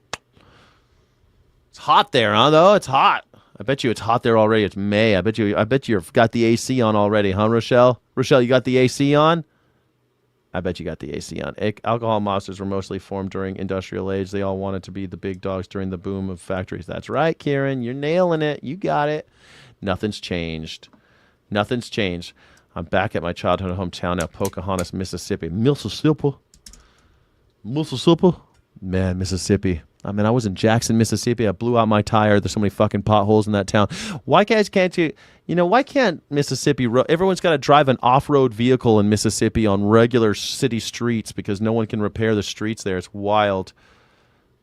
It's hot there, huh, though? It's hot. I bet you it's hot there already. It's May. I bet you've got the AC on already, huh, Rochelle? Rochelle, you got the AC on? I bet you got the AC on. Alcohol mobsters were mostly formed during industrial age. They all wanted to be the big dogs during the boom of factories. That's right, Kieran. You're nailing it. You got it. Nothing's changed. I'm back at my childhood hometown now, Pocahontas, Mississippi. Mississippi. Man, Mississippi. I mean, I was in Jackson, Mississippi. I blew out my tire. There's so many fucking potholes in that town. Why can't you, why can't Mississippi, everyone's got to drive an off-road vehicle in Mississippi on regular city streets because no one can repair the streets there. It's wild.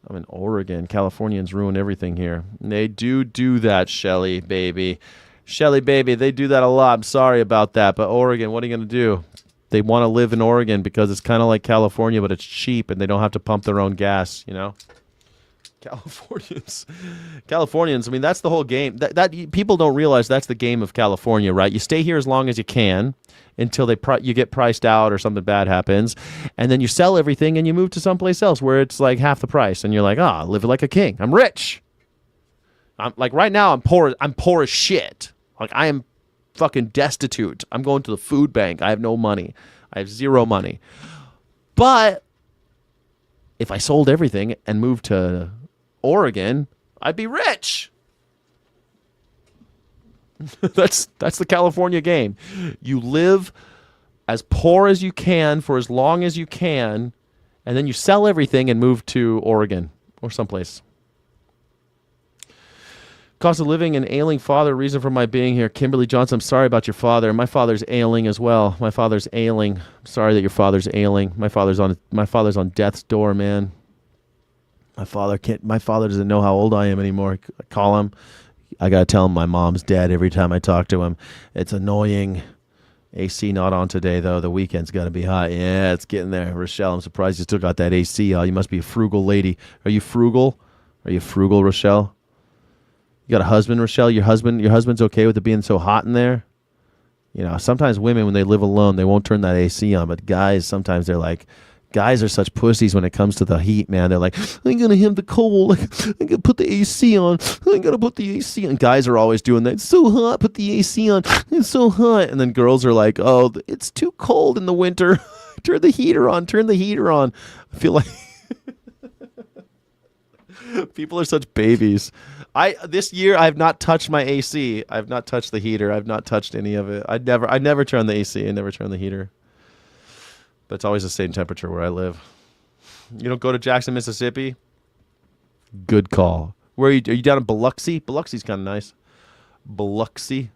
I'm in Oregon. Californians ruin everything here. They do that, Shelly, baby. Shelly, baby, they do that a lot. I'm sorry about that. But Oregon, what are you going to do? They want to live in Oregon because it's kind of like California, but it's cheap and they don't have to pump their own gas, Californians, I mean, that's the whole game. That people don't realize that's the game of California, right? You stay here as long as you can until you get priced out or something bad happens, and then you sell everything and you move to someplace else where it's like half the price, and you're like, I live like a king. I'm rich. I'm like right now I'm poor as shit. Like I am fucking destitute. I'm going to the food bank. I have no money. I have zero money. But if I sold everything and moved to Oregon, I'd be rich. That's the California game. You live as poor as you can for as long as you can, and then you sell everything and move to Oregon or someplace. Cost of living and ailing father, reason for my being here. Kimberly Johnson, I'm sorry about your father. My father's ailing as well. My father's ailing. I'm sorry that your father's ailing. My father's on death's door, man. My father doesn't know how old I am anymore. I call him. I got to tell him my mom's dead every time I talk to him. It's annoying. AC not on today, though. The weekend's got to be hot. Yeah, it's getting there. Rochelle, I'm surprised you still got that AC on. You must be a frugal lady. Are you frugal? Rochelle? You got a husband, Rochelle? Your husband's okay with it being so hot in there? Sometimes women, when they live alone, they won't turn that AC on. But guys, sometimes they're like, guys are such pussies when it comes to the heat, man. They're like, I'm going to have the cold. I'm going to put the AC on. I'm going to put the AC on. Guys are always doing that. It's so hot. Put the AC on. It's so hot. And then girls are like, oh, it's too cold in the winter. Turn the heater on. I feel like people are such babies. This year I have not touched my AC. I have not touched the heater. I've not touched any of it. I never turn the AC. I never turn the heater. But it's always the same temperature where I live. You don't go to Jackson, Mississippi? Good call. Where are you down in Biloxi? Biloxi's kind of nice. Biloxi.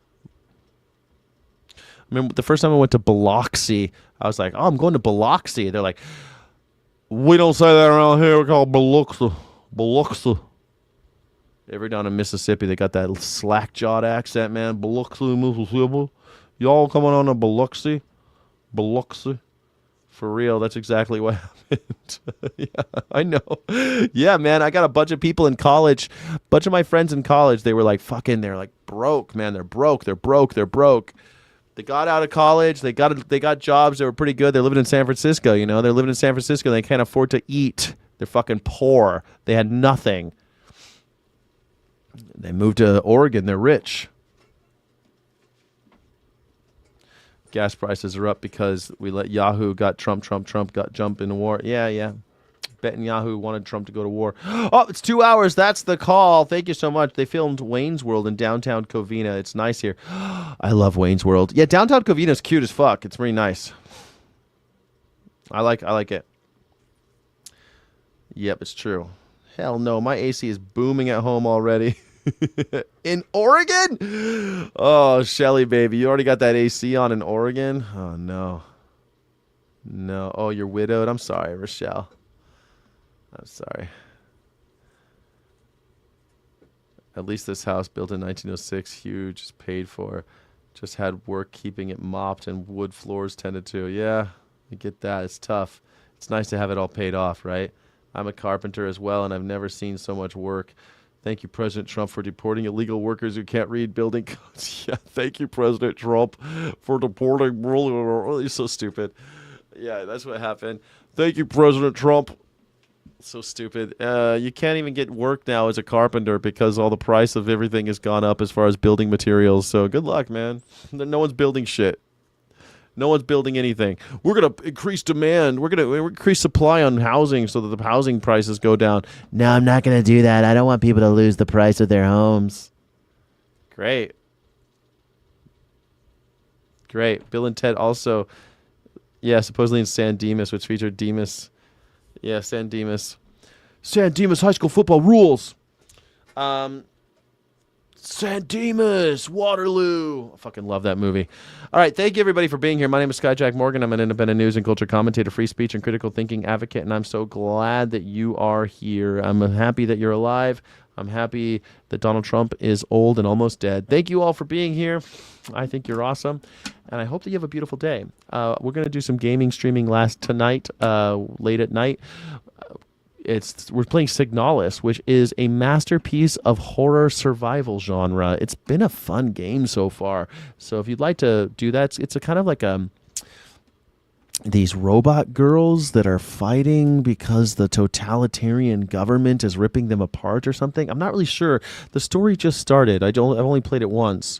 I remember the first time I went to Biloxi, I was like, oh, I'm going to Biloxi. They're like, we don't say that around here. We call it Biloxi. Biloxi. Every down in Mississippi, they got that slack-jawed accent, man. Biloxi, Mississippi. Y'all coming on to Biloxi? Biloxi. For real, that's exactly what happened. Yeah, I know. Yeah, man, I got a bunch of people in college. A bunch of my friends in college, they were like they're like broke, man. They're broke. They got out of college. They got jobs that were pretty good. They're living in San Francisco, They're living in San Francisco. They can't afford to eat. They're fucking poor. They had nothing. They moved to Oregon. They're rich. Gas prices are up because we let Yahoo got Trump got jump in the war. Yeah. Betting Yahoo wanted Trump to go to war. Oh, it's 2 hours. That's the call. Thank you so much. They filmed Wayne's World in downtown Covina. It's nice here. I love Wayne's World. Yeah, downtown Covina is cute as fuck. It's really nice. I like it. Yep, it's true. Hell no, my AC is booming at home already. In Oregon? Oh, Shelly, baby. You already got that AC on in Oregon? Oh, no. Oh, you're widowed? I'm sorry, Rochelle. I'm sorry. At least this house built in 1906, huge, is paid for. Just had work keeping it mopped and wood floors tended to. Yeah, I get that. It's tough. It's nice to have it all paid off, right? I'm a carpenter as well, and I've never seen so much work. Thank you, President Trump, for deporting illegal workers who can't read building codes. Yeah, thank you, President Trump, for deporting. You're so stupid. Yeah, that's what happened. Thank you, President Trump. So stupid. You can't even get work now as a carpenter because all the price of everything has gone up as far as building materials. So good luck, man. No one's building shit. No one's building anything. We're going to increase demand. We're going to increase supply on housing so that the housing prices go down. No, I'm not going to do that. I don't want people to lose the price of their homes. Great. Bill and Ted also, supposedly in San Dimas, which featured Demas. Yeah, San Dimas. San Dimas High School football rules. San Dimas, Waterloo. I fucking love that movie. All right, thank you everybody for being here. My name is Skyjack Morgan. I'm an independent news and culture commentator, free speech and critical thinking advocate, and I'm so glad that you are here. I'm happy that you're alive. I'm happy that Donald Trump is old and almost dead. Thank you all for being here. I think you're awesome, and I hope that you have a beautiful day. We're going to do some gaming streaming tonight, late at night. We're playing Signalis, which is a masterpiece of horror survival genre. It's been a fun game so far. So if you'd like to do that, it's a kind of like these robot girls that are fighting because the totalitarian government is ripping them apart or something. I'm not really sure. The story just started. I've only played it once.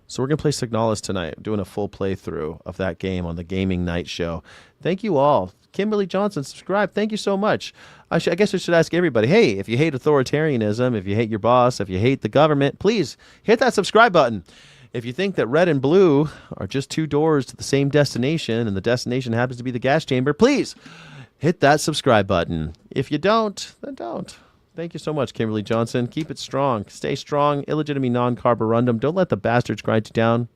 So we're going to play Signalis tonight, doing a full playthrough of that game on the Gaming Night Show. Thank you all. Kimberly Johnson, subscribe. Thank you so much. I guess I should ask everybody, hey, if you hate authoritarianism, if you hate your boss, if you hate the government, please hit that subscribe button. If you think that red and blue are just two doors to the same destination and the destination happens to be the gas chamber, please hit that subscribe button. If you don't, then don't. Thank you so much, Kimberly Johnson. Keep it strong. Stay strong. Illegitimate non-carborundum. Don't let the bastards grind you down.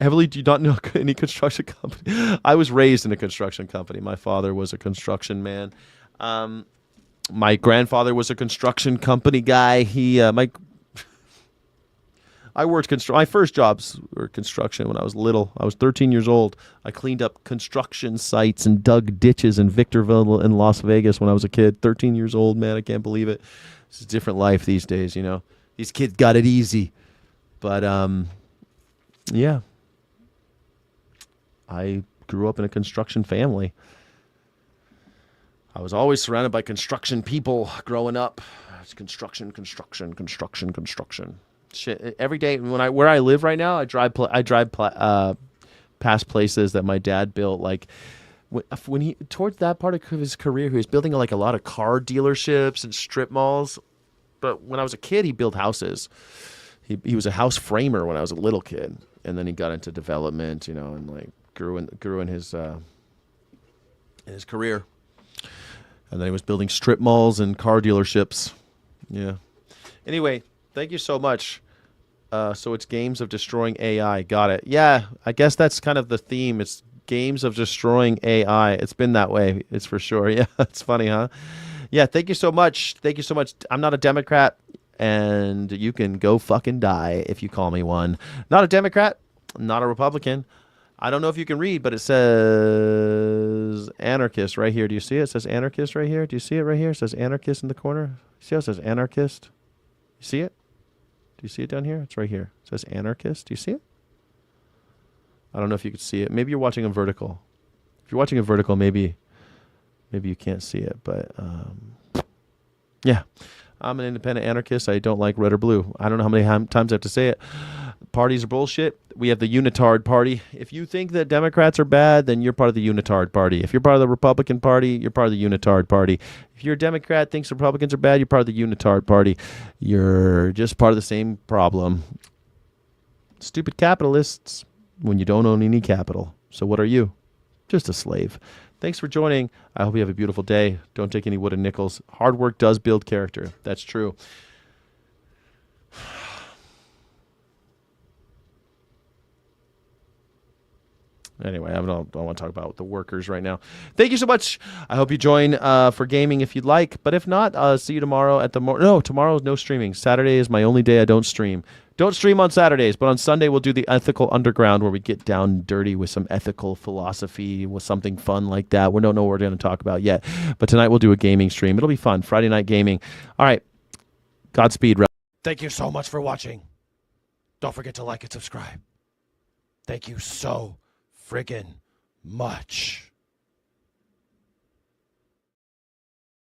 Heavily, do you not know any construction company? I was raised in a construction company. My father was a construction man. My grandfather was a construction company guy. I worked my first jobs were construction when I was little. I was 13 years old. I cleaned up construction sites and dug ditches in Victorville in Las Vegas when I was a kid. 13 years old, man. I can't believe it. It's a different life these days, you know. These kids got it easy. But, yeah. I grew up in a construction family. I was always surrounded by construction people growing up. It's construction. Shit, every day where I live right now, I drive past places that my dad built. Like when he towards that part of his career, he was building like a lot of car dealerships and strip malls. But when I was a kid, he built houses. He was a house framer when I was a little kid, and then he got into development, you know, and like grew in his career. And then he was building strip malls and car dealerships. Yeah. Anyway, thank you so much. So it's games of destroying AI. Got it. Yeah, I guess that's kind of the theme. It's games of destroying AI. It's been that way. It's for sure. Yeah, it's funny, huh? Yeah, thank you so much. Thank you so much. I'm not a Democrat, and you can go fucking die if you call me one. Not a Democrat, not a Republican. I don't know if you can read, but it says Anarchist right here. Do you see it? It says Anarchist right here. Do you see it right here? It says Anarchist in the corner. See how it says Anarchist? You see it? Do you see it down here? It's right here. It says Anarchist. Do you see it? I don't know if you can see it. Maybe you're watching a vertical. If you're watching a vertical, maybe you can't see it. But yeah, I'm an independent anarchist. I don't like red or blue. I don't know how many times I have to say it. Parties are bullshit. We have the unitard party. If you think that Democrats are bad, then you're part of the unitard party. If you're part of the Republican Party, you're part of the unitard party. If you're a Democrat, thinks Republicans are bad, you're part of the unitard party. You're just part of the same problem. Stupid capitalists when you don't own any capital. So what are you? Just a slave. Thanks for joining. I hope you have a beautiful day. Don't take any wooden nickels. Hard work does build character. That's true. Anyway, I don't want to talk about the workers right now. Thank you so much. I hope you join for gaming if you'd like. But if not, see you tomorrow at no, tomorrow's no streaming. Saturday is my only day I don't stream. Don't stream on Saturdays, but on Sunday we'll do the Ethical Underground where we get down dirty with some ethical philosophy, with something fun like that. We don't know what we're going to talk about yet. But tonight we'll do a gaming stream. It'll be fun. Friday night gaming. All right. Godspeed. Thank you so much for watching. Don't forget to like and subscribe. Thank you so friggin' much.